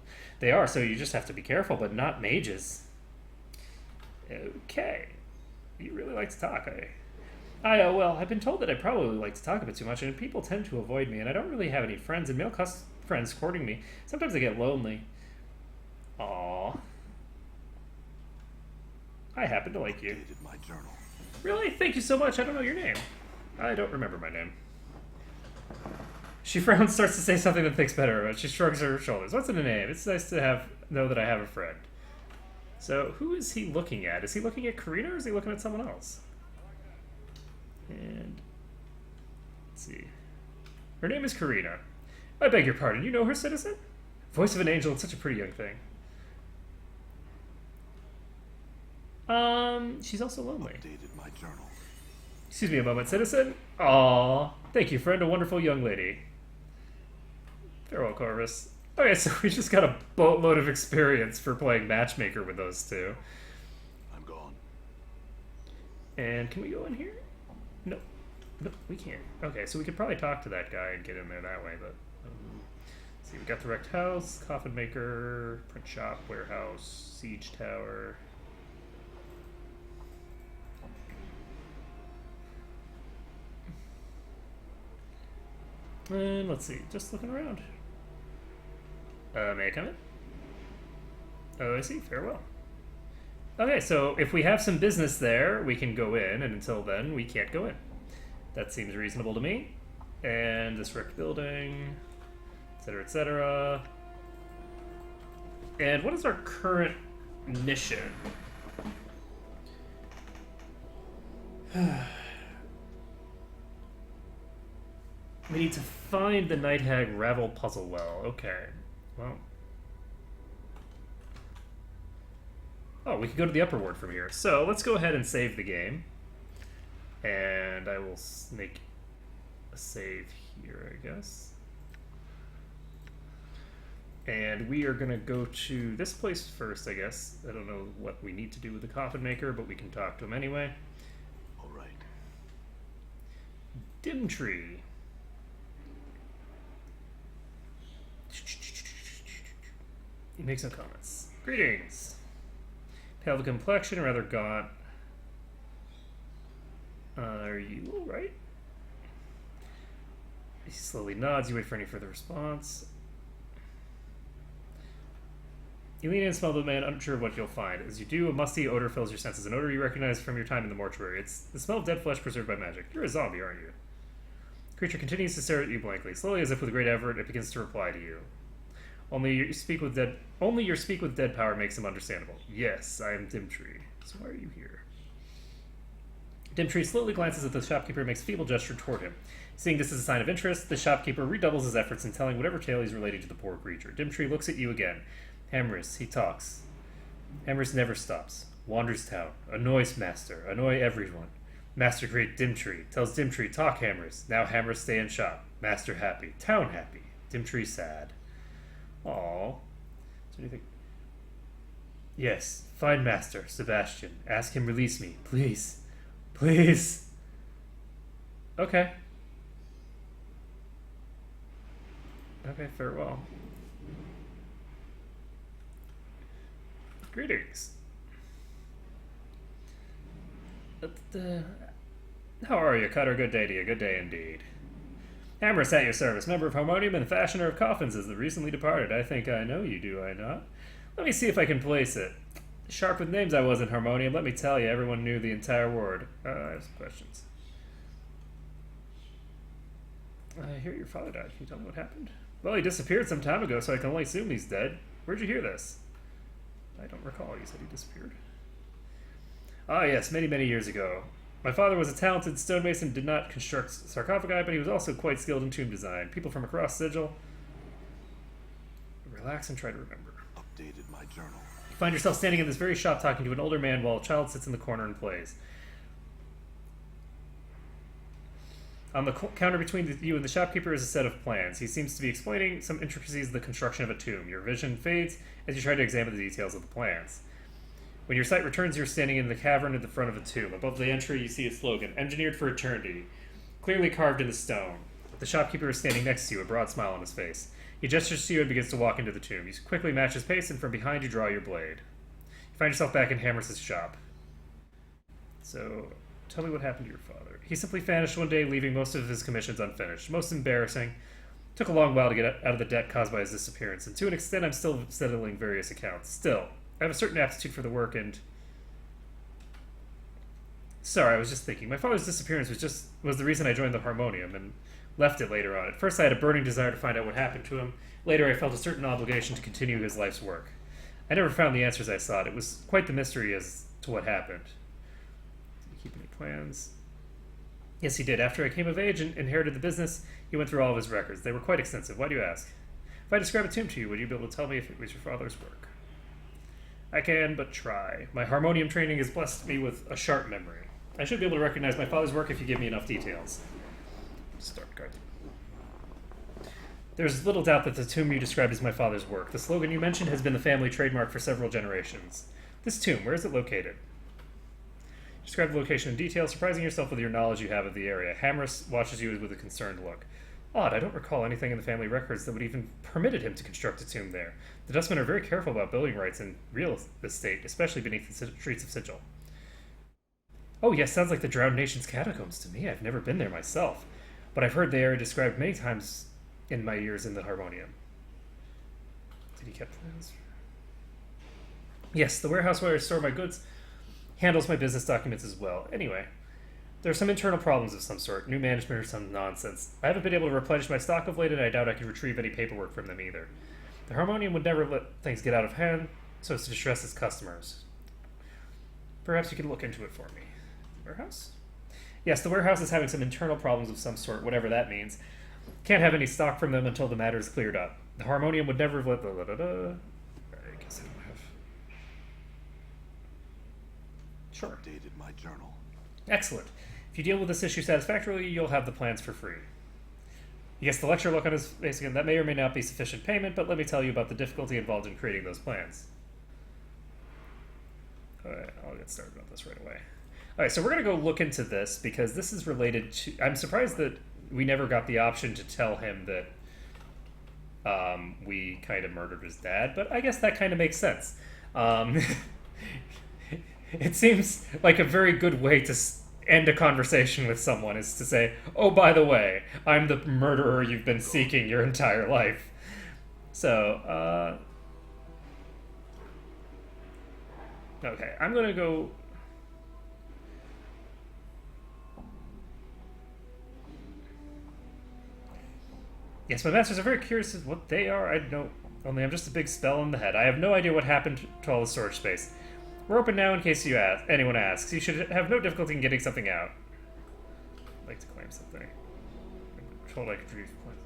they are, so you just have to be careful, but not mages. Okay. You really like to talk, well, I've been told that I probably like to talk a bit too much, and people tend to avoid me, and I don't really have any friends, and male friends courting me. Sometimes I get lonely. Aww. I happen to like you. Updated my journal. Really? Thank you so much. I don't know your name. I don't remember my name. She frowns, starts to say something that thinks better of it. She shrugs her shoulders. What's in a name? It's nice to know that I have a friend. So, who is he looking at? Is he looking at Karina, or is he looking at someone else? And let's see. Her name is Karina. I beg your pardon, you know her, citizen? Voice of an angel and such a pretty young thing. She's also lonely. Updated my journal. Excuse me a moment, citizen. Aw, thank you, friend, a wonderful young lady. Farewell, Corvus. Okay, so we just got a boatload of experience for playing matchmaker with those two. I'm gone. And can we go in here? No. No, we can't. Okay, so we could probably talk to that guy and get in there that way, but... see, we got the wrecked house, coffin maker, print shop, warehouse, siege tower... And let's see, just looking around. May I come in? Oh, I see. Farewell. Okay, so if we have some business there, we can go in, and until then, we can't go in. That seems reasonable to me. And this wrecked building, etc., etc. And what is our current mission? We need to find the Night Hag Ravel Puzzle Well. Okay. Well. Oh, we can go to the upper ward from here. So let's go ahead and save the game. And I will make a save here, I guess. And we are going to go to this place first, I guess. I don't know what we need to do with the coffin maker, but we can talk to him anyway. All right. Dimtree. He makes no comments. Greetings. Pale of complexion, rather gaunt. Are you alright? He slowly nods. You wait for any further response. You lean in and smell the man, unsure of what you'll find. As you do, a musty odor fills your senses, an odor you recognize from your time in the mortuary. It's the smell of dead flesh preserved by magic. You're a zombie, aren't you? The creature continues to stare at you blankly. Slowly, as if with great effort, it begins to reply to you. Only your speak with dead power makes him understandable. Yes, I am Dimtree. So why are you here? Dimtree slowly glances at the shopkeeper and makes a feeble gesture toward him. Seeing this as a sign of interest, the shopkeeper redoubles his efforts in telling whatever tale he's relating to the poor creature. Dimtree looks at you again. Hammerus, he talks. Hammerus never stops. Wanders town. Annoys master. Annoy everyone. Master great Dimtree. Tells Dimtree, talk Hammerus. Now Hammerus stay in shop. Master happy. Town happy. Dimtree sad. Aww. So anything? Yes. Find master. Sebastian. Ask him release me. Please. Please. Okay. Okay, farewell. Greetings. How are you, Cutter? Good day to you. Good day indeed. Hammerus at your service. Member of Harmonium and fashioner of coffins is the recently departed. I think I know you, do I not? Let me see if I can place it. Sharp with names I was in Harmonium. Let me tell you, everyone knew the entire ward. I have some questions. I hear your father died. Can you tell me what happened? Well, he disappeared some time ago, so I can only assume he's dead. Where'd you hear this? I don't recall. You said he disappeared. Ah, yes, many, many years ago. My father was a talented stonemason, did not construct sarcophagi, but he was also quite skilled in tomb design. People from across Sigil. Relax and try to remember. Updated my journal. You find yourself standing in this very shop talking to an older man while a child sits in the corner and plays. On the counter between you and the shopkeeper is a set of plans. He seems to be explaining some intricacies of the construction of a tomb. Your vision fades as you try to examine the details of the plans. When your sight returns, you're standing in the cavern at the front of a tomb. Above the entry, you see a slogan, Engineered for Eternity, clearly carved in the stone. The shopkeeper is standing next to you, a broad smile on his face. He gestures to you and begins to walk into the tomb. You quickly match his pace, and from behind you draw your blade. You find yourself back in Hammerus' shop. So, tell me what happened to your father. He simply vanished one day, leaving most of his commissions unfinished. Most embarrassing. Took a long while to get out of the debt caused by his disappearance, and to an extent I'm still settling various accounts. Still, I have a certain aptitude for the work, and... Sorry, I was just thinking. My father's disappearance was the reason I joined the Harmonium, and left it later on. At first I had a burning desire to find out what happened to him. Later I felt a certain obligation to continue his life's work. I never found the answers I sought. It was quite the mystery as to what happened. Did you keep any plans? Yes, he did. After I came of age and inherited the business, he went through all of his records. They were quite extensive. Why do you ask? If I describe a tomb to you, would you be able to tell me if it was your father's work? I can but try. My harmonium training has blessed me with a sharp memory. I should be able to recognize my father's work if you give me enough details. Start card. There's little doubt that the tomb you described is my father's work. The slogan you mentioned has been the family trademark for several generations. This tomb, where is it located? Describe the location in detail, surprising yourself with your knowledge you have of the area. Hamrus watches you with a concerned look. Odd, I don't recall anything in the family records that would even permitted him to construct a tomb there. The Dustmen are very careful about building rights in real estate, especially beneath the streets of Sigil. Oh yes, sounds like the Drowned Nation's catacombs to me. I've never been there myself, but I've heard they are described many times in my years in the Harmonium. Did he keep plans? Yes, the warehouse where I store my goods handles my business documents as well. Anyway, there are some internal problems of some sort, new management or some nonsense. I haven't been able to replenish my stock of late, and I doubt I could retrieve any paperwork from them either. The Harmonium would never let things get out of hand so as to distress its customers. Perhaps you could look into it for me. Warehouse? Yes, the warehouse is having some internal problems of some sort, whatever that means. Can't have any stock from them until the matter is cleared up. The Harmonium would never let I guess I don't have... Sure. Updated my journal. Excellent. If you deal with this issue satisfactorily, you'll have the plans for free. He gets the lecture look on his face again. That may or may not be sufficient payment, but let me tell you about the difficulty involved in creating those plans. Alright, I'll get started on this right away. Alright, so we're going to go look into this, because this is related to... I'm surprised that we never got the option to tell him that we kind of murdered his dad, but I guess that kind of makes sense. It seems like a very good way to end a conversation with someone is to say, oh, by the way, I'm the murderer you've been seeking your entire life. So, okay, I'm going to go... Yes, my masters are very curious as what they are. I know, only I'm just a big spell in the head. I have no idea what happened to all the storage space. We're open now in case anyone asks. You should have no difficulty in getting something out. I'd like to claim something. I'm told I could retrieve plans.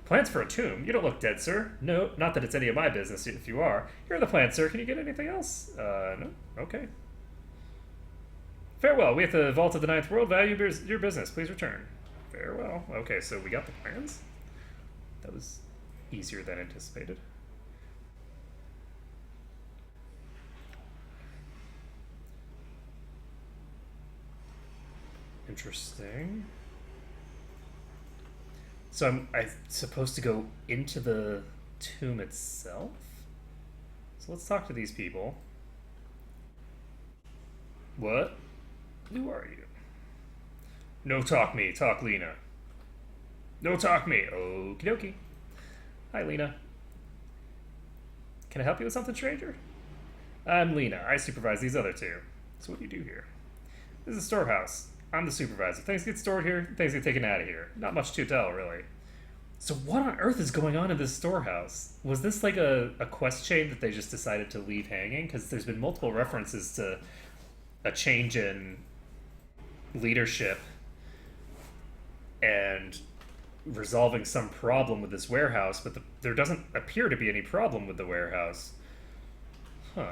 Plans for a tomb? You don't look dead, sir. No, not that it's any of my business if you are. Here are the plans, sir. Can you get anything else? No? Okay. Farewell. We at the Vault of the Ninth World value your business. Please return. Farewell. Okay, so we got the plans. That was easier than anticipated. Interesting. So I'm supposed to go into the tomb itself? So let's talk to these people. What? Who are you? No talk me, talk Lena. No talk me. Okie dokie. Hi, Lena. Can I help you with something, stranger? I'm Lena. I supervise these other two. So what do you do here? This is a storehouse. I'm the supervisor. Things get stored here, things get taken out of here. Not much to tell, really. So what on earth is going on in this storehouse? Was this like a quest chain that they just decided to leave hanging? Because there's been multiple references to a change in leadership and resolving some problem with this warehouse, but there doesn't appear to be any problem with the warehouse. Huh.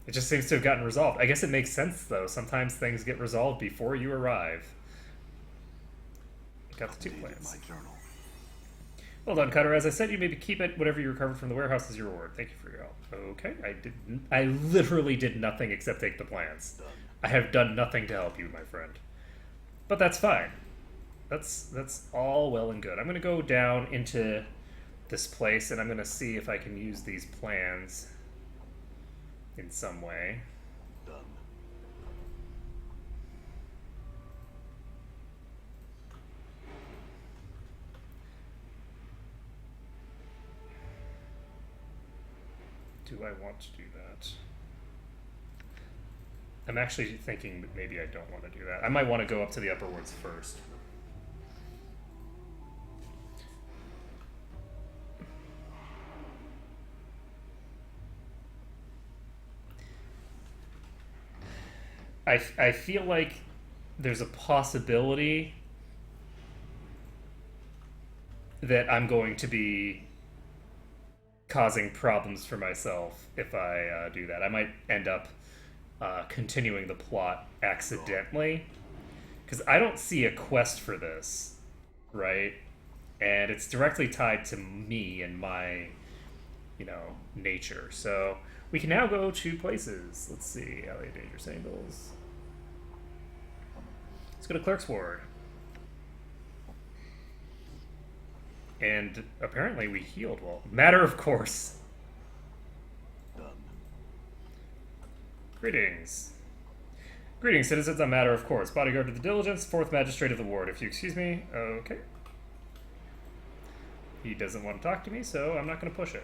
It just seems to have gotten resolved. I guess it makes sense, though. Sometimes things get resolved before you arrive. Got the two plans. My journal. Well done, Cutter. As I said, you may keep it. Whatever you recovered from the warehouse is your reward. Thank you for your help. Okay, I literally did nothing except take the plans. Done. I have done nothing to help you, my friend. But that's fine. That's all well and good. I'm going to go down into this place, and I'm going to see if I can use these plans in some way. Done. Do I want to do that? I'm actually thinking that maybe I don't want to do that. I might want to go up to the upper wards first. I feel like there's a possibility that I'm going to be causing problems for myself if I do that. I might end up continuing the plot accidentally, because I don't see a quest for this, right? And it's directly tied to me and my, nature. So we can now go to places. Let's see, LA Dangerous Angles. Let's go to Clerk's Ward. And apparently we healed well. Matter of course. Done. Greetings. Greetings, citizens. I'm Matter of course. Bodyguard of the Diligence, 4th Magistrate of the Ward. If you excuse me. Okay. He doesn't want to talk to me, so I'm not going to push it.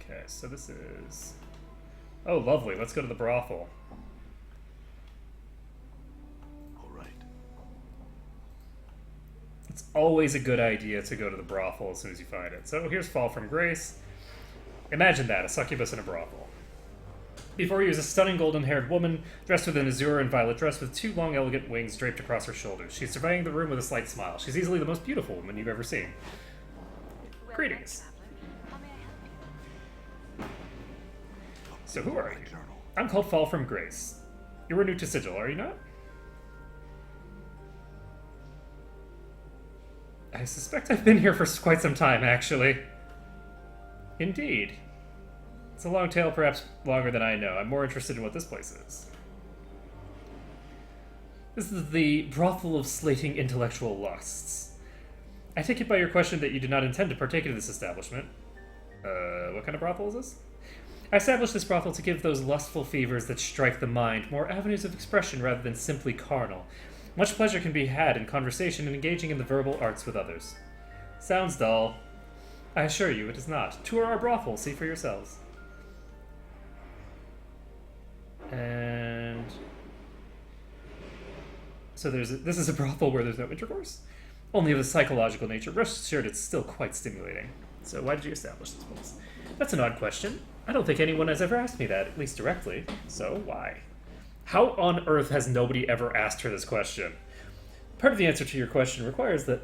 Okay, so this is... Oh, lovely. Let's go to the brothel. All right. It's always a good idea to go to the brothel as soon as you find it. So here's Fall from Grace. Imagine that, a succubus in a brothel. Before you is a stunning golden-haired woman dressed with an azure and violet dress with 2 long, elegant wings draped across her shoulders. She's surveying the room with a slight smile. She's easily the most beautiful woman you've ever seen. Greetings. How may I help you? So who are My you? journal. I'm called Fall from Grace. You were new to Sigil, are you not? I suspect I've been here for quite some time, actually. Indeed. It's a long tale, perhaps longer than I know. I'm more interested in what this place is. This is the brothel of slating intellectual lusts. I take it by your question that you did not intend to partake in this establishment. What kind of brothel is this? I established this brothel to give those lustful fevers that strike the mind more avenues of expression rather than simply carnal. Much pleasure can be had in conversation and engaging in the verbal arts with others. Sounds dull. I assure you it is not. Tour our brothel, see for yourselves. And so this is a brothel where there's no intercourse? Only of a psychological nature. Rest assured it's still quite stimulating. So why did you establish this place? That's an odd question. I don't think anyone has ever asked me that, at least directly. So why? How on earth has nobody ever asked her this question? Part of the answer to your question requires that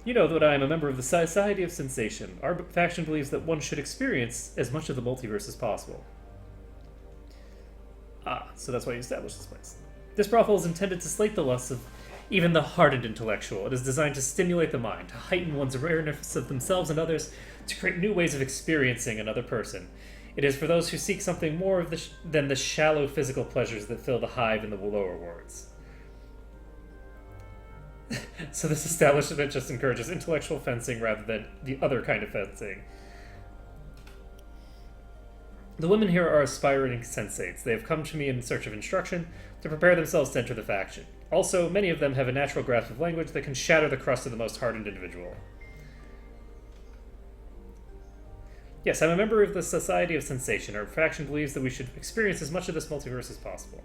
you know that I am a member of the Society of Sensation. Our faction believes that one should experience as much of the multiverse as possible. Ah, so that's why you established this place. This brothel is intended to slake the lusts of even the hardened intellectual. It is designed to stimulate the mind, to heighten one's awareness of themselves and others, to create new ways of experiencing another person. It is for those who seek something more of than the shallow physical pleasures that fill the hive in the lower wards. So this establishment just encourages intellectual fencing rather than the other kind of fencing. The women here are aspiring sensates. They have come to me in search of instruction to prepare themselves to enter the faction. Also, many of them have a natural grasp of language that can shatter the crust of the most hardened individual. Yes, I'm a member of the Society of Sensation. Our faction believes that we should experience as much of this multiverse as possible.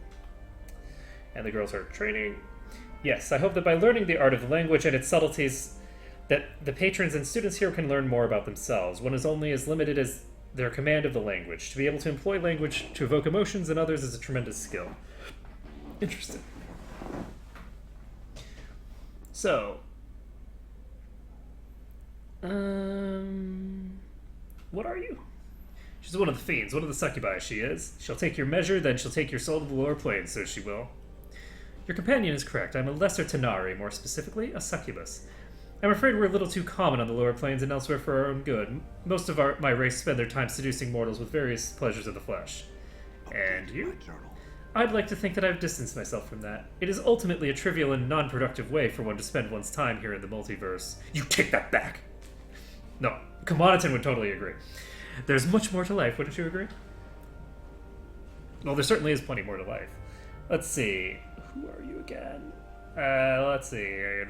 And the girls are training. Yes, I hope that by learning the art of the language and its subtleties, that the patrons and students here can learn more about themselves. One is only as limited as their command of the language. To be able to employ language to evoke emotions in others is a tremendous skill. Interesting. So, what are you? She's one of the fiends, one of the succubi, she is. She'll take your measure, then she'll take your soul to the lower planes, so she will. Your companion is correct. I'm a lesser Tanari, more specifically, a succubus. I'm afraid we're a little too common on the lower planes and elsewhere for our own good. Most of my race spend their time seducing mortals with various pleasures of the flesh. And you? My journal. I'd like to think that I've distanced myself from that. It is ultimately a trivial and non-productive way for one to spend one's time here in the multiverse. You take that back! No, Kamanaton would totally agree. There's much more to life, wouldn't you agree? Well, there certainly is plenty more to life. Let's see. Who are you again? Let's see.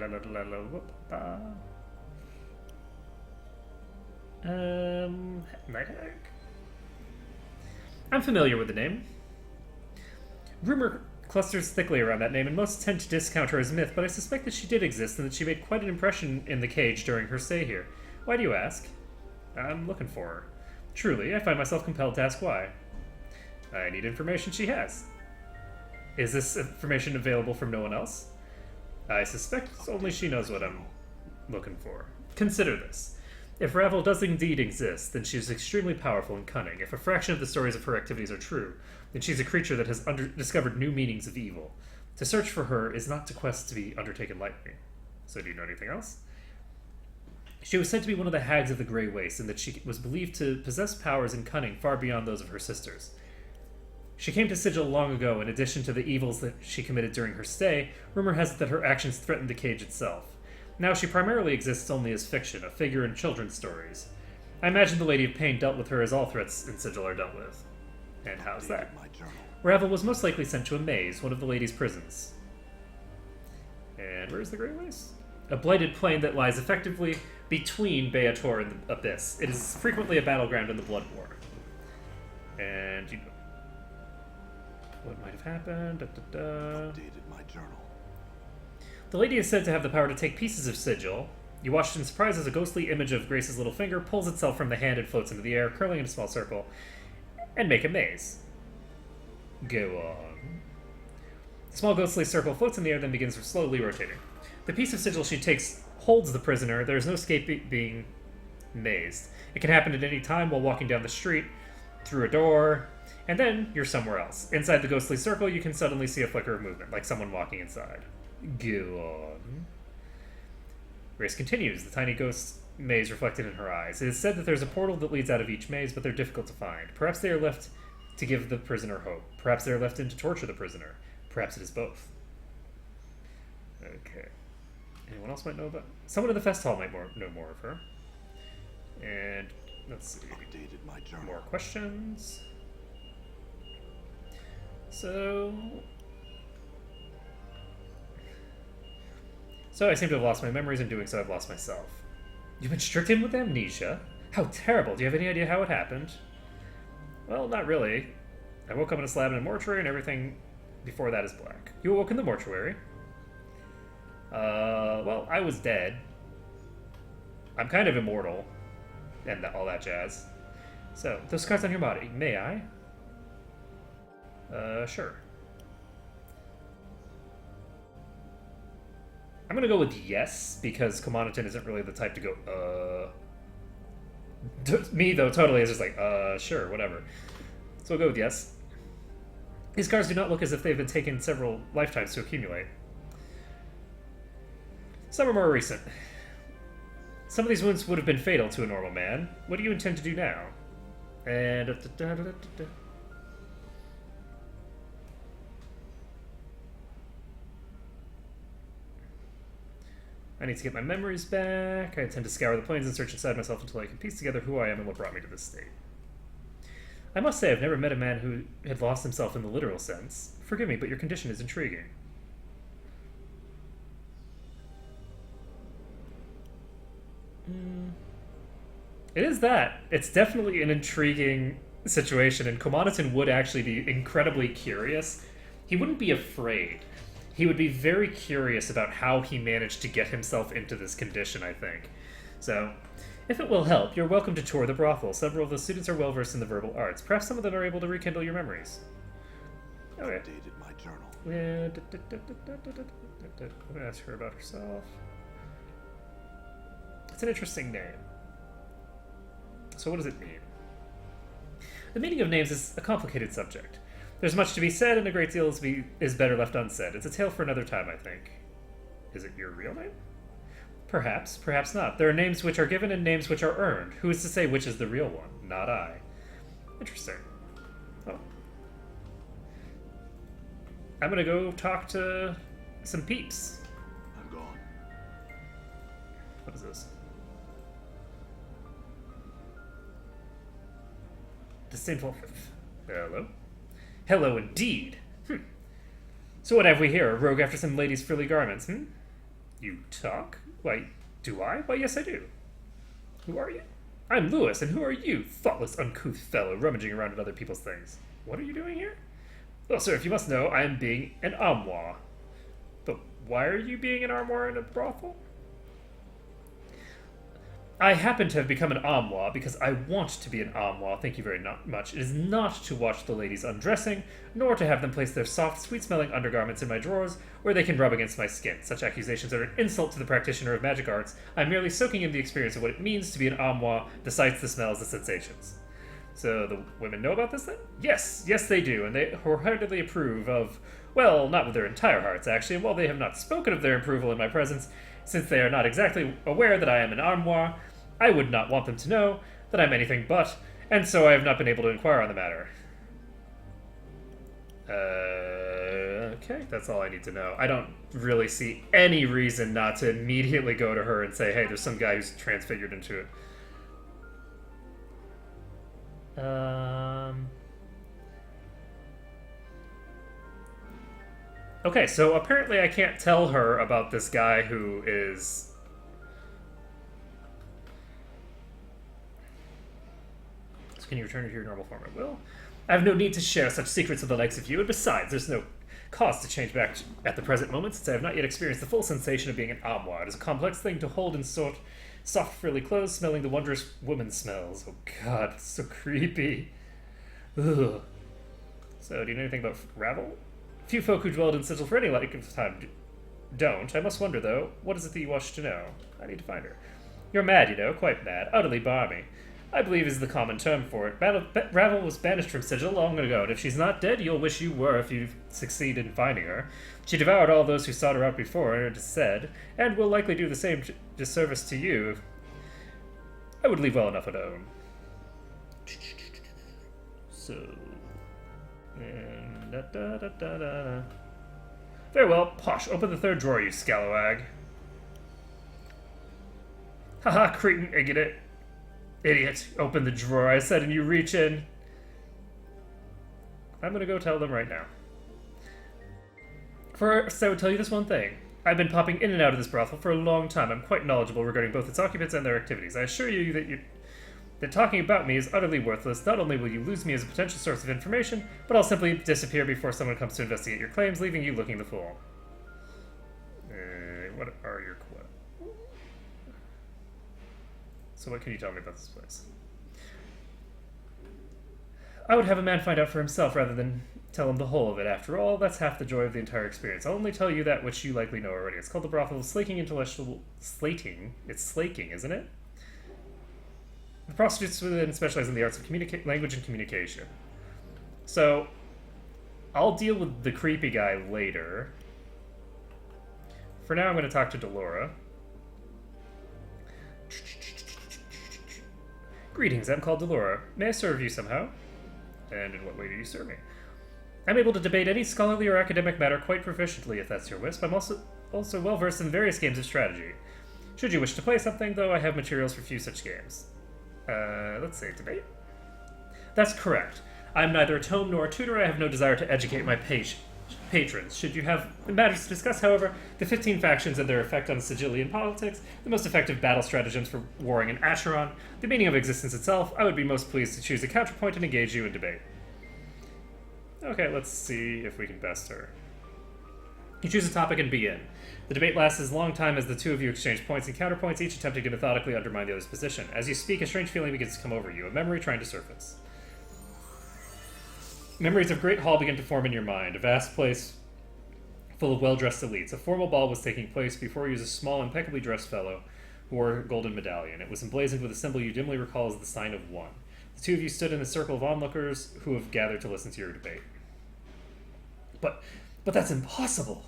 Night Hag? I'm familiar with the name. Rumor clusters thickly around that name, and most tend to discount her as myth, but I suspect that she did exist and that she made quite an impression in the cage during her stay here. Why do you ask? I'm looking for her. Truly, I find myself compelled to ask why. I need information she has. Is this information available from no one else? I suspect only she knows what I'm looking for. Consider this. If Ravel does indeed exist, then she is extremely powerful and cunning. If a fraction of the stories of her activities are true, then she's a creature that has discovered new meanings of evil. To search for her is not a quest to be undertaken lightly. So do you know anything else? She was said to be one of the hags of the Grey Waste, and that she was believed to possess powers and cunning far beyond those of her sisters. She came to Sigil long ago. In addition to the evils that she committed during her stay, rumor has it that her actions threatened the cage itself. Now she primarily exists only as fiction, a figure in children's stories. I imagine the Lady of Pain dealt with her as all threats in Sigil are dealt with. And how's that? My journal. Ravel was most likely sent to a maze, one of the lady's prisons. And where's the Grey Waste? A blighted plain that lies effectively between Beator and the Abyss. It is frequently a battleground in the Blood War. And you know what might have happened. Updated my journal. The lady is said to have the power to take pieces of Sigil. You watched in surprise as a ghostly image of Grace's little finger pulls itself from the hand and floats into the air, curling in a small circle, and make a maze. Go on. The small ghostly circle floats in the air, then begins slowly rotating. The piece of Sigil she takes holds the prisoner. There is no escape being mazed. It can happen at any time while walking down the street, through a door, and then you're somewhere else. Inside the ghostly circle, you can suddenly see a flicker of movement, like someone walking inside. Go on. Grace continues, the tiny ghost maze reflected in her eyes. It is said that there's a portal that leads out of each maze, but they're difficult to find. Perhaps they are left to give the prisoner hope. Perhaps they are left in to torture the prisoner. Perhaps it is both. Okay. Anyone else might know about... Someone in the fest hall might know more of her. And let's see. Updated my journal. More questions. So I seem to have lost my memories, and doing so I've lost myself. You've been stricken with amnesia? How terrible. Do you have any idea how it happened? Well, not really. I woke up in a slab in a mortuary, and everything before that is black. You awoke in the mortuary? Well, I was dead. I'm kind of immortal. And all that jazz. So, those scars on your body, may I? Sure. I'm gonna go with yes, because Commonaton isn't really the type to go, Me, though, totally is just like, sure, whatever. So we'll go with yes. These scars do not look as if they've been taken several lifetimes to accumulate. Some are more recent. Some of these wounds would have been fatal to a normal man. What do you intend to do now? And... I need to get my memories back. I intend to scour the plains and search inside myself until I can piece together who I am and what brought me to this state. I must say I've never met a man who had lost himself in the literal sense. Forgive me, but your condition is intriguing. It is that. It's definitely an intriguing situation, and Commonaton would actually be incredibly curious. He wouldn't be afraid. He would be very curious about how he managed to get himself into this condition, I think. So, if it will help, you're welcome to tour the brothel. Several of the students are well versed in the verbal arts. Perhaps some of them are able to rekindle your memories. Okay. Updated my journal. I'm gonna ask her about herself. It's an interesting name. So what does it mean? The meaning of names is a complicated subject. There's much to be said, and a great deal is better left unsaid. It's a tale for another time, I think. Is it your real name? Perhaps, perhaps not. There are names which are given and names which are earned. Who is to say which is the real one? Not I. Interesting. Oh. I'm gonna go talk to some peeps. I'm gone. What is this? Disdainful. Hello? Hello indeed. So what have we here? A rogue after some lady's frilly garments, You talk? Why, do I? Why, yes I do. Who are you? I'm Lewis, and who are you, thoughtless, uncouth fellow, rummaging around in other people's things? What are you doing here? Well, sir, if you must know, I am being an armoire. But why are you being an armoire in a brothel? I happen to have become an Amwa because I want to be an Amwa, thank you very much. It is not to watch the ladies undressing, nor to have them place their soft, sweet-smelling undergarments in my drawers, where they can rub against my skin. Such accusations are an insult to the practitioner of magic arts. I'm merely soaking in the experience of what it means to be an Amwa, the sights, the smells, the sensations. So the women know about this then? Yes, they do, and they wholeheartedly approve of, well, not with their entire hearts, actually, and while they have not spoken of their approval in my presence, since they are not exactly aware that I am an armoire, I would not want them to know that I'm anything but, and so I have not been able to inquire on the matter. Okay, that's all I need to know. I don't really see any reason not to immediately go to her and say, hey, there's some guy who's transfigured into it. Okay, so apparently I can't tell her about this guy who is... So can you return to your normal form? I will. I have no need to share such secrets with the likes of you, and besides, there's no cause to change back at the present moment, since I have not yet experienced the full sensation of being an armoire. It is a complex thing to hold in soft, frilly clothes, smelling the wondrous woman smells. Oh god, it's so creepy. Ugh. So, do you know anything about Ravel? Few folk who dwelled in Sigil for any length of time don't. I must wonder, though, what is it that you wish to know? I need to find her. You're mad, you know, quite mad, utterly balmy. I believe is the common term for it. Ravel was banished from Sigil long ago, and if she's not dead, you'll wish you were if you succeed in finding her. She devoured all those who sought her out before her, it is said, and will likely do the same disservice to you. I would leave well enough alone. So... Very well, Posh, open the third drawer, you scalawag. Haha, cretin, idiot. Open the drawer, I said, and you reach in. I'm gonna go tell them right now. First, I would tell you this one thing. I've been popping in and out of this brothel for a long time. I'm quite knowledgeable regarding both its occupants and their activities. I assure you that talking about me is utterly worthless. Not only will you lose me as a potential source of information, but I'll simply disappear before someone comes to investigate your claims, leaving you looking the fool. What are your questions? So what can you tell me about this place? I would have a man find out for himself rather than tell him the whole of it. After all, that's half the joy of the entire experience. I'll only tell you that which you likely know already. It's called the brothel of slaking intellectual... Slating? It's slaking, isn't it? The prostitutes within specialize in the arts of language and communication. So, I'll deal with the creepy guy later. For now, I'm going to talk to Delora. Greetings, I'm called Delora. May I serve you somehow? And in what way do you serve me? I'm able to debate any scholarly or academic matter quite proficiently, if that's your wisp. I'm also well versed in various games of strategy. Should you wish to play something, though, I have materials for few such games. Let's say debate. That's correct. I'm neither a tome nor a tutor. I have no desire to educate my patrons. Should you have matters to discuss, however, the 15 factions and their effect on Sigilian politics, the most effective battle stratagems for warring in Acheron, the meaning of existence itself, I would be most pleased to choose a counterpoint and engage you in debate. Okay, let's see if we can best her. You choose a topic and begin. The debate lasts as long time as the two of you exchange points and counterpoints, each attempting to methodically undermine the other's position. As you speak, a strange feeling begins to come over you, a memory trying to surface. Memories of Great Hall begin to form in your mind, a vast place full of well-dressed elites. A formal ball was taking place before you was a small, impeccably dressed fellow who wore a golden medallion. It was emblazoned with a symbol you dimly recall as the sign of one. The two of you stood in a circle of onlookers who have gathered to listen to your debate. But that's impossible!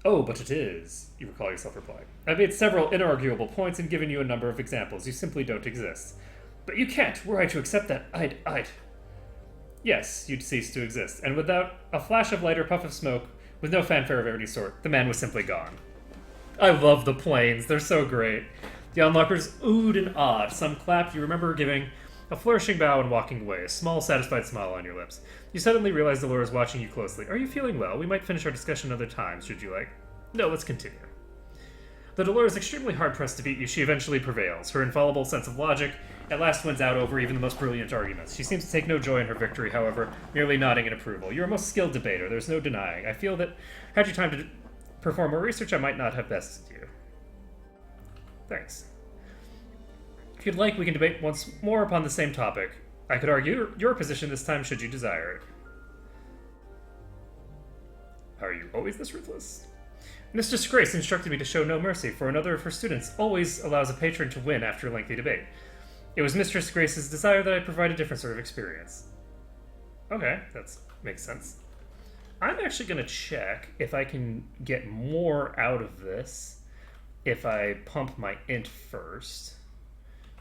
Oh, but it is, you recall yourself replying. I've made several inarguable points and given you a number of examples. You simply don't exist. But you can't. Were I to accept that, I'd... Yes, you'd cease to exist. And without a flash of light or puff of smoke, with no fanfare of any sort, the man was simply gone. I love the planes. They're so great. The onlookers oohed and awed. Some clapped. You remember giving a flourishing bow and walking away, a small, satisfied smile on your lips. You suddenly realize Delora is watching you closely. Are you feeling well? We might finish our discussion another time, should you like? No, let's continue. Though Delora is extremely hard-pressed to beat you, she eventually prevails. Her infallible sense of logic at last wins out over even the most brilliant arguments. She seems to take no joy in her victory, however, merely nodding in approval. You're a most skilled debater, there's no denying. I feel that, had you time to perform more research, I might not have bested you. Thanks. you'd like, we can debate once more upon the same topic. I could argue your position this time should you desire it. Are you always this ruthless? Mistress Grace instructed me to show no mercy, for another of her students always allows a patron to win after a lengthy debate. It was Mistress Grace's desire that I provide a different sort of experience. Okay, that makes sense. I'm actually going to check if I can get more out of this if I pump my int first.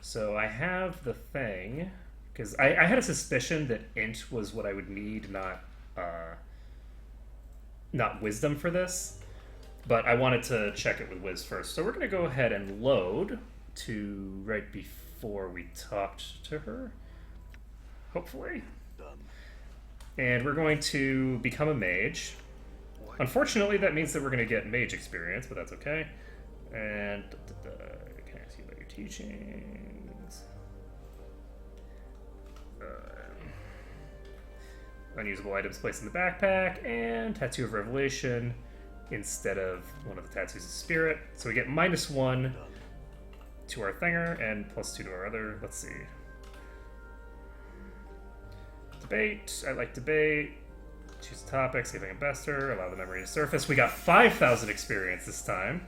So I have the thing, because I had a suspicion that int was what I would need, not wisdom for this, but I wanted to check it with Wiz first. So we're going to go ahead and load to right before we talked to her, hopefully. Done. And we're going to become a mage. Unfortunately, that means that we're going to get mage experience, but that's okay. And can I see about your teachings? Unusable items placed in the backpack, and Tattoo of Revelation instead of one of the tattoos of spirit. So we get -1 to our thinger and +2 to our other. Let's see. Debate. I like debate. Choose a topic, see if I can best her, allow the memory to surface. We got 5,000 experience this time.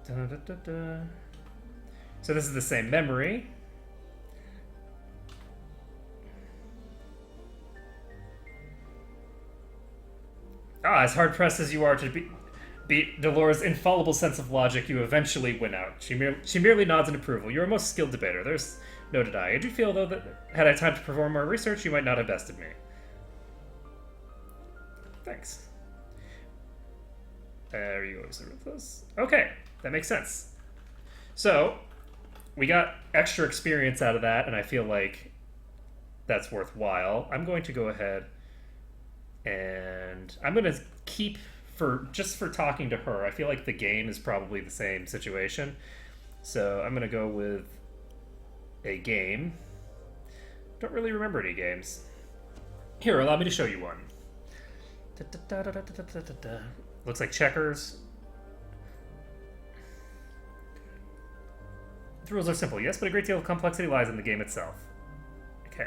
Da, da, da, da. So this is the same memory. As hard-pressed as you are to beat Dolores' infallible sense of logic, you eventually win out. She merely nods in approval. You're a most skilled debater. There's no denying. I do feel, though, that had I time to perform more research, you might not have bested me. Thanks. Are you always ruthless? Okay, that makes sense. So, we got extra experience out of that, and I feel like that's worthwhile. I'm going to go ahead and I'm going to keep, just for talking to her, I feel like the game is probably the same situation. So I'm going to go with a game. Don't really remember any games. Here, allow me to show you one. Looks like checkers. The rules are simple, yes, but a great deal of complexity lies in the game itself. Okay.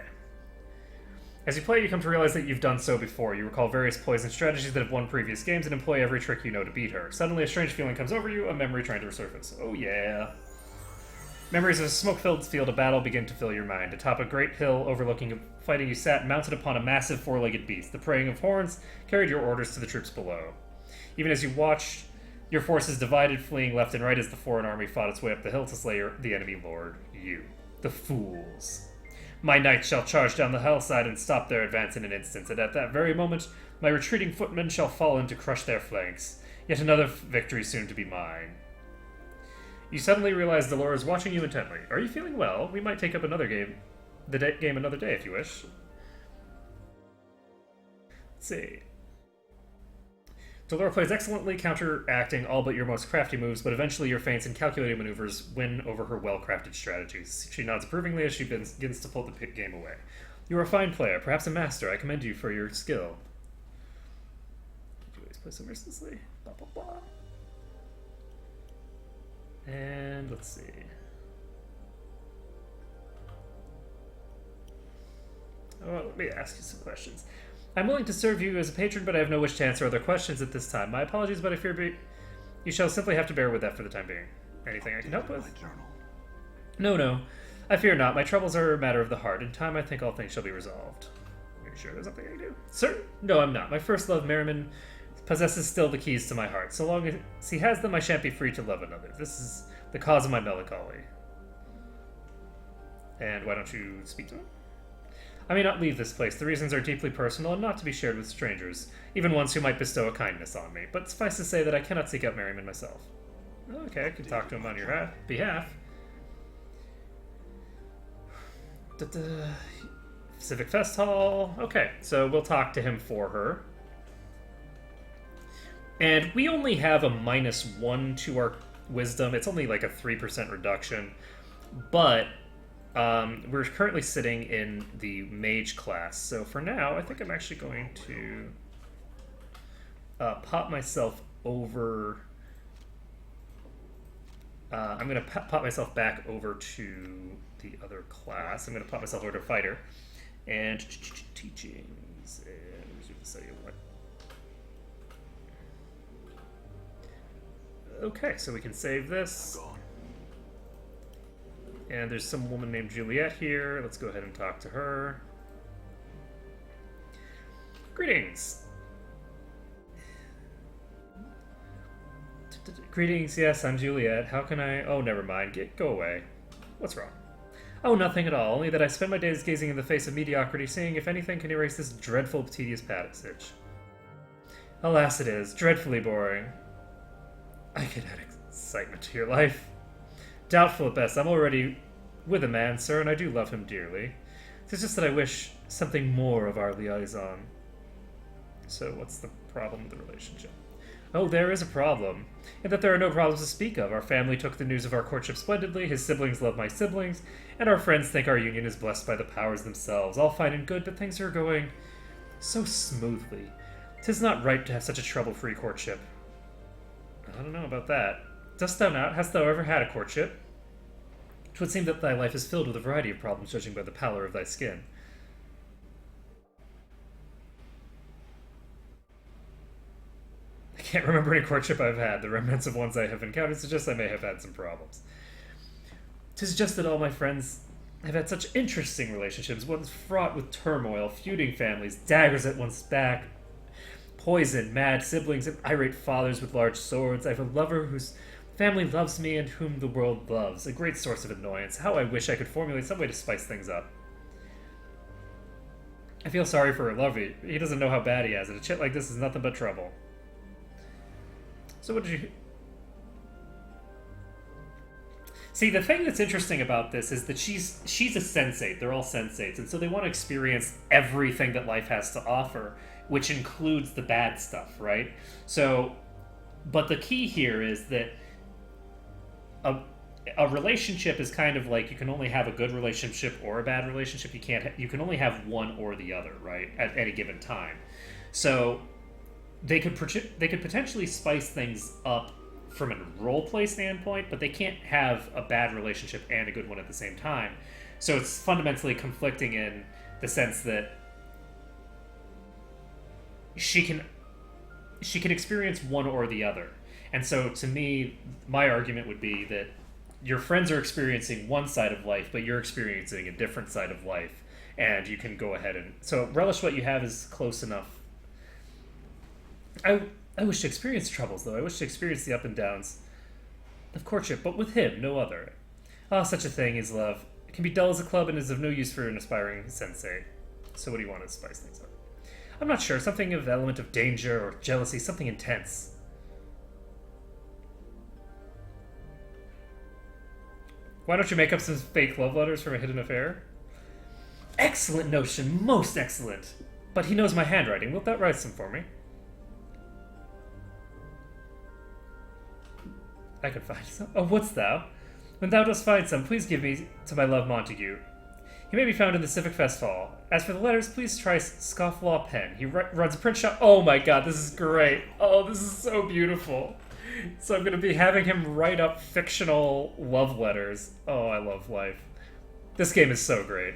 As you play, you come to realize that you've done so before. You recall various poison strategies that have won previous games and employ every trick you know to beat her. Suddenly, a strange feeling comes over you, a memory trying to resurface. Oh yeah. Memories of a smoke-filled field of battle begin to fill your mind. Atop a great hill overlooking a fighting, you sat mounted upon a massive four-legged beast. The praying of horns carried your orders to the troops below. Even as you watched, your forces divided, fleeing left and right as the foreign army fought its way up the hill to slay the enemy lord, you. The fools. My knights shall charge down the hillside and stop their advance in an instant, and at that very moment, my retreating footmen shall fall in to crush their flanks. Yet another victory soon to be mine. You suddenly realize Dolores is watching you intently. Are you feeling well? We might take up another game, game another day if you wish. Let's see. Dolores plays excellently, counteracting all but your most crafty moves, but eventually your feints and calculated maneuvers win over her well-crafted strategies. She nods approvingly as she begins to pull the game away. You are a fine player, perhaps a master. I commend you for your skill. You always play so mercilessly. Blah, blah, blah. And let's see. Oh, let me ask you some questions. I'm willing to serve you as a patron, but I have no wish to answer other questions at this time. My apologies, but I fear you shall simply have to bear with that for the time being. Anything I can help with? My journal. No. I fear not. My troubles are a matter of the heart. In time, I think all things shall be resolved. Are you sure there's something I can do? Certain? No, I'm not. My first love, Merriman, possesses still the keys to my heart. So long as he has them, I shan't be free to love another. This is the cause of my melancholy. And why don't you speak to him? I may not leave this place. The reasons are deeply personal and not to be shared with strangers, even ones who might bestow a kindness on me. But suffice to say that I cannot seek out Merriman myself. Okay, I can talk to him on your behalf. Civic Fest Hall. Okay, so we'll talk to him for her. And we only have a -1 to our wisdom. It's only like a 3% reduction. But we're currently sitting in the mage class. So for now, I think I'm actually going to pop myself over I'm going to pop myself back over to the other class. I'm going to pop myself over to fighter. And teachings. And resume the study of what? Okay, so we can save this. Gone. And there's some woman named Juliet here. Let's go ahead and talk to her. Greetings. Greetings, yes, I'm Juliet. How can I... Oh, never mind. Go away. What's wrong? Oh, nothing at all. Only that I spend my days gazing in the face of mediocrity, seeing if anything can erase this dreadful, tedious passage. Alas, it is. Dreadfully boring. I could add excitement to your life. Doubtful at best. I'm already with a man, sir, and I do love him dearly. It's just that I wish something more of our liaison. So what's the problem with the relationship? Oh, there is a problem. In that there are no problems to speak of. Our family took the news of our courtship splendidly, his siblings love my siblings, and our friends think our union is blessed by the powers themselves. All fine and good, but things are going so smoothly. 'Tis not right to have such a trouble-free courtship. I don't know about that. Dost thou not? Hast thou ever had a courtship? 'Twould seem that thy life is filled with a variety of problems, judging by the pallor of thy skin. I can't remember any courtship I've had. The remnants of ones I have encountered suggest I may have had some problems. 'Tis just that all my friends have had such interesting relationships, ones fraught with turmoil, feuding families, daggers at one's back, poison, mad siblings, and irate fathers with large swords. I have a lover whose family loves me and whom the world loves. A great source of annoyance. How I wish I could formulate some way to spice things up. I feel sorry for Lovey. He doesn't know how bad he has it. A chit like this is nothing but trouble. So what did you... See, the thing that's interesting about this is that she's a sensate. They're all sensates. And so they want to experience everything that life has to offer, which includes the bad stuff, right? So, but the key here is that a relationship is kind of like you can only have a good relationship or a bad relationship. You can only have one or the other, right? At any given time. So they could potentially spice things up from a role play standpoint, but they can't have a bad relationship and a good one at the same time. So it's fundamentally conflicting in the sense that she can experience one or the other. And so to me, my argument would be that your friends are experiencing one side of life, but you're experiencing a different side of life, and you can go ahead and... So relish what you have is close enough. I wish to experience troubles, though. I wish to experience the up and downs of courtship, but with him, no other. Ah, such a thing is love. It can be dull as a club and is of no use for an aspiring sensei. So what do you want to spice things up? I'm not sure. Something of element of danger or jealousy, something intense. Why don't you make up some fake love letters from a hidden affair? Excellent notion, most excellent. But he knows my handwriting. Wilt thou write some for me? I can find some. Oh, wouldst thou? When thou dost find some, please give me to my love Montague. He may be found in the Civic Fest Hall. As for the letters, please try Scofflaw Pen. He runs a print shop. Oh my god, this is great. Oh, this is so beautiful. So I'm going to be having him write up fictional love letters. Oh, I love life. This game is so great.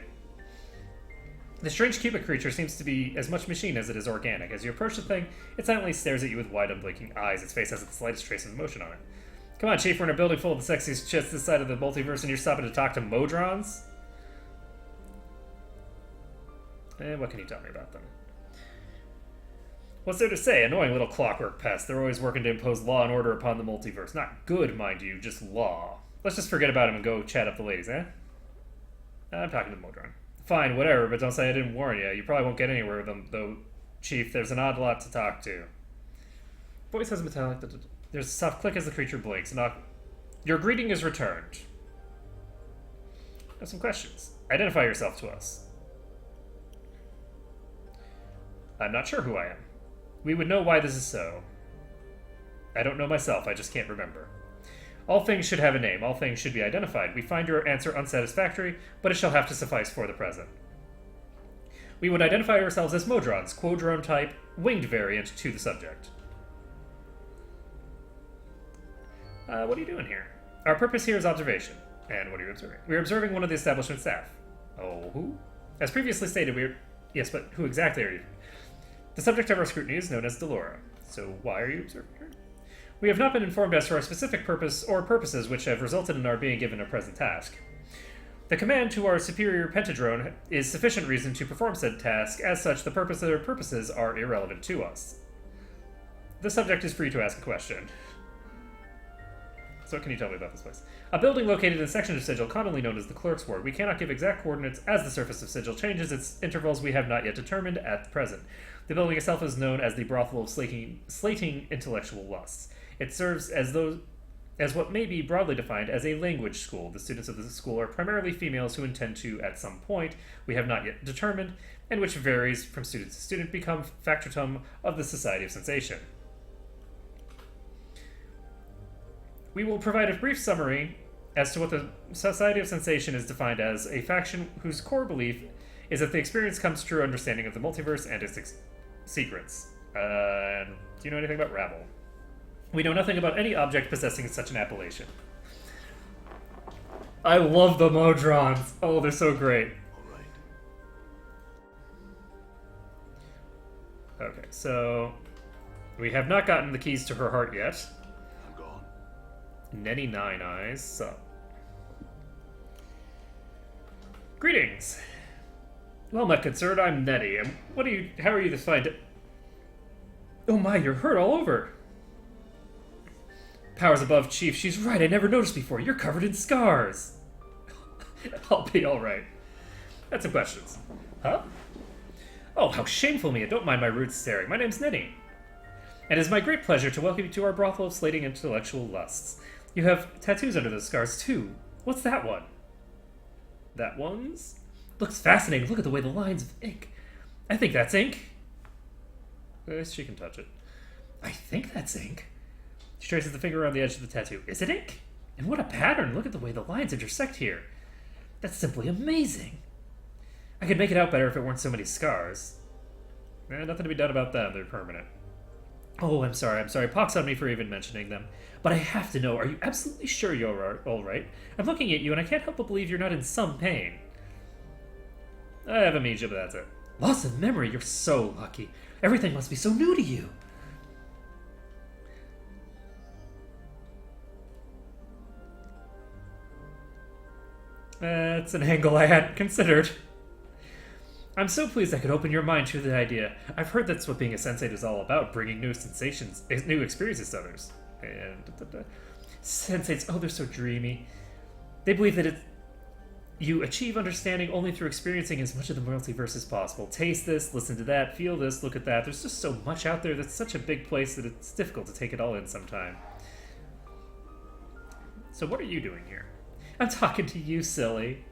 The strange cubic creature seems to be as much machine as it is organic. As you approach the thing, it silently stares at you with wide, unblinking eyes. Its face hasn't the slightest trace of emotion on it. Come on, Chief, we're in a building full of the sexiest chits this side of the multiverse, and you're stopping to talk to Modrons? What can you tell me about them? What's there to say? Annoying little clockwork pests. They're always working to impose law and order upon the multiverse. Not good, mind you, just law. Let's just forget about him and go chat up the ladies, eh? I'm talking to Modron. Fine, whatever, but don't say I didn't warn you. You probably won't get anywhere with them, though, Chief. There's an odd lot to talk to. Voice has a metallic... There's a soft click as the creature blinks. Your greeting is returned. I have some questions. Identify yourself to us. I'm not sure who I am. We would know why this is so. I don't know myself, I just can't remember. All things should have a name, all things should be identified. We find your answer unsatisfactory, but it shall have to suffice for the present. We would identify ourselves as Modrons, Quadrone type, winged variant to the subject. What are you doing here? Our purpose here is observation. And what are you observing? We're observing one of the establishment staff. Oh, who? As previously stated, we're... Yes, but who exactly are you? The subject of our scrutiny is known as Delora. So why are you observing her? We have not been informed as to our specific purpose or purposes which have resulted in our being given a present task. The command to our superior pentadrone is sufficient reason to perform said task. As such, the purpose or purposes are irrelevant to us. The subject is free to ask a question. So what can you tell me about this place? A building located in a section of Sigil commonly known as the Clerk's Ward. We cannot give exact coordinates as the surface of Sigil changes its intervals we have not yet determined at present. The building itself is known as the Brothel of Slating Intellectual Lusts. It serves as what may be broadly defined as a language school. The students of the school are primarily females who intend to, at some point, we have not yet determined, and which varies from student to student, become factotum of the Society of Sensation. We will provide a brief summary as to what the Society of Sensation is defined as: a faction whose core belief is that the experience comes true understanding of the multiverse and its secrets. Do you know anything about Rabble? We know nothing about any object possessing such an appellation. I love the Modrons. Oh, they're so great. All right. Okay, so we have not gotten the keys to her heart yet. I'm gone. Nettie Nine Eyes. So, greetings. Well met, good sir. I'm Nettie. And how are you to find it? Oh my, you're hurt all over. Powers above, Chief. She's right. I never noticed before. You're covered in scars. I'll be all right. That's some questions. Huh? Oh, how shameful me. Don't mind my rude staring. My name's Nettie. And it is my great pleasure to welcome you to our brothel of slating intellectual lusts. You have tattoos under those scars, too. What's that one? That one's? Looks fascinating. Look at the way the lines of ink. I think that's ink. She can touch it. I think that's ink. She traces the finger on the edge of the tattoo. Is it ink? And what a pattern! Look at the way the lines intersect here. That's simply amazing. I could make it out better if it weren't so many scars. Nothing to be done about them. They're permanent. Oh, I'm sorry. Pox on me for even mentioning them. But I have to know, are you absolutely sure you're all right? I'm looking at you and I can't help but believe you're not in some pain. I have amnesia, but that's it. Loss of memory? You're so lucky. Everything must be so new to you. That's an angle I hadn't considered. I'm so pleased I could open your mind to the idea. I've heard that's what being a sensate is all about, bringing new sensations, new experiences to others. And sensates, oh, they're so dreamy. They believe that you achieve understanding only through experiencing as much of the multiverse as possible. Taste this, listen to that, feel this, look at that. There's just so much out there that's such a big place that it's difficult to take it all in sometime. So what are you doing here? I'm talking to you, silly.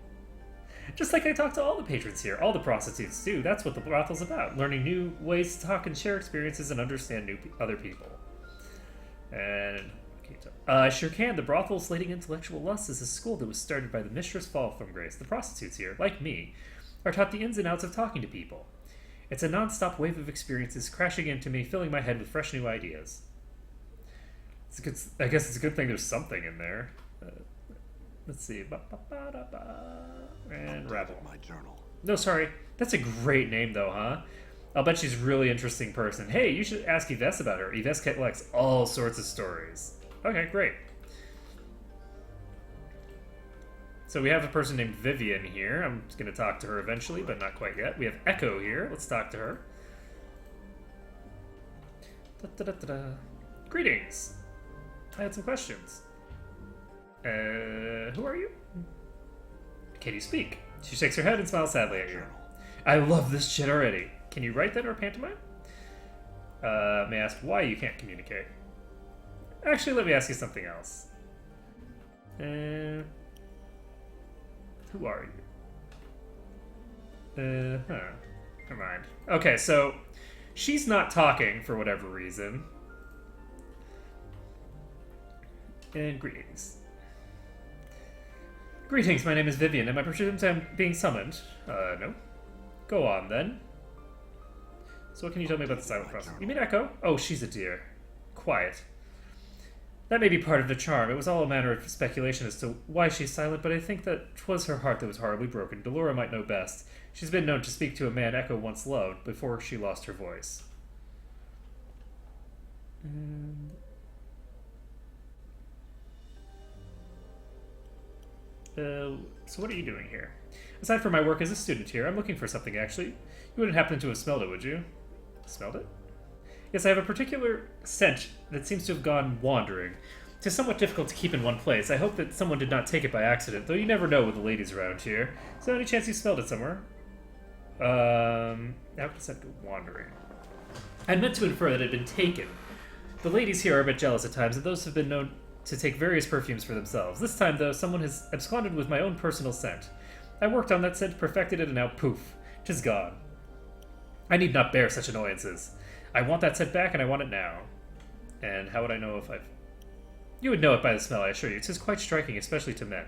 Just like I talk to all the patrons here, all the prostitutes too. That's what the brothel's about. Learning new ways to talk and share experiences and understand other people. And I sure can. The brothel slating intellectual lust is a school that was started by the Mistress Fall from Grace. The prostitutes here, like me, are taught the ins and outs of talking to people. It's a non-stop wave of experiences crashing into me, filling my head with fresh new ideas. I guess it's a good thing there's something in there. Let's see. And Rabble. My journal. No, sorry. That's a great name, though, huh? I'll bet she's a really interesting person. Hey, you should ask Yves about her. Yves collects all sorts of stories. Okay, great. So we have a person named Vivian here. I'm just going to talk to her eventually, but not quite yet. We have Echo here. Let's talk to her. Greetings. I had some questions. Who are you? Can you speak? She shakes her head and smiles sadly at you. I love this shit already. Can you write that or pantomime? May I ask why you can't communicate? Actually, let me ask you something else. Who are you? Never mind. Okay, so she's not talking for whatever reason. And greetings. Greetings, my name is Vivian. Am I presumed I'm being summoned? No. Go on, then. So what can you tell me about the silent process? You mean Echo? Oh, she's a dear. Quiet. That may be part of the charm. It was all a matter of speculation as to why she's silent, but I think that 'twas her heart that was horribly broken. Delora might know best. She's been known to speak to a man Echo once loved before she lost her voice. So what are you doing here? Aside from my work as a student here, I'm looking for something, actually. You wouldn't happen to have smelled it, would you? Smelled it? Yes, I have a particular scent that seems to have gone wandering. It is somewhat difficult to keep in one place. I hope that someone did not take it by accident, though you never know with the ladies around here. So any chance you smelled it somewhere? How could the scent go wandering? I meant to infer that it had been taken. The ladies here are a bit jealous at times, and those have been known to take various perfumes for themselves. This time, though, someone has absconded with my own personal scent. I worked on that scent, perfected it, and now poof, 'tis gone. I need not bear such annoyances. I want that scent back, and I want it now. And how would I know if I've... You would know it by the smell, I assure you. It is quite striking, especially to men.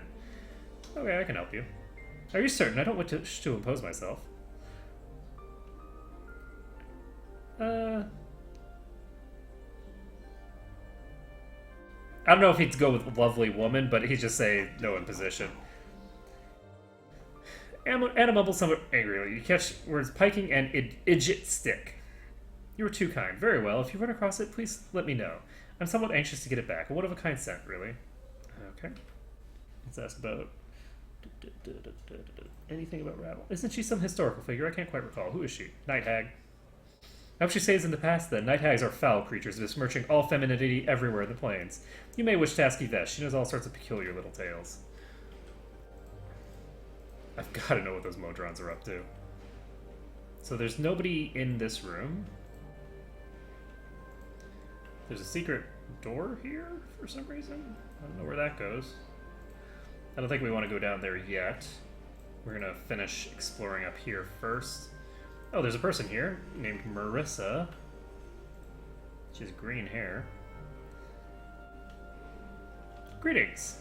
Okay, I can help you. Are you certain? I don't wish to impose myself. I don't know if he'd go with lovely woman, but he'd just say no imposition. Anna mumbles somewhat angrily. You catch words piking and idjit stick. You were too kind. Very well. If you run across it, please let me know. I'm somewhat anxious to get it back. A one-of-a-kind scent, really. Okay. Let's ask about... anything about Rattle. Isn't she some historical figure? I can't quite recall. Who is she? Night Hag. I hope she stays in the past, then. Night Hags are foul creatures, besmirching all femininity everywhere in the plains. You may wish to ask Yvesh. She knows all sorts of peculiar little tales. I've got to know what those Modrons are up to. So there's nobody in this room. There's a secret door here for some reason. I don't know where that goes. I don't think we want to go down there yet. We're going to finish exploring up here first. Oh, there's a person here named Marissa. She has green hair. Greetings.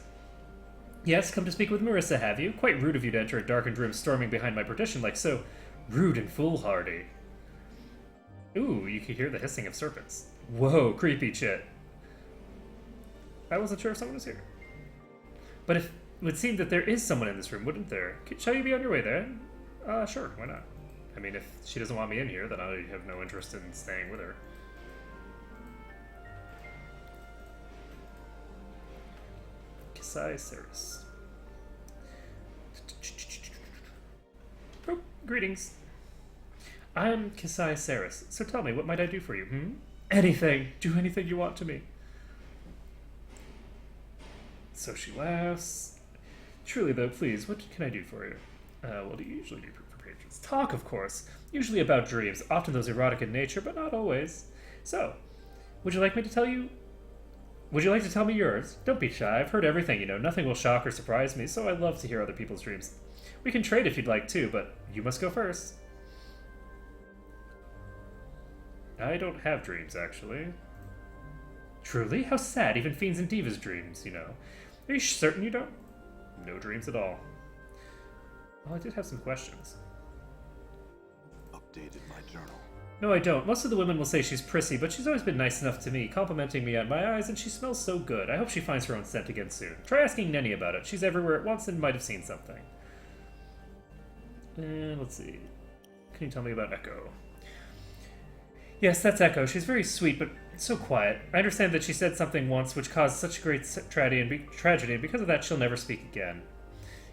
Yes, come to speak with Marissa, have you? Quite rude of you to enter a darkened room storming behind my partition like so rude and foolhardy. Ooh, you can hear the hissing of serpents. Whoa, creepy chit. I wasn't sure if someone was here. But if it would seem that there is someone in this room, wouldn't there? Shall you be on your way there? Sure, why not? I mean, if she doesn't want me in here, then I have no interest in staying with her. Kisai Ceres. Oh, greetings. I'm Kisai Ceres, so tell me, what might I do for you, Anything. Do anything you want to me. So she laughs. Truly, though, please, what can I do for you? What do you usually do for patrons? Talk, of course. Usually about dreams, often those erotic in nature, but not always. So, would you like me to tell you? Would you like to tell me yours? Don't be shy. I've heard everything, you know. Nothing will shock or surprise me, so I love to hear other people's dreams. We can trade if you'd like to, but you must go first. I don't have dreams, actually. Truly? How sad. Even fiends and divas dreams, you know. Are you certain you don't? No dreams at all. Well, I did have some questions. Updated my journal. No, I don't. Most of the women will say she's prissy, but she's always been nice enough to me, complimenting me on my eyes, and she smells so good. I hope she finds her own scent again soon. Try asking Nenny about it. She's everywhere at once and might have seen something. And let's see. Can you tell me about Echo? Yes, that's Echo. She's very sweet, but so quiet. I understand that she said something once which caused such great tragedy, and because of that she'll never speak again.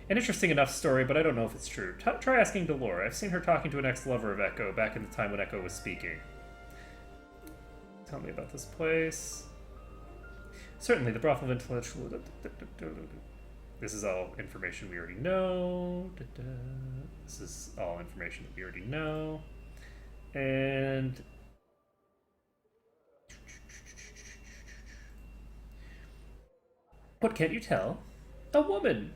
An interesting enough story, but I don't know if it's true. Try asking Delora. I've seen her talking to an ex-lover of Echo back in the time when Echo was speaking. Tell me about this place. Certainly, the brothel of intellectual... This is all information we already know. This is all information that we already know. And... What can't you tell? A woman!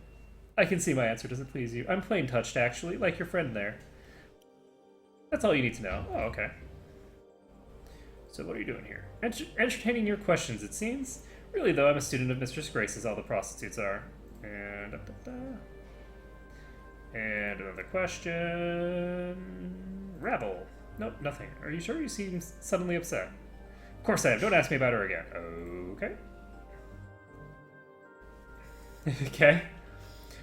I can see my answer doesn't please you. I'm plain touched, actually, like your friend there. That's all you need to know. Oh, okay. So what are you doing here? Entertaining your questions, it seems. Really, though, I'm a student of Mistress Grace, as all the prostitutes are. And... And another question... Rabble. Nope, nothing. Are you sure you seem suddenly upset? Of course I am. Don't ask me about her again. Okay. Okay.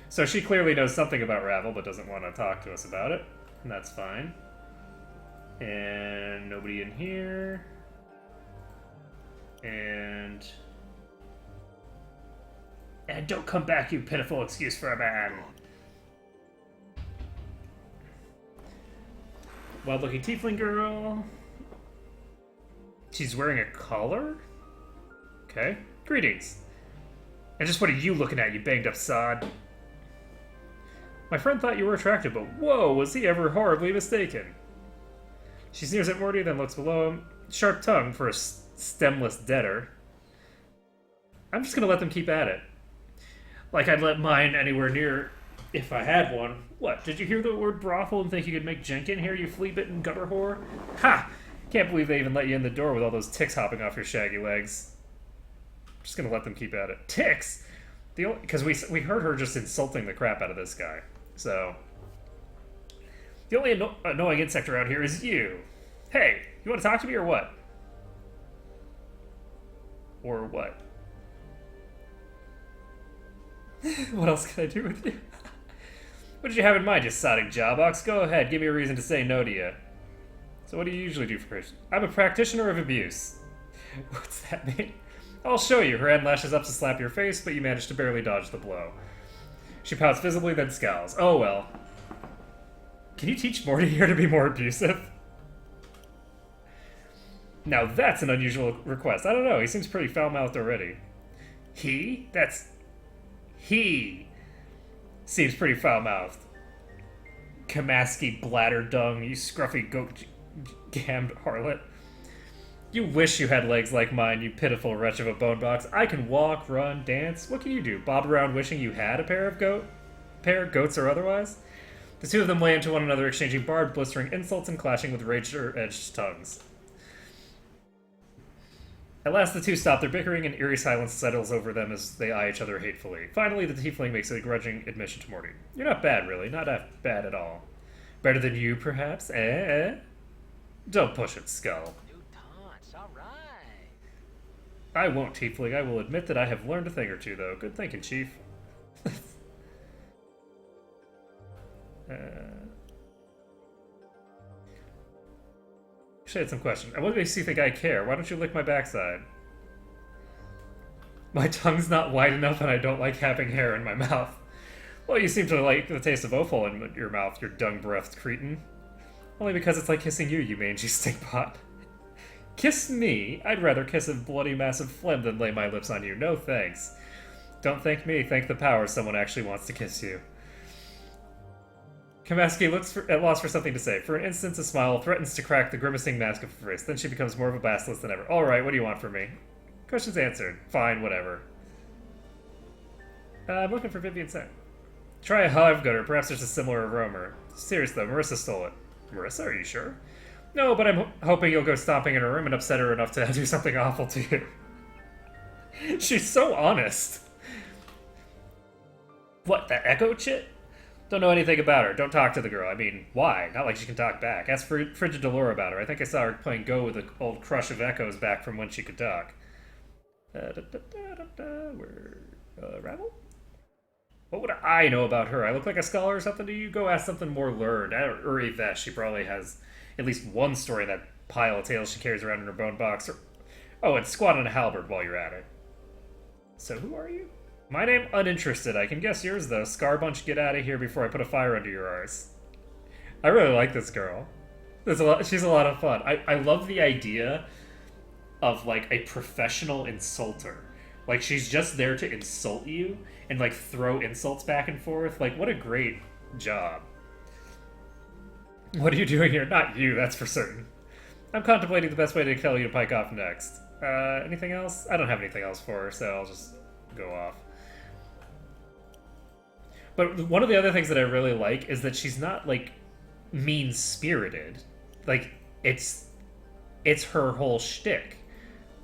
So she clearly knows something about Ravel, but doesn't want to talk to us about it. And that's fine. And nobody in here. And don't come back, you pitiful excuse for a man. Wild-looking tiefling girl. She's wearing a collar? Okay. Greetings. And just what are you looking at, you banged-up sod? My friend thought you were attractive, but whoa, was he ever horribly mistaken? She sneers at Morty, then looks below him. Sharp tongue for a stemless deader. I'm just gonna let them keep at it. Like I'd let mine anywhere near if I had one. What, did you hear the word brothel and think you could make Jenkin here, you flea-bitten gutter whore? Ha! Can't believe they even let you in the door with all those ticks hopping off your shaggy legs. I'm just gonna let them keep at it. Ticks? Because we heard her just insulting the crap out of this guy. So, the only annoying insect around here is you. Hey, you want to talk to me or what? Or what? What else can I do with you? What did you have in mind, you sodding jawbox? Go ahead, give me a reason to say no to you. So what do you usually do for Christian? I'm a practitioner of abuse. What's that mean? I'll show you. Her hand lashes up to slap your face, but you manage to barely dodge the blow. She pouts visibly, then scowls. Oh well. Can you teach Morty here to be more abusive? Now that's an unusual request. I don't know, he seems pretty foul-mouthed already. He? He seems pretty foul-mouthed. Kamaski bladder dung, you scruffy goat-gammed harlot. You wish you had legs like mine, you pitiful wretch of a bone box. I can walk, run, dance. What can you do? Bob around wishing you had a pair, goats or otherwise? The two of them lay into one another, exchanging barbed, blistering insults and clashing with razor-edged tongues. At last, the two stop their bickering, and eerie silence settles over them as they eye each other hatefully. Finally, the tiefling makes a grudging admission to Morty. You're not bad, really. Not bad at all. Better than you, perhaps? Don't push it, Skull. New taunts, alright. I won't, tiefling. I will admit that I have learned a thing or two, though. Good thinking, Chief. Actually, I had some questions. What makes you think I care? Why don't you lick my backside? My tongue's not wide enough and I don't like having hair in my mouth. Well, you seem to like the taste of offal in your mouth, your dung-breathed cretin. Only because it's like kissing you, you mangy stinkpot. Kiss me? I'd rather kiss a bloody mass of phlegm than lay my lips on you. No thanks. Don't thank me, thank the power someone actually wants to kiss you. Kamaski looks at loss for something to say. For an instant, a smile threatens to crack the grimacing mask of her face. Then she becomes more of a basilisk than ever. Alright, what do you want from me? Questions answered. Fine, whatever. I'm looking for Vivian's scent. Try a hive gutter. Perhaps there's a similar aroma. Serious though, Marissa stole it. Marissa, are you sure? No, but I'm hoping you'll go stomping in her room and upset her enough to do something awful to you. She's so honest. What, that echo chit? Don't know anything about her. Don't talk to the girl. I mean, why? Not like she can talk back. Ask Frigid Delora about her. I think I saw her playing Go with the old crush of Echoes back from when she could talk. Ravel? What would I know about her? I look like a scholar or something to you? Go ask something more learned. Or Yvette. She probably has at least one story in that pile of tales she carries around in her bone box. Oh, and squat on a halberd while you're at it. So who are you? My name, uninterested. I can guess yours, though. Scarbunch, get out of here before I put a fire under your arse. I really like this girl. She's a lot of fun. I love the idea of, like, a professional insulter. Like, she's just there to insult you and, like, throw insults back and forth. Like, what a great job. What are you doing here? Not you, that's for certain. I'm contemplating the best way to tell you to pike off next. Anything else? I don't have anything else for her, so I'll just go off. But one of the other things that I really like is that she's not, like, mean-spirited. Like, it's her whole shtick,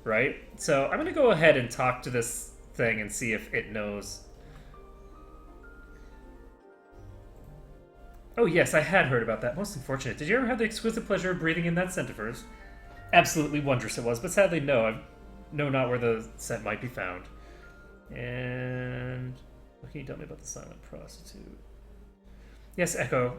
right? So I'm gonna go ahead and talk to this thing and see if it knows. Oh yes, I had heard about that. Most unfortunate. Did you ever have the exquisite pleasure of breathing in that scent of hers? Absolutely wondrous it was, but sadly no. I know not where the scent might be found. And What can you tell me about the silent prostitute? Yes, Echo.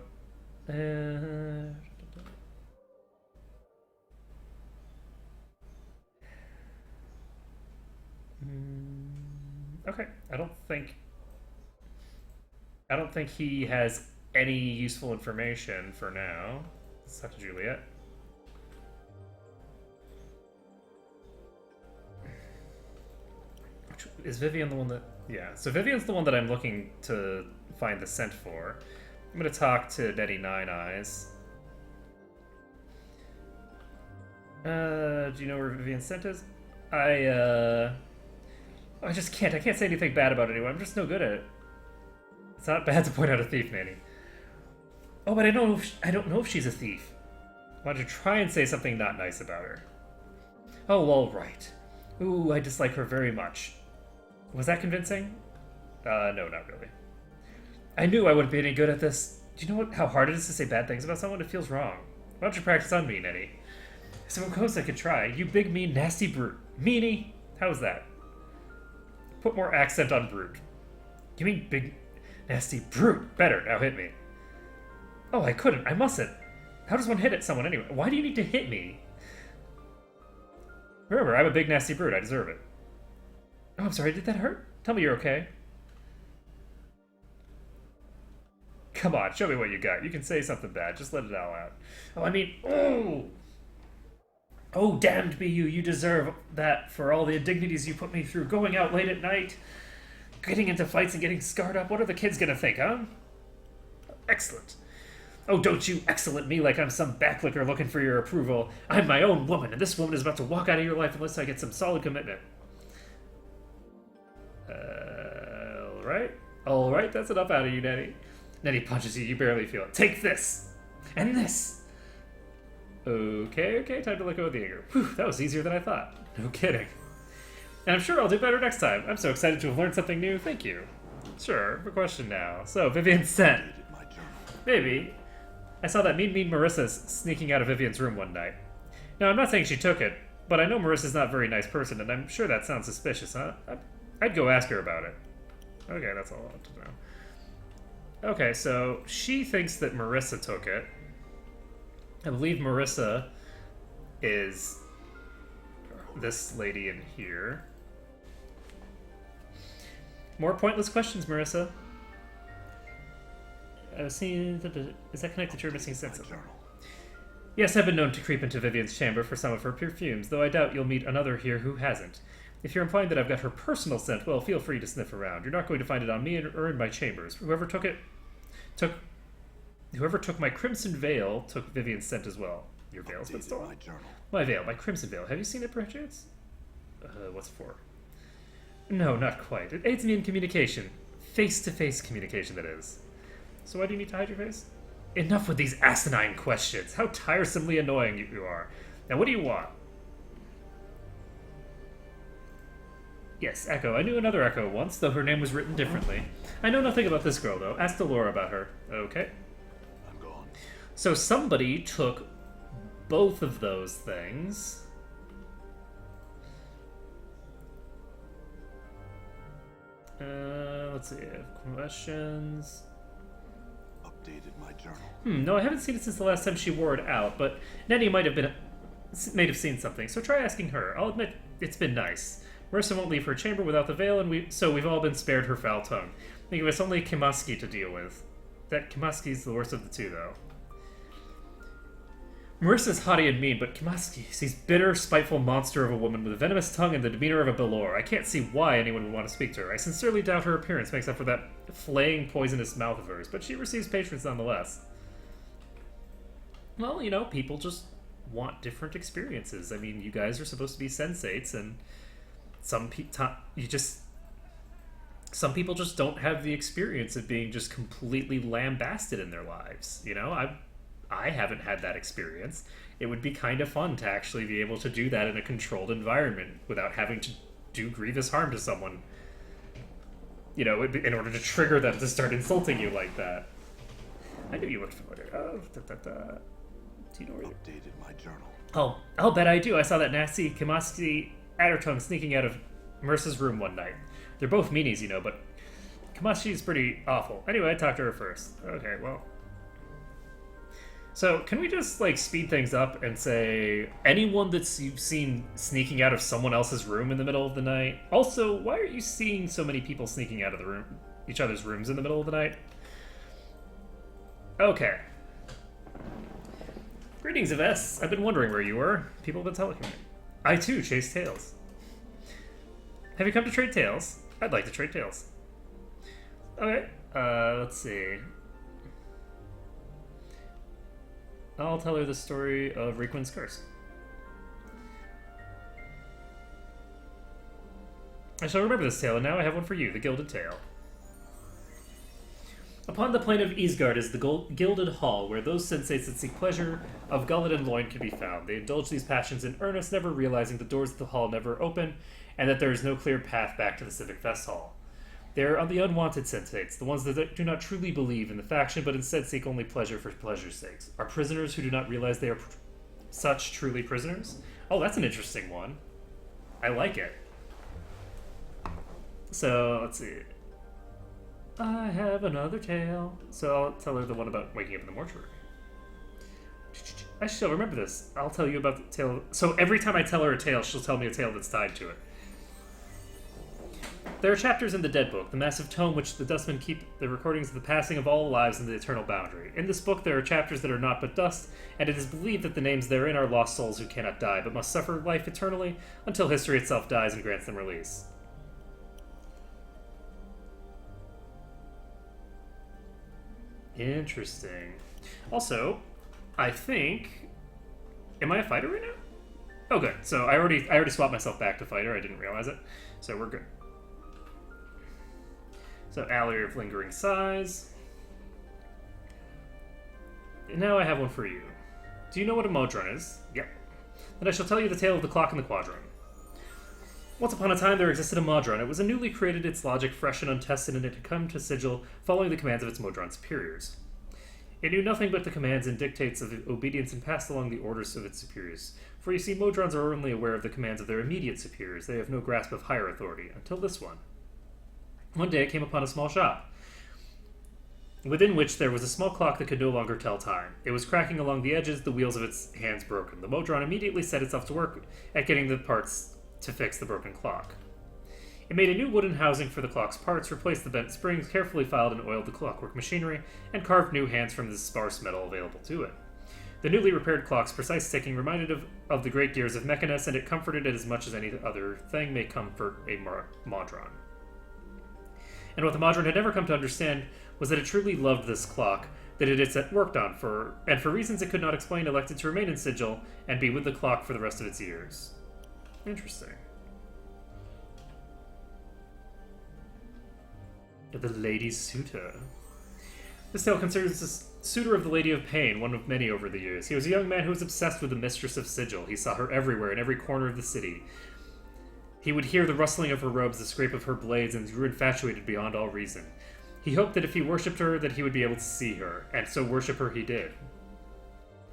Okay, I don't think he has any useful information for now. Let's talk to Juliet. Is Vivian the one that... Yeah, so Vivian's the one that I'm looking to find the scent for. I'm gonna talk to Nettie Nine Eyes. Do you know where Vivian's scent is? I just can't. I can't say anything bad about anyone. I'm just no good at it. It's not bad to point out a thief, Nanny. Oh, but I don't know if she's a thief. Why don't you try and say something not nice about her? Oh, all right. Ooh, I dislike her very much. Was that convincing? No, not really. I knew I wouldn't be any good at this. Do you know how hard it is to say bad things about someone? It feels wrong. Why don't you practice on me, Nettie? I suppose I could try. You big, mean, nasty brute. Meanie? How's that? Put more accent on brute. You mean big, nasty brute? Better. Now hit me. Oh, I couldn't. I mustn't. How does one hit at someone anyway? Why do you need to hit me? Remember, I'm a big, nasty brute. I deserve it. Oh, I'm sorry. Did that hurt? Tell me you're okay. Come on, show me what you got. You can say something bad. Just let it all out. Oh, I mean, oh! Oh, damned be you. You deserve that for all the indignities you put me through. Going out late at night, getting into fights and getting scarred up. What are the kids gonna think, huh? Excellent. Oh, don't you excellent me like I'm some backlicker looking for your approval. I'm my own woman, and this woman is about to walk out of your life unless I get some solid commitment. Alright. Alright, that's enough out of you, Nettie. Nettie punches you, you barely feel it. Take this! And this! Okay, time to let go of the anger. Whew, that was easier than I thought. No kidding. And I'm sure I'll do better next time. I'm so excited to have learned something new. Thank you. Sure, for question now. So, Vivian's scent. My journal. Maybe. I saw that mean Marissa sneaking out of Vivian's room one night. Now, I'm not saying she took it, but I know Marissa's not a very nice person, and I'm sure that sounds suspicious, huh? I'd go ask her about it. Okay, that's all I want to know. Okay, so she thinks that Marissa took it. I believe Marissa is this lady in here. More pointless questions, Marissa. Is that connected to your missing sense of Journal. Yes, I've been known to creep into Vivian's chamber for some of her perfumes, though I doubt you'll meet another here who hasn't. If you're implying that I've got her personal scent, well, feel free to sniff around. You're not going to find it on me or in my chambers. Whoever took my crimson veil took Vivian's scent as well. Your veil's been Updated stolen? my journal. My veil, my crimson veil. Have you seen it, perchance? What's it for? No, not quite. It aids me in communication. Face-to-face communication, that is. So why do you need to hide your face? Enough with these asinine questions. How tiresomely annoying you are. Now, what do you want? Yes, Echo. I knew another Echo once, though her name was written differently. I know nothing about this girl, though. Ask Delora about her. Okay. I'm gone. So somebody took both of those things. Let's see. I have questions. Updated my journal. No, I haven't seen it since the last time she wore it out, but Nettie might have seen something, so try asking her. I'll admit, it's been nice. Marissa won't leave her chamber without the veil, and we've all been spared her foul tongue. Think of it's only Kimaski to deal with. That Kimaski's the worst of the two, though. Marissa's haughty and mean, but Kimaski, she's bitter, spiteful monster of a woman with a venomous tongue and the demeanor of a Belor. I can't see why anyone would want to speak to her. I sincerely doubt her appearance makes up for that flaying, poisonous mouth of hers, but she receives patrons nonetheless. Well, you know, people just want different experiences. I mean, you guys are supposed to be sensates, and some people just don't have the experience of being just completely lambasted in their lives. You know, I haven't had that experience. It would be kind of fun to actually be able to do that in a controlled environment without having to do grievous harm to someone. You know, in order to trigger them to start insulting you like that. I knew you were familiar. Do you know where you're... Updated my journal. Oh, I'll bet I do. I saw that nasty Kimaski Addertongue sneaking out of Marissa's room one night. They're both meanies, you know, but Kamashi's pretty awful. Anyway, I talked to her first. Okay, well. So, can we just, like, speed things up and say anyone that's you've seen sneaking out of someone else's room in the middle of the night? Also, why are you seeing so many people sneaking out of the room, each other's rooms in the middle of the night? Okay. Greetings, Yves. I've been wondering where you were. People have been telling me. I, too, chase tails. Have you come to trade tails? I'd like to trade tails. Okay, let's see. I'll tell her the story of Requin's curse. I shall remember this tale, and now I have one for you, the Gilded Tale. Upon the plain of Isgard is the gilded hall, where those sensates that seek pleasure of gullet and loin can be found. They indulge these passions in earnest, never realizing the doors of the hall never open, and that there is no clear path back to the Civic Fest Hall. They are the unwanted sensates, the ones that do not truly believe in the faction, but instead seek only pleasure for pleasure's sake. Are prisoners who do not realize they are such truly prisoners? Oh, that's an interesting one. I like it. So, let's see. I have another tale. So I'll tell her the one about waking up in the mortuary. I shall remember this. I'll tell you about the tale. So every time I tell her a tale, she'll tell me a tale that's tied to it. There are chapters in the Dead Book, the massive tome which the Dustmen keep the recordings of the passing of all lives in the eternal boundary. In this book there are chapters that are naught but dust, and it is believed that the names therein are lost souls who cannot die, but must suffer life eternally until history itself dies and grants them release. Interesting. Also, I think... Am I a fighter right now? Oh, good. So I already swapped myself back to fighter. I didn't realize it. So we're good. So Alley of Lingering Sighs. And now I have one for you. Do you know what a Modron is? Yep. Then I shall tell you the tale of the clock and the quadron. Once upon a time there existed a Modron. It was a newly created, its logic fresh and untested, and it had come to Sigil following the commands of its Modron superiors. It knew nothing but the commands and dictates of obedience and passed along the orders of its superiors. For you see, Modrons are only aware of the commands of their immediate superiors. They have no grasp of higher authority, until this one. One day it came upon a small shop, within which there was a small clock that could no longer tell time. It was cracking along the edges, the wheels of its hands broken. The Modron immediately set itself to work at getting the parts to fix the broken clock. It made a new wooden housing for the clock's parts, replaced the bent springs, carefully filed and oiled the clockwork machinery, and carved new hands from the sparse metal available to it. The newly repaired clock's precise ticking reminded of the great gears of Mechanus, and it comforted it as much as any other thing may comfort a Modron. And what the Modron had never come to understand was that it truly loved this clock that it had set worked on, for reasons it could not explain, elected to remain in Sigil and be with the clock for the rest of its years. Interesting. The Lady's Suitor. This tale concerns the suitor of the Lady of Pain, one of many over the years. He was a young man who was obsessed with the mistress of Sigil. He saw her everywhere, in every corner of the city. He would hear the rustling of her robes, the scrape of her blades, and grew infatuated beyond all reason. He hoped that if he worshipped her, that he would be able to see her, and so worship her he did.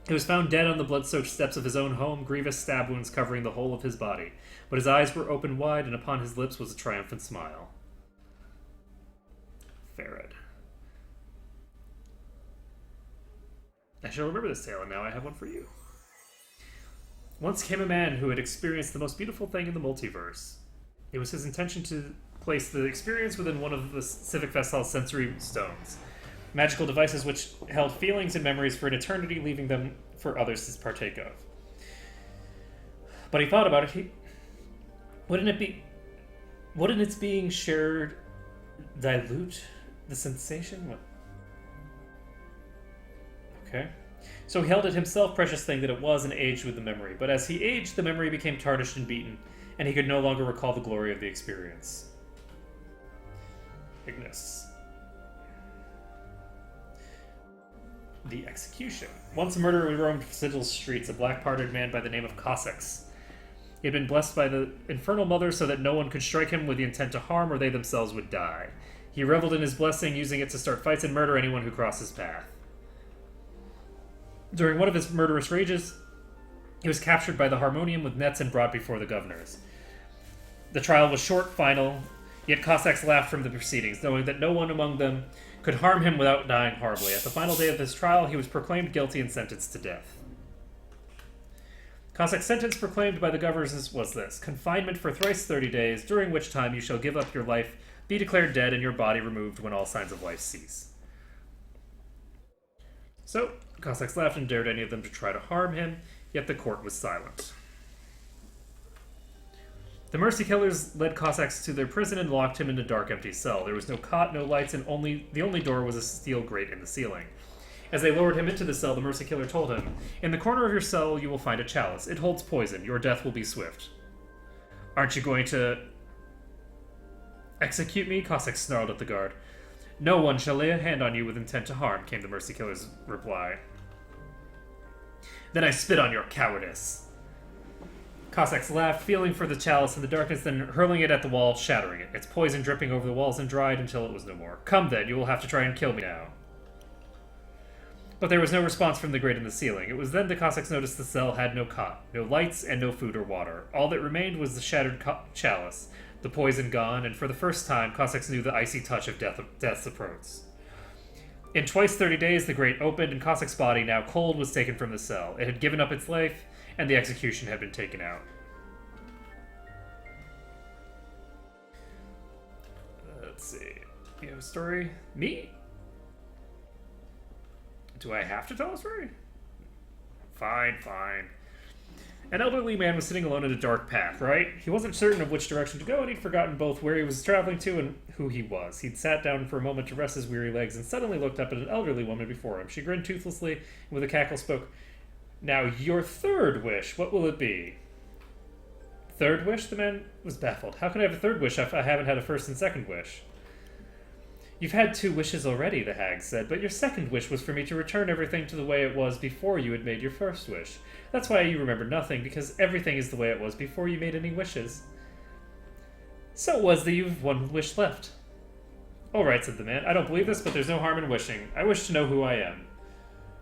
He was found dead on the blood-soaked steps of his own home, grievous stab wounds covering the whole of his body. But his eyes were open wide, and upon his lips was a triumphant smile. Farad. I shall remember this tale, and now I have one for you. Once came a man who had experienced the most beautiful thing in the multiverse. It was his intention to place the experience within one of the Civic Fest Hall's sensory stones. Magical devices which held feelings and memories for an eternity, leaving them for others to partake of. But he thought about it. Wouldn't its being shared dilute the sensation? What? Okay. So he held it himself, precious thing that it was, and aged with the memory. But as he aged, the memory became tarnished and beaten, and he could no longer recall the glory of the experience. Ignis. The Execution. Once a murderer roamed Sigil's streets, a black-parted man by the name of Cossacks. He had been blessed by the Infernal Mother so that no one could strike him with the intent to harm, or they themselves would die. He reveled in his blessing, using it to start fights and murder anyone who crossed his path. During one of his murderous rages, he was captured by the Harmonium with nets and brought before the governors. The trial was short, final, Yet Cossacks laughed from the proceedings, knowing that no one among them could harm him without dying horribly. At the final day of his trial, he was proclaimed guilty and sentenced to death. Cossack's sentence proclaimed by the governors was this: confinement for thrice 30 days, during which time you shall give up your life, be declared dead, and your body removed when all signs of life cease. So, Cossacks laughed and dared any of them to try to harm him, yet the court was silent. The mercy killers led Cossacks to their prison and locked him in a dark, empty cell. There was no cot, no lights, and the only door was a steel grate in the ceiling. As they lowered him into the cell, the mercy killer told him, "In the corner of your cell you will find a chalice. It holds poison. Your death will be swift." "Aren't you going to execute me?" Cossack snarled at the guard. "No one shall lay a hand on you with intent to harm," came the mercy killer's reply. "Then I spit on your cowardice." Cossacks laughed, feeling for the chalice in the darkness, then hurling it at the wall, shattering it. Its poison dripping over the walls and dried until it was no more. "Come then, you will have to try and kill me now." But there was no response from the grate in the ceiling. It was then the Cossacks noticed the cell had no cot, no lights, and no food or water. All that remained was the shattered chalice, the poison gone, and for the first time, Cossacks knew the icy touch of death's approach. In twice 30 days, the grate opened, and Cossack's body, now cold, was taken from the cell. It had given up its life, and the execution had been taken out. Let's see. You have a story? Me? Do I have to tell a story? Fine. An elderly man was sitting alone in a dark path, right? He wasn't certain of which direction to go, and he'd forgotten both where he was traveling to and who he was. He'd sat down for a moment to rest his weary legs and suddenly looked up at an elderly woman before him. She grinned toothlessly and with a cackle spoke, "Now, your third wish, what will it be?" "Third wish?" The man was baffled. "How can I have a third wish if I haven't had a first and second wish?" "You've had 2 wishes already," the hag said, "but your second wish was for me to return everything to the way it was before you had made your first wish. That's why you remember nothing, because everything is the way it was before you made any wishes. So it was that you've 1 wish left." "All right," said the man. "I don't believe this, but there's no harm in wishing. I wish to know who I am."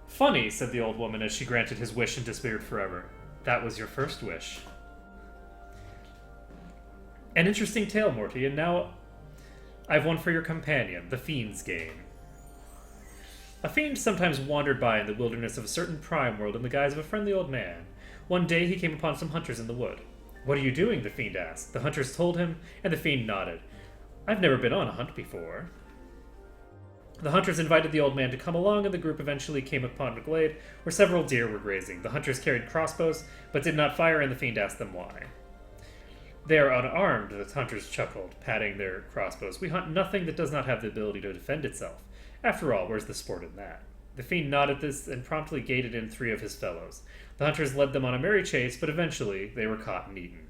"Funny," said the old woman as she granted his wish and disappeared forever. "That was your first wish." An interesting tale, Morty, and now I've one for your companion, the Fiend's Game. A fiend sometimes wandered by in the wilderness of a certain prime world in the guise of a friendly old man. One day he came upon some hunters in the wood. "What are you doing?" the fiend asked. The hunters told him, and the fiend nodded. "I've never been on a hunt before." The hunters invited the old man to come along, and the group eventually came upon a glade where several deer were grazing. The hunters carried crossbows, but did not fire, and the fiend asked them why. "They are unarmed," the hunters chuckled, patting their crossbows. "We hunt nothing that does not have the ability to defend itself. After all, where's the sport in that?" The fiend nodded this and promptly gated in 3 of his fellows. The hunters led them on a merry chase, but eventually they were caught and eaten.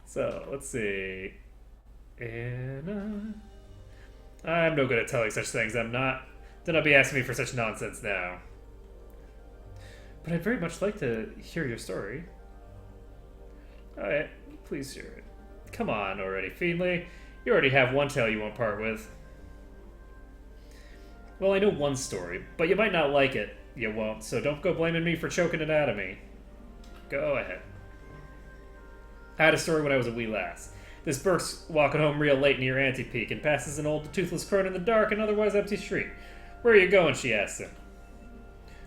So, let's see. I'm no good at telling such things. I'm not. Do not be asking me for such nonsense now. But I'd very much like to hear your story. Alright, please share it. Come on already, Fiendly. You already have 1 tale you won't part with. Well, I know 1 story, but you might not like it. You won't, so don't go blaming me for choking it out of me. Go ahead. I had a story when I was a wee lass. This Burke's walking home real late near Anti-Peak and passes an old toothless crone in the dark and otherwise empty street. "Where are you going?" she asks him.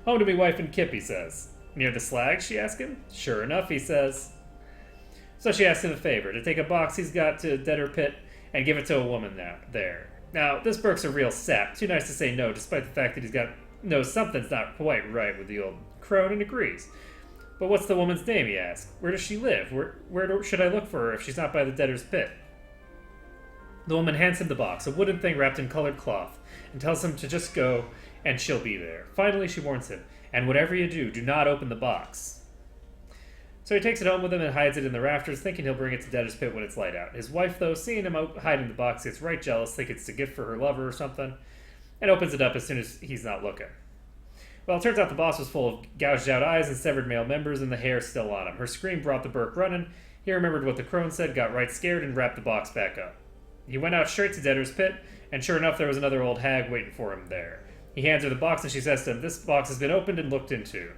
"Home to me wife and Kip," he says. "Near the slag?" she asks him. "Sure enough," he says. So she asks him a favor, to take a box he's got to Deader Pit and give it to a woman there. Now, this Burke's a real sap, too nice to say no, despite the fact that he's knows something's not quite right with the old crone and agrees. "But what's the woman's name?" he asks. "Where does she live? Where should I look for her if she's not by the Deader's Pit?" The woman hands him the box, a wooden thing wrapped in colored cloth, and tells him to just go, and she'll be there. Finally, she warns him, "And whatever you do, do not open the box." So he takes it home with him and hides it in the rafters, thinking he'll bring it to Deader's Pit when it's light out. His wife, though, seeing him out hiding the box, gets right jealous, thinking it's a gift for her lover or something, and opens it up as soon as he's not looking. Well, it turns out the box was full of gouged out eyes and severed male members, and the hair still on him. Her scream brought the Burke running. He remembered what the crone said, got right scared, and wrapped the box back up. He went out straight to Deader's Pit, and sure enough, there was another old hag waiting for him there. He hands her the box, and she says to him, "This box has been opened and looked into."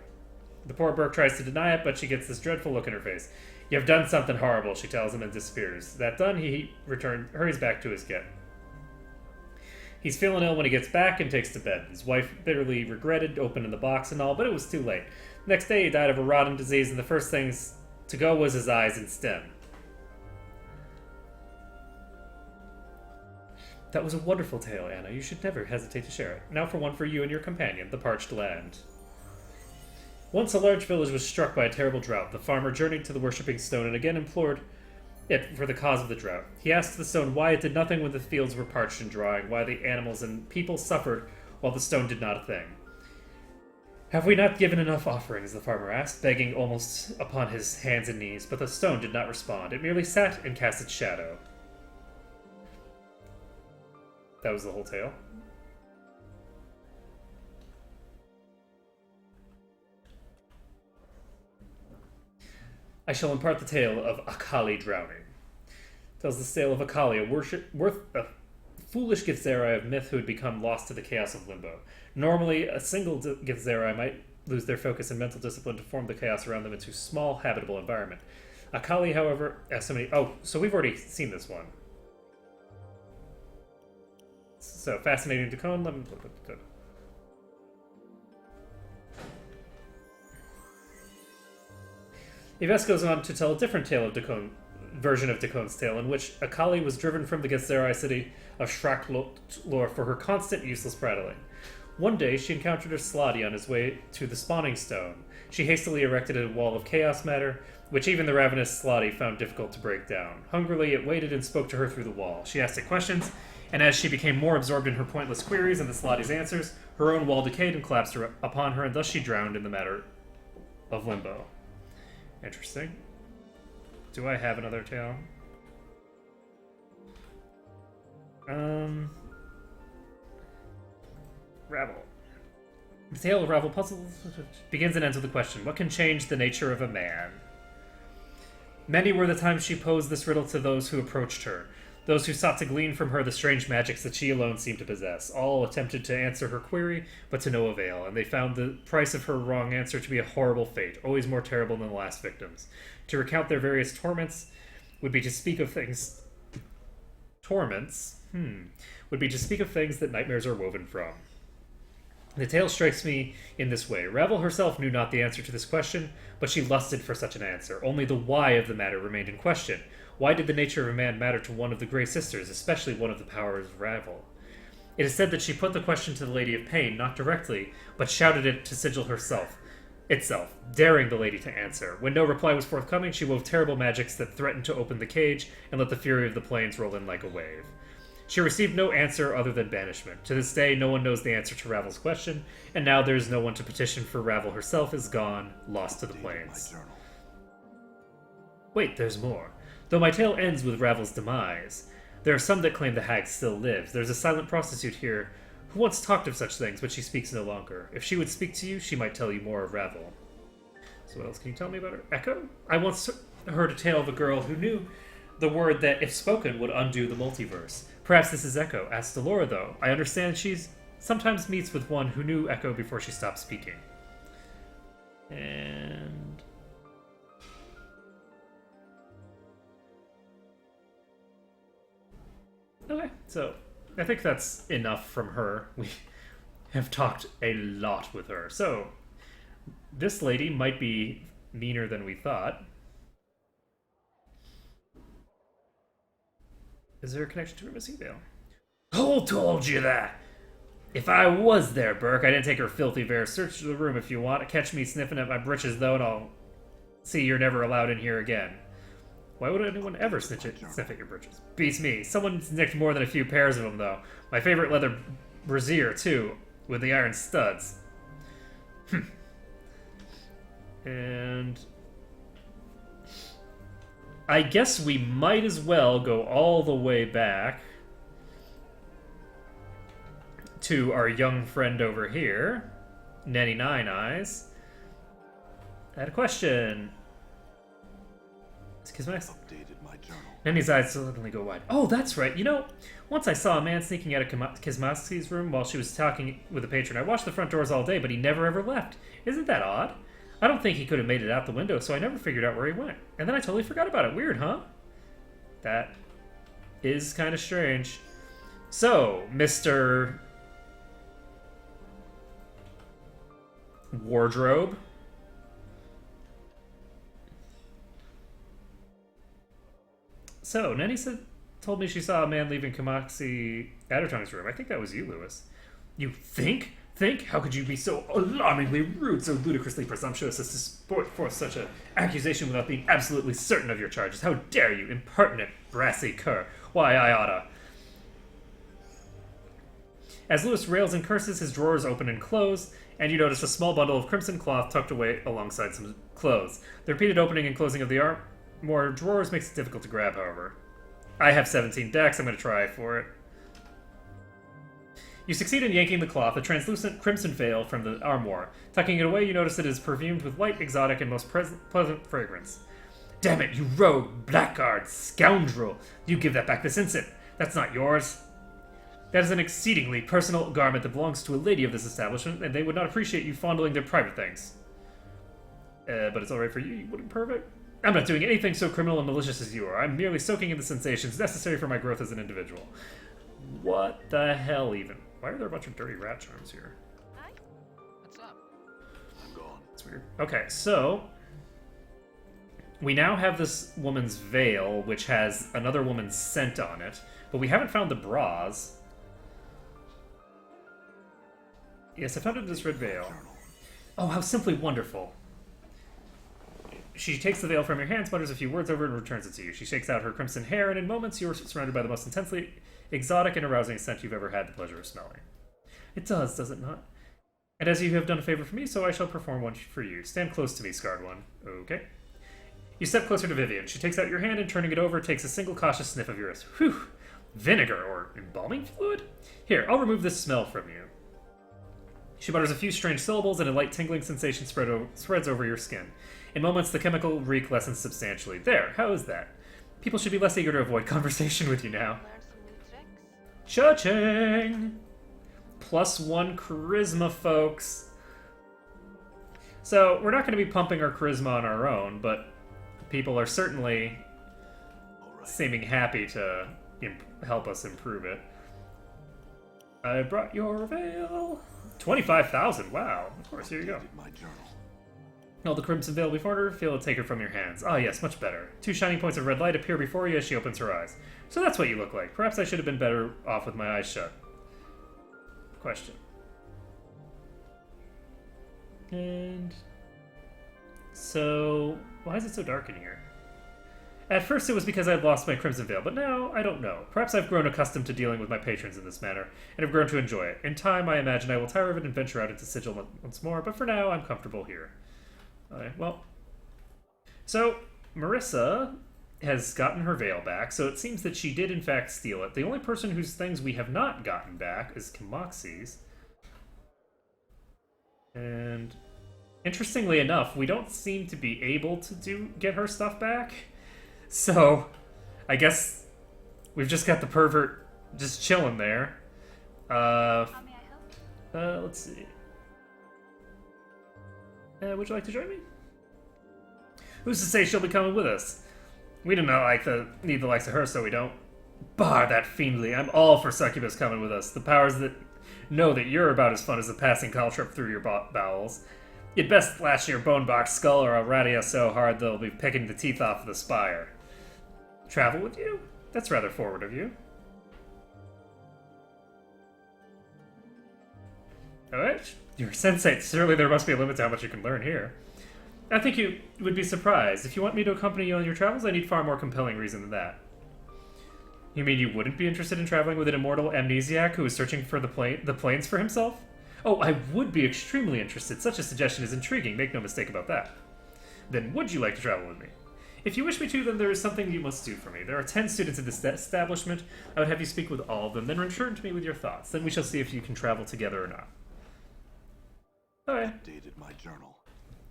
The poor Burke tries to deny it, but she gets this dreadful look in her face. You have done something horrible, she tells him and disappears. That done, he hurries back to his kit. He's feeling ill when he gets back and takes to bed. His wife bitterly regretted opening the box and all, but it was too late. Next day, he died of a rotten disease, and the first things to go was his eyes and stem. That was a wonderful tale, Anna. You should never hesitate to share it. Now for one for you and your companion, the parched land. Once a large village was struck by a terrible drought. The farmer journeyed to the worshipping stone and again implored it for the cause of the drought. He asked the stone why it did nothing when the fields were parched and drying, why the animals and people suffered while the stone did not a thing. Have we not given enough offerings, the farmer asked, begging almost upon his hands and knees, but the stone did not respond. It merely sat and cast its shadow. That was the whole tale. I shall impart the tale of Akali drowning. It tells the tale of Akali, a foolish Githzerai of myth who had become lost to the chaos of limbo. Normally, a single Githzerai might lose their focus and mental discipline to form the chaos around them into a small, habitable environment. Akali, however, has so many... Oh, so we've already seen this one. So, fascinating Dakon. Let me look at the... Yves goes on to tell a different tale of version of Dakon's tale, in which Akali was driven from the Githzerai city of Shraklor for her constant useless prattling. One day, she encountered a Slotty on his way to the spawning stone. She hastily erected a wall of chaos matter, which even the ravenous Slotty found difficult to break down. Hungrily, it waited and spoke to her through the wall. She asked it questions, and as she became more absorbed in her pointless queries and the Slotty's answers, her own wall decayed and collapsed upon her, and thus she drowned in the matter of limbo. Interesting. Do I have another tale? Ravel. The tale of Ravel puzzles begins and ends with the question, what can change the nature of a man? Many were the times she posed this riddle to those who approached her, those who sought to glean from her the strange magics that she alone seemed to possess. All attempted to answer her query, but to no avail, and they found the price of her wrong answer to be a horrible fate, always more terrible than the last victims. To recount their various torments would be to speak of things... Torments? Would be to speak of things that nightmares are woven from. The tale strikes me in this way. Ravel herself knew not the answer to this question, but she lusted for such an answer. Only the why of the matter remained in question. Why did the nature of a man matter to one of the Grey Sisters, especially one of the powers of Ravel? It is said that she put the question to the Lady of Pain, not directly, but shouted it to Sigil itself, daring the lady to answer. When no reply was forthcoming, she wove terrible magics that threatened to open the cage and let the fury of the plains roll in like a wave. She received no answer other than banishment. To this day, no one knows the answer to Ravel's question, and now there is no one to petition, for Ravel herself is gone, lost to the plains. Wait, there's more. Though my tale ends with Ravel's demise, there are some that claim the hag still lives. There's a silent prostitute here who once talked of such things, but she speaks no longer. If she would speak to you, she might tell you more of Ravel. So what else can you tell me about her? Echo? I once heard a tale of a girl who knew the word that, if spoken, would undo the multiverse. Perhaps this is Echo. Ask Delora, though. I understand she's sometimes meets with one who knew Echo before she stopped speaking. And... okay, so I think that's enough from her. We have talked a lot with her. So, this lady might be meaner than we thought. Is there a connection to her missing veil? Who told you that? If I was there, Burke, I didn't take her filthy veil. Search the room if you want. Catch me sniffing at my britches, though, and I'll see you're never allowed in here again. Why would anyone ever sniff at your britches? Beats me. Someone's nicked more than a few pairs of them, though. My favorite leather brassiere, too, with the iron studs. And... I guess we might as well go all the way back to our young friend over here, Nenny Nine Eyes. I had a question. Updated my journal. Nenny's eyes suddenly go wide. Oh, that's right. You know, once I saw a man sneaking out of Kizmaski's room while she was talking with a patron. I watched the front doors all day, but he never ever left. Isn't that odd? I don't think he could have made it out the window, so I never figured out where he went. And then I totally forgot about it. Weird, huh? That is kind of strange. So, Mr. Wardrobe. So, Nenny told me she saw a man leaving Kamaxi Addertongue's room. I think that was you, Lewis. You think? Think? How could you be so alarmingly rude, so ludicrously presumptuous as to sport forth such an accusation without being absolutely certain of your charges? How dare you, impertinent, brassy cur? Why, I oughta. As Lewis rails and curses, his drawers open and close, and you notice a small bundle of crimson cloth tucked away alongside some clothes. The repeated opening and closing of the armor drawers makes it difficult to grab, however. I have 17 decks, I'm going to try for it. You succeed in yanking the cloth, a translucent crimson veil, from the armoire. Tucking it away, you notice it is perfumed with light, exotic, and most pleasant fragrance. Damn it, you rogue, blackguard, scoundrel! You give that back this instant. That's not yours. That is an exceedingly personal garment that belongs to a lady of this establishment, and they would not appreciate you fondling their private things. But it's alright for you, you wouldn't pervert? I'm not doing anything so criminal and malicious as you are. I'm merely soaking in the sensations necessary for my growth as an individual. What the hell, even? Why are there a bunch of dirty rat charms here? Hi. What's up? I'm gone. That's weird. Okay, so we now have this woman's veil, which has another woman's scent on it, but we haven't found the bras. Yes, I found it in this red veil. Journal. Oh, how simply wonderful. She takes the veil from your hands, mutters a few words over it, and returns it to you. She shakes out her crimson hair, and in moments you are surrounded by the most intensely exotic and arousing scent you've ever had the pleasure of smelling. It does it not? And as you have done a favor for me, so I shall perform one for you. Stand close to me, scarred one. Okay. You step closer to Vivian. She takes out your hand and, turning it over, takes a single cautious sniff of your wrist. Whew! Vinegar, or embalming fluid? Here, I'll remove this smell from you. She mutters a few strange syllables, and a light tingling sensation spreads over your skin. In moments, the chemical reek lessens substantially. There, how is that? People should be less eager to avoid conversation with you now. Learn some new tricks. Cha-ching! +1 charisma, folks. So, we're not going to be pumping our charisma on our own, but people are certainly All right. seeming happy to help us improve it. I brought your veil. 25,000, wow. Of course, here you go. Updated my journal. Hold the crimson veil before her, feel it take her from your hands. Ah, yes, much better. 2 shining points of red light appear before you as she opens her eyes. So that's what you look like. Perhaps I should have been better off with my eyes shut. Question. And so, why is it so dark in here? At first it was because I'd lost my crimson veil, but now I don't know. Perhaps I've grown accustomed to dealing with my patrons in this manner, and have grown to enjoy it. In time, I imagine I will tire of it and venture out into Sigil once more, but for now, I'm comfortable here. Alright, well. So, Marissa has gotten her veil back, so it seems that she did in fact steal it. The only person whose things we have not gotten back is Kamaxi's. And interestingly enough, we don't seem to be able to get her stuff back. So, I guess we've just got the pervert just chilling there. How may I help you? Let's see. Would you like to join me? Who's to say she'll be coming with us? We do not need the likes of her, so we don't. Bar that fiendly. I'm all for succubus coming with us. The powers that know that you're about as fun as a passing caltrip through your bowels. You'd best lash your bone box skull, or I'll rat you so hard they'll be picking the teeth off of the spire. Travel with you? That's rather forward of you. Alright, you're a sensate. Surely there must be a limit to how much you can learn here. I think you would be surprised. If you want me to accompany you on your travels, I need far more compelling reason than that. You mean you wouldn't be interested in traveling with an immortal amnesiac who is searching for the plains for himself? Oh, I would be extremely interested. Such a suggestion is intriguing, make no mistake about that. Then would you like to travel with me? If you wish me to, then there is something you must do for me. There are 10 students in this establishment. I would have you speak with all of them, then return to me with your thoughts. Then we shall see if you can travel together or not. Alright. Updated my journal.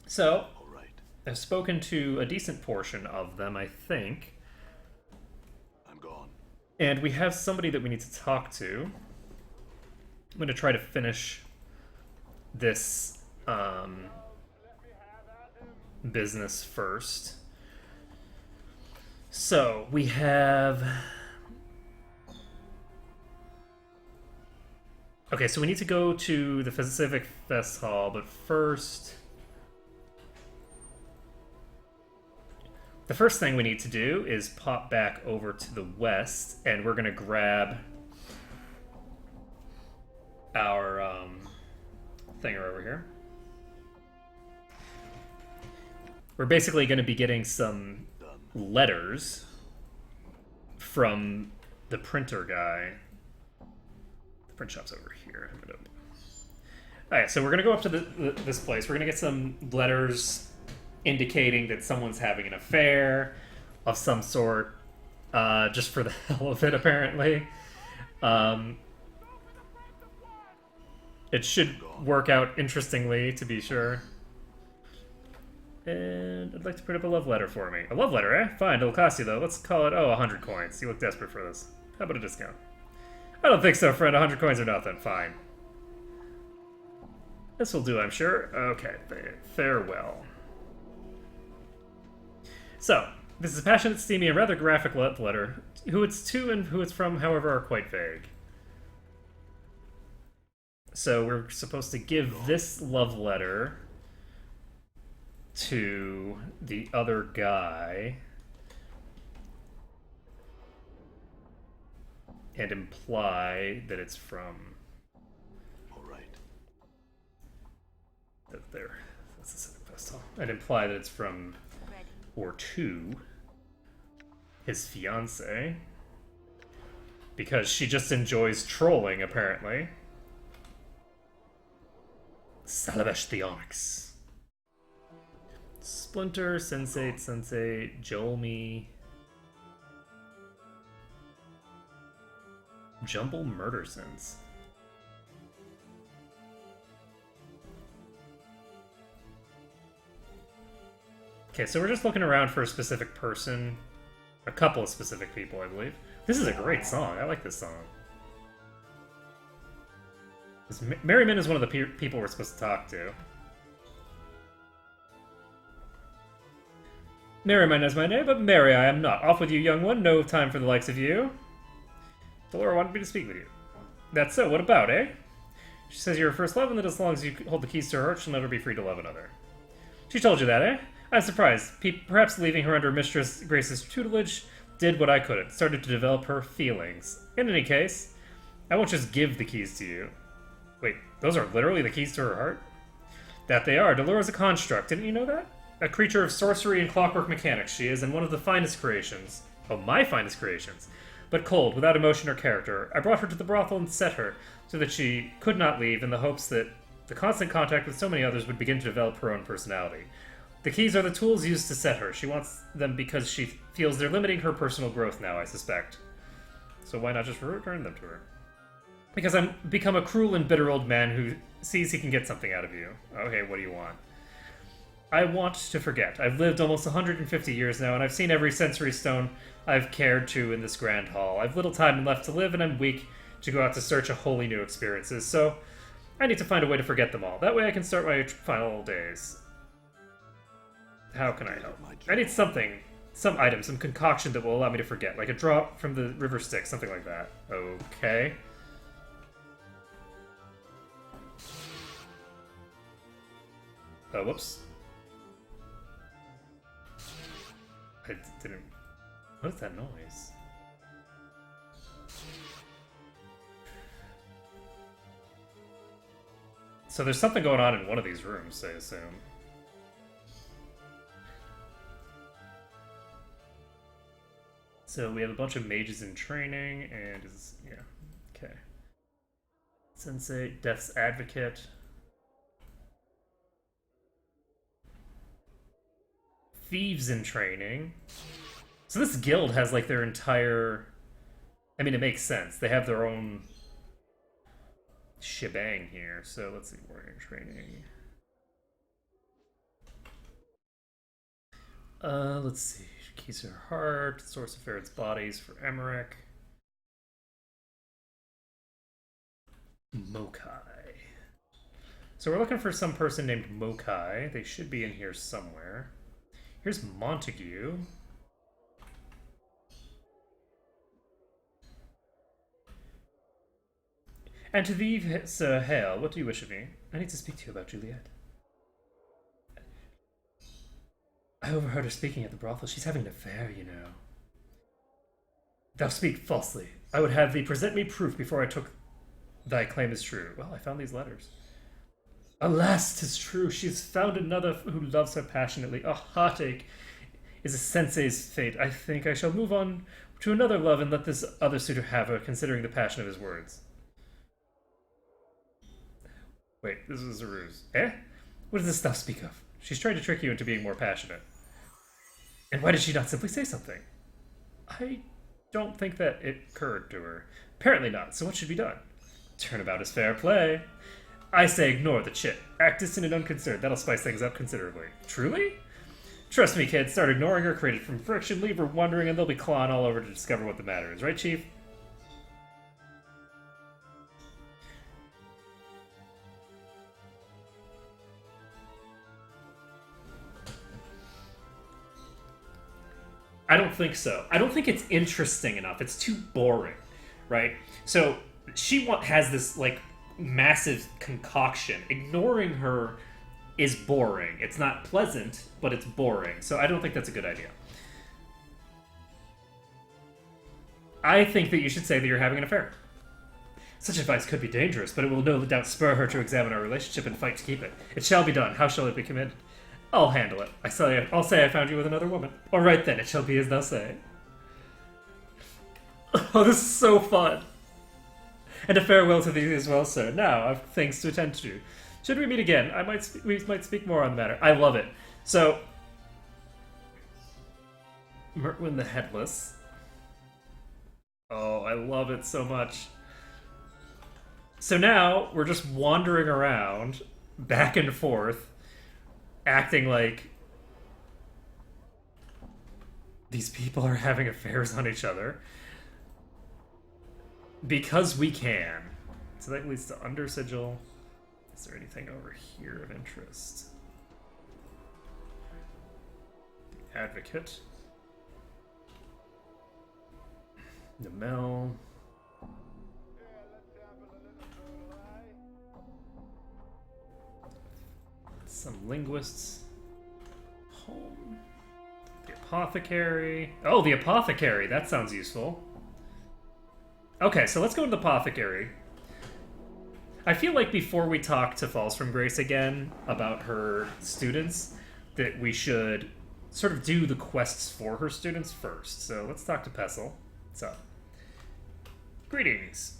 So, All right. I've spoken to a decent portion of them, I think. I'm gone. And we have somebody that we need to talk to. I'm going to try to finish this business first. So, we have... Okay, so we need to go to the Pacific Fest Hall, but first... The first thing we need to do is pop back over to the west, and we're going to grab our thinger over here. We're basically going to be getting some letters from the printer guy. The print shop's over here. Alright, so we're going to go up to this place. We're going to get some letters indicating that someone's having an affair of some sort, just for the hell of it, apparently. It should work out interestingly, to be sure. And I'd like to print up a love letter for me. A love letter, eh? Fine, it'll cost you, though. Let's call it, 100 coins. You look desperate for this. How about a discount? I don't think so, friend. 100 coins or nothing. Fine. This will do, I'm sure. Okay, farewell. So, this is a passionate, steamy, and rather graphic love letter. Who it's to and who it's from, however, are quite vague. So we're supposed to give this love letter to the other guy and imply that it's from... All right. There. That's the second festival. And imply that it's from... or to his fiancée, because she just enjoys trolling, apparently. Salavesh the Onyx. Splinter, Sensate, Jolmy. Jumble Murdersons. Okay, so we're just looking around for a specific person. A couple of specific people, I believe. This is a great song. I like this song. Merriman is one of the people we're supposed to talk to. Merriman is my name, but merry I am not. Off with you, young one. No time for the likes of you. Delora wanted me to speak with you. That's so. What about, eh? She says you're her first love, and that as long as you hold the keys to her heart, she'll never be free to love another. She told you that, eh? I'm surprised. Perhaps leaving her under Mistress Grace's tutelage did what I couldn't. Started to develop her feelings. In any case, I won't just give the keys to you. Wait, those are literally the keys to her heart? That they are. Delora's a construct. Didn't you know that? A creature of sorcery and clockwork mechanics she is, and one of the finest creations. Oh, my finest creations. But cold, without emotion or character. I brought her to the brothel and set her, so that she could not leave, in the hopes that the constant contact with so many others would begin to develop her own personality. The keys are the tools used to set her. She wants them because she feels they're limiting her personal growth now, I suspect. So why not just return them to her? Because I'm become a cruel and bitter old man who sees he can get something out of you. Okay, what do you want? I want to forget. I've lived almost 150 years now, and I've seen every sensory stone I've cared to in this grand hall. I've little time left to live, and I'm weak to go out to search a wholly new experiences, so I need to find a way to forget them all. That way I can start my final days. How can I help? I need something. Some item, some concoction that will allow me to forget. Like a drop from the river Styx, something like that. Okay. Oh, whoops. I didn't... What is that noise? So there's something going on in one of these rooms, I assume. So we have a bunch of mages in training, and yeah, okay. Sensei, Death's Advocate. Thieves in training. So this guild has like their entire... I mean, it makes sense. They have their own shebang here. So let's see, warrior training. Let's see. Keys to her heart, source of Ferret's bodies for Emmerich. Mokai. So we're looking for some person named Mokai. They should be in here somewhere. Here's Montague. And to thee, Sir Hale, what do you wish of me? I need to speak to you about Juliet. I overheard her speaking at the brothel. She's having an affair, you know. Thou speak falsely. I would have thee present me proof before I took thy claim as true. Well, I found these letters. Alas, 'tis true. She has found another who loves her passionately. A heartache is a sensei's fate. I think I shall move on to another love and let this other suitor have her, considering the passion of his words. Wait, this is a ruse. Eh? What does this stuff speak of? She's trying to trick you into being more passionate. And why did she not simply say something? I don't think that it occurred to her. Apparently not, so what should be done? Turnabout is fair play. I say ignore the chit. Act distant and unconcerned. That'll spice things up considerably. Truly? Trust me, kid. Start ignoring her, created from friction, leave her wondering, and they'll be clawing all over to discover what the matter is. Right, Chief? I don't think so. I don't think it's interesting enough. It's too boring, right? So she has this like massive concoction. Ignoring her is boring. It's not pleasant, but it's boring. So I don't think that's a good idea. I think that you should say that you're having an affair. Such advice could be dangerous, but it will no doubt spur her to examine our relationship and fight to keep it. It shall be done. How shall it be committed? I'll handle it. I'll say I found you with another woman. All right then, it shall be as thou say. Oh, this is so fun. And a farewell to thee as well, sir. Now, I've things to attend to. Should we meet again, we might speak more on the matter. I love it. So, Mertwin the Headless. Oh, I love it so much. So now, we're just wandering around, back and forth, acting like these people are having affairs on each other. Because we can. So that leads to Under Sigil. Is there anything over here of interest? The Advocate. Namel. Some linguists. Home. The Apothecary. Oh, the Apothecary! That sounds useful. Okay, so let's go to the Apothecary. I feel like before we talk to Falls from Grace again about her students, that we should sort of do the quests for her students first. So let's talk to Pestle. What's up? Greetings.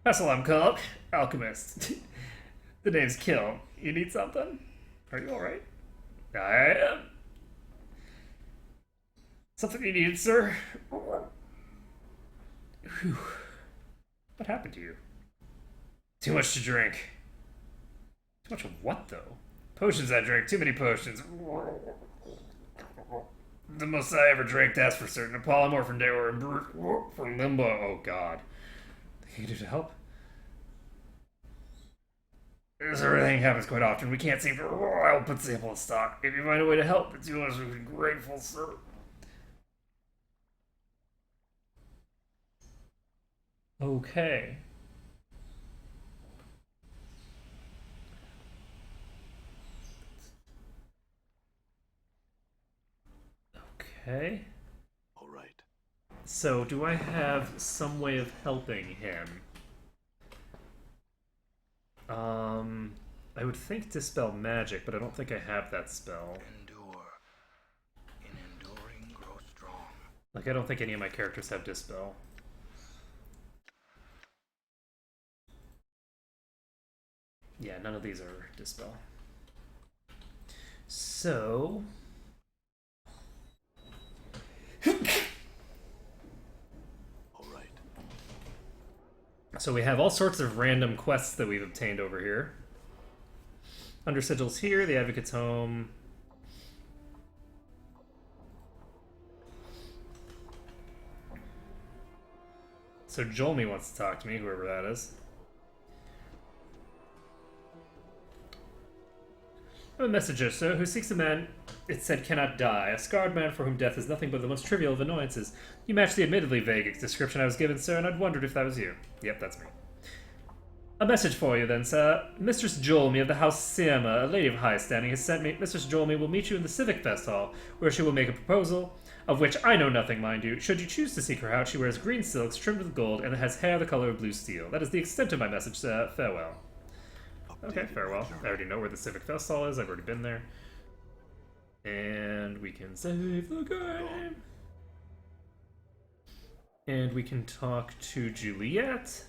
Pestle, I'm Culk, alchemist. The name's Kill. You need something? Are you alright? I am. Something you needed, sir? Whew. What happened to you? Too much to drink. Too much of what, though? Potions I drank. Too many potions. The most I ever drank, that's for certain. A polymorph day or from limbo. Oh, God. What can you do to help? This sort of thing happens quite often. We can't seem to... I'll put sample in stock. If you find a way to help, it's yours. We'd be grateful, sir. Okay. Okay. All right. So, do I have some way of helping him? I would think Dispel Magic, but I don't think I have that spell. Endure. In enduring, grow strong. Like, I don't think any of my characters have Dispel. Yeah, none of these are Dispel. So... All right. So we have all sorts of random quests that we've obtained over here. Under Sigil's here, the Advocate's home. So Jolmy wants to talk to me, whoever that is. I'm a messenger, sir, who seeks a man it said cannot die, a scarred man for whom death is nothing but the most trivial of annoyances. You match the admittedly vague description I was given, sir, and I'd wondered if that was you. Yep, that's me. A message for you, then, sir. Mistress Jolmy of the House Siema, a lady of high standing, has sent me. Mistress Jolmy will meet you in the Civic Fest Hall, where she will make a proposal, of which I know nothing, mind you. Should you choose to seek her out, she wears green silks trimmed with gold and has hair the color of blue steel. That is the extent of my message, sir. Farewell. Okay, farewell. I already know where the Civic Fest Hall is. I've already been there. And we can save the game. And we can talk to Juliet.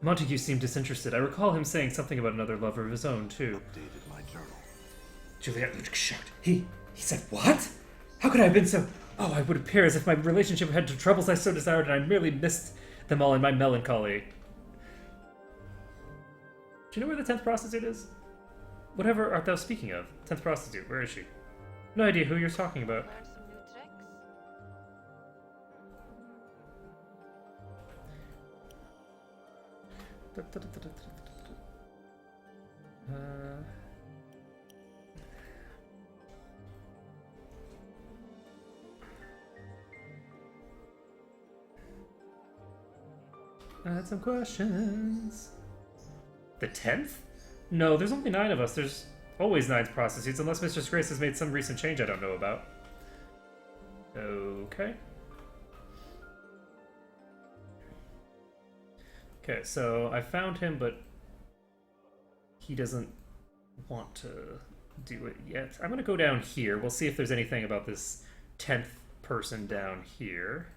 Montague seemed disinterested. I recall him saying something about another lover of his own, too. Updated my journal. Juliet looked shocked. He said what? How could I have been so... Oh, I would appear as if my relationship had the troubles I so desired, and I merely missed them all in my melancholy. Do you know where the 10th prostitute is? Whatever art thou speaking of? 10th prostitute, where is she? No idea who you're talking about. Learn some new tricks? I had some questions. The 10th? No, there's only 9 of us. There's always 9 prostitutes, unless Mistress Grace has made some recent change I don't know about. Okay. Okay, so I found him, but he doesn't want to do it yet. I'm gonna go down here. We'll see if there's anything about this 10th person down here.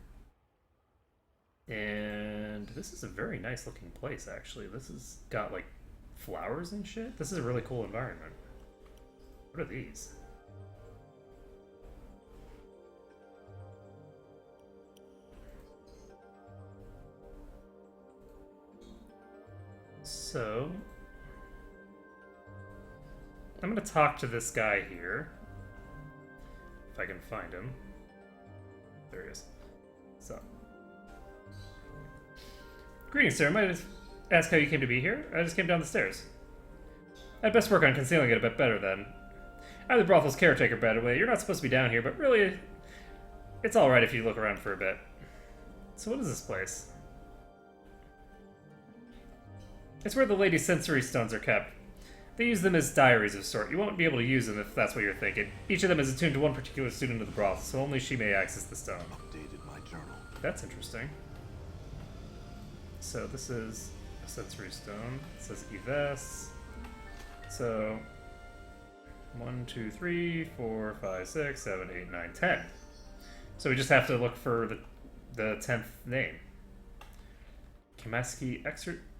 And this is a very nice looking place, actually. This has got, like, flowers and shit. This is a really cool environment. What are these? So, I'm gonna talk to this guy here. If I can find him. There he is. So. Greetings, sir. Might I ask how you came to be here? I just came down the stairs. I'd best work on concealing it a bit better, then. I'm the brothel's caretaker, by the way. You're not supposed to be down here, but really, it's alright if you look around for a bit. So what is this place? It's where the lady's sensory stones are kept. They use them as diaries of sort. You won't be able to use them if that's what you're thinking. Each of them is attuned to one particular student of the brothel, so only she may access the stone. Updated my journal. That's interesting. So this is a sensory stone. It says Yves. So 1, 2, 3, 4, 5, 6, 7, 8, 9, 10. So we just have to look for the 10th name. Kamaski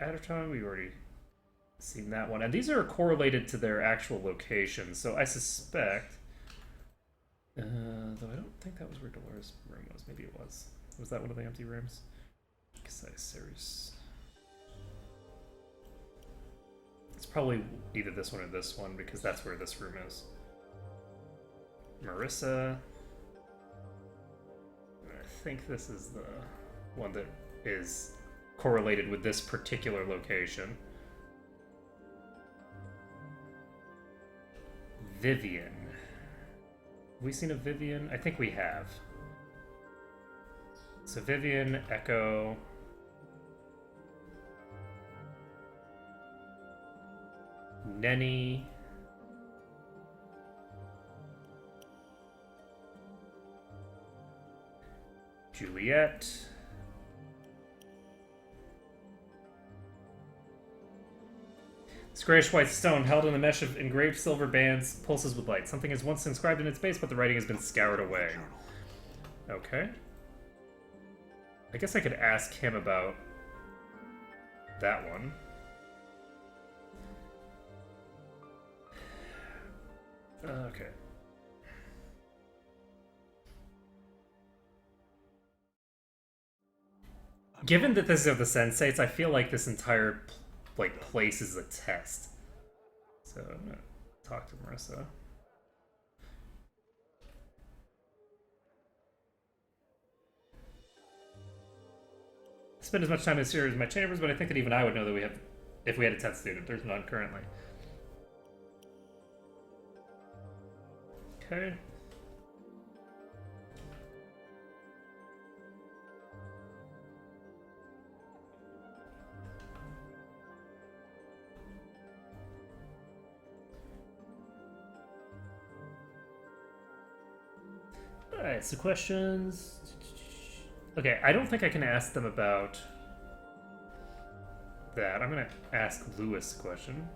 Aderton, we've already seen that one. And these are correlated to their actual locations, so I suspect... though I don't think that was where Dolores' room was. Maybe it was. Was that one of the empty rooms? Series. It's probably either this one or this one, because that's where this room is. Marissa. I think this is the one that is correlated with this particular location. Vivian. Have we seen a Vivian? I think we have. So Vivian, Echo... Nenny... Juliet... This grayish white stone, held in a mesh of engraved silver bands, pulses with light. Something is once inscribed in its base, but the writing has been scoured away. Okay. I guess I could ask him about that one. Okay. Given that this is of the Sensates, I feel like this entire place is a test. So I'm gonna talk to Marissa. spend as much time as here as my chambers, but I think that even I would know that we have, if we had a 10th student. There's none currently. Okay. Alright, so questions. Okay, I don't think I can ask them about that. I'm gonna ask Lewis a question.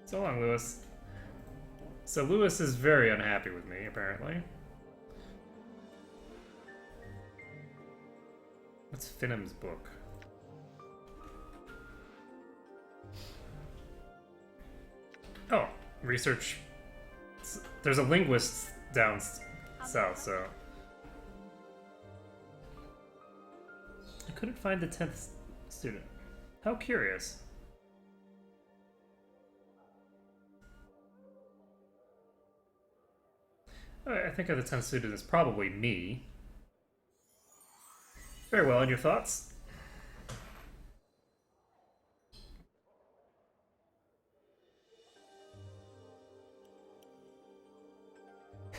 So long, Lewis. So Lewis is very unhappy with me, apparently. What's Finham's book? Oh, research. There's a linguist down south, so. I couldn't find the 10th student. How curious. Alright, I think the 10th student is probably me. Very well, and your thoughts?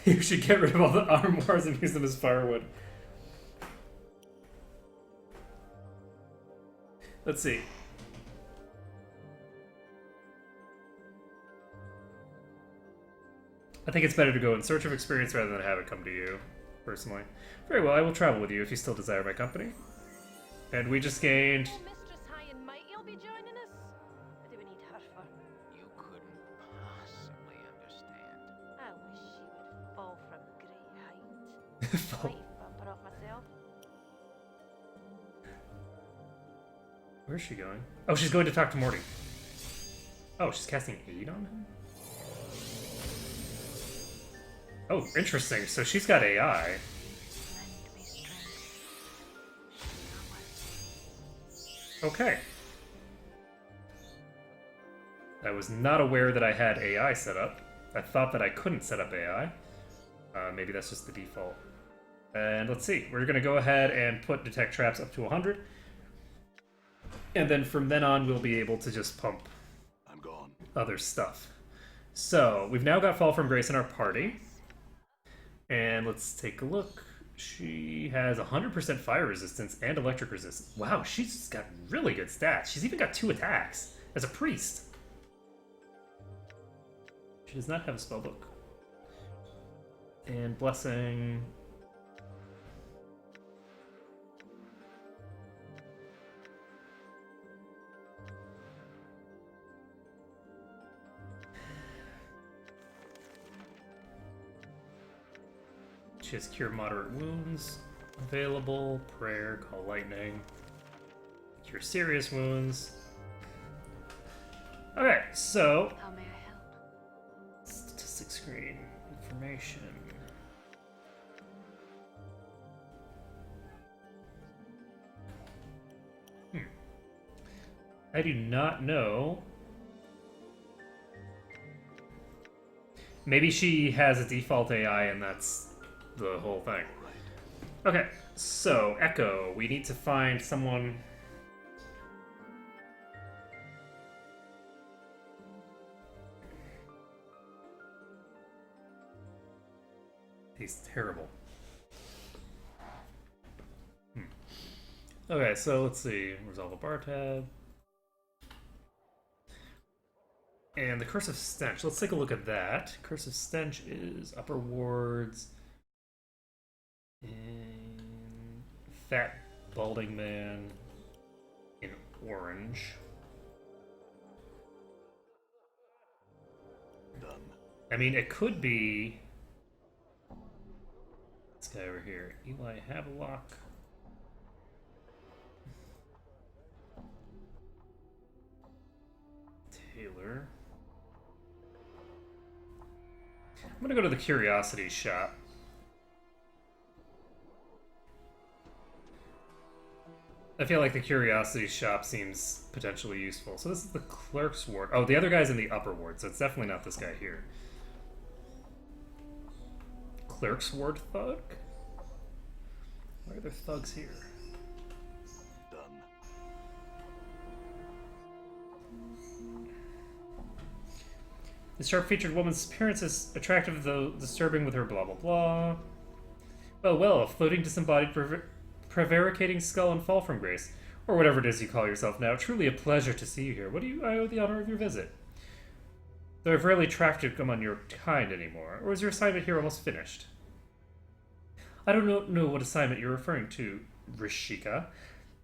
You should get rid of all the armoires and use them as firewood. Let's see. I think it's better to go in search of experience rather than have it come to you, personally. Very well, I will travel with you if you still desire my company. And we just gained... Oh, Mistress High and Mighty will be joining us. What do we need her for? You couldn't possibly understand. I wish she would fall from great height. I might even bump her off myself. Where's she going? Oh, she's going to talk to Morty. Oh, she's casting aid on him? Oh, interesting. So she's got AI. Lend me strength. Okay. I was not aware that I had AI set up. I thought that I couldn't set up AI. Maybe that's just the default. And let's see. We're going to go ahead and put detect traps up to 100. And then from then on, we'll be able to just pump I'm gone. other stuff. So, we've now got Fall from Grace in our party. And let's take a look. She has 100% fire resistance and electric resistance. Wow, she's got really good stats. She's even got 2 attacks as a priest. She does not have a spellbook. And Blessing... She has Cure Moderate Wounds available. Prayer, Call Lightning. Cure Serious Wounds. Okay, so... How may I help? Statistics screen. Information. I do not know. Maybe she has a default AI and that's the whole thing. Okay, so Echo, we need to find someone. He's terrible. Okay, so let's see. Resolve a bar tab. And the Curse of Stench. Let's take a look at that. Curse of Stench is upper wards. And Fat Balding Man in orange. Done. I mean, it could be this guy over here, Eli Havelock. Taylor. I'm gonna go to the Curiosity Shop. I feel like the Curiosity Shop seems potentially useful. So this is the Clerk's Ward. Oh, the other guy's in the upper ward, so it's definitely not this guy here. Clerk's Ward Thug? Why are there thugs here? Done. The sharp-featured woman's appearance is attractive though disturbing with her blah blah blah. Well, well, a floating disembodied prevaricating skull and fall from grace. Or whatever it is you call yourself now. Truly a pleasure to see you here. What do I owe the honor of your visit? Though I've rarely tracked you to come on your kind anymore. Or is your assignment here almost finished? I don't know what assignment you're referring to, Rishika.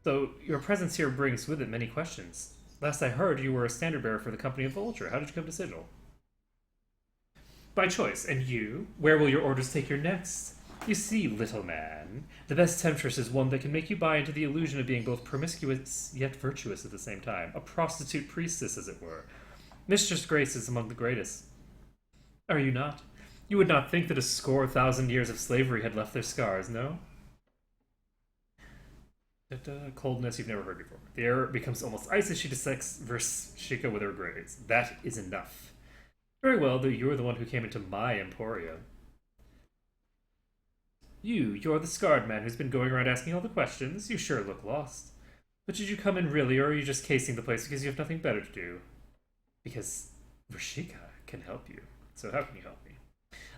Though your presence here brings with it many questions. Last I heard, you were a standard bearer for the Company of Vulture. How did you come to Sigil? By choice. And you? Where will your orders take you next? You see, little man, the best temptress is one that can make you buy into the illusion of being both promiscuous yet virtuous at the same time. A prostitute priestess, as it were. Mistress Grace is among the greatest. Are you not? You would not think that a score thousand years of slavery had left their scars, no? Coldness you've never heard before. The air becomes almost ice as she dissects Vrshika with her grades. That is enough. Very well, though you are the one who came into my emporia. You're the scarred man who's been going around asking all the questions. You sure look lost. But did you come in really, or are you just casing the place because you have nothing better to do? Because Vrshika can help you. So how can you help me?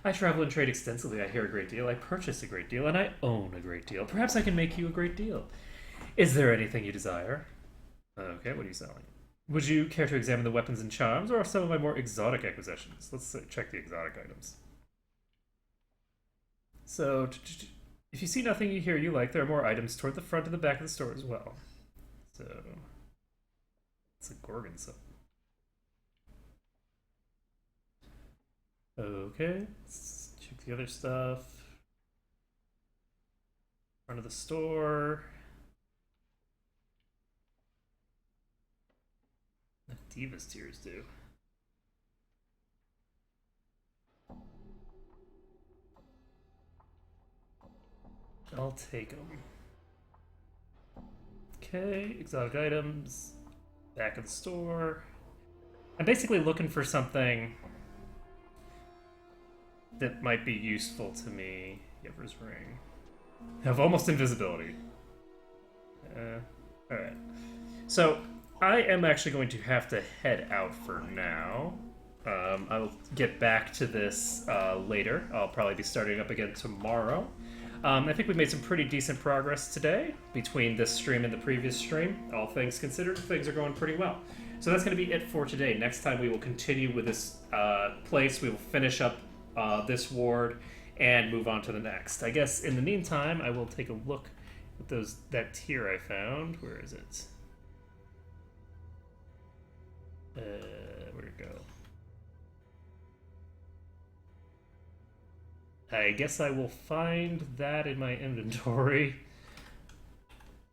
I travel and trade extensively. I hear a great deal. I purchase a great deal. And I own a great deal. Perhaps I can make you a great deal. Is there anything you desire? Okay, what are you selling? Would you care to examine the weapons and charms, or some of my more exotic acquisitions? Let's check the exotic items. So, if you see nothing you hear you like, there are more items toward the front and the back of the store as well. So, it's a Gorgon sub. Okay, let's check the other stuff. Front of the store. The Divas tiers do. I'll take them. Okay, exotic items. Back in the store. I'm basically looking for something that might be useful to me. Giver's ring. Have almost invisibility. Alright. So, I am actually going to have to head out for now. I'll get back to this later. I'll probably be starting up again tomorrow. I think we made some pretty decent progress today between this stream and the previous stream. All things considered, things are going pretty well. So that's going to be it for today. Next time we will continue with this place. We will finish up this ward and move on to the next. I guess in the meantime, I will take a look at that tier I found. Where is it? Where'd it go? I guess I will find that in my inventory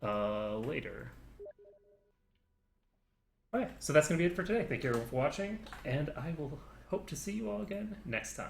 later. Okay, so that's going to be it for today. Thank you everyone for watching, and I will hope to see you all again next time.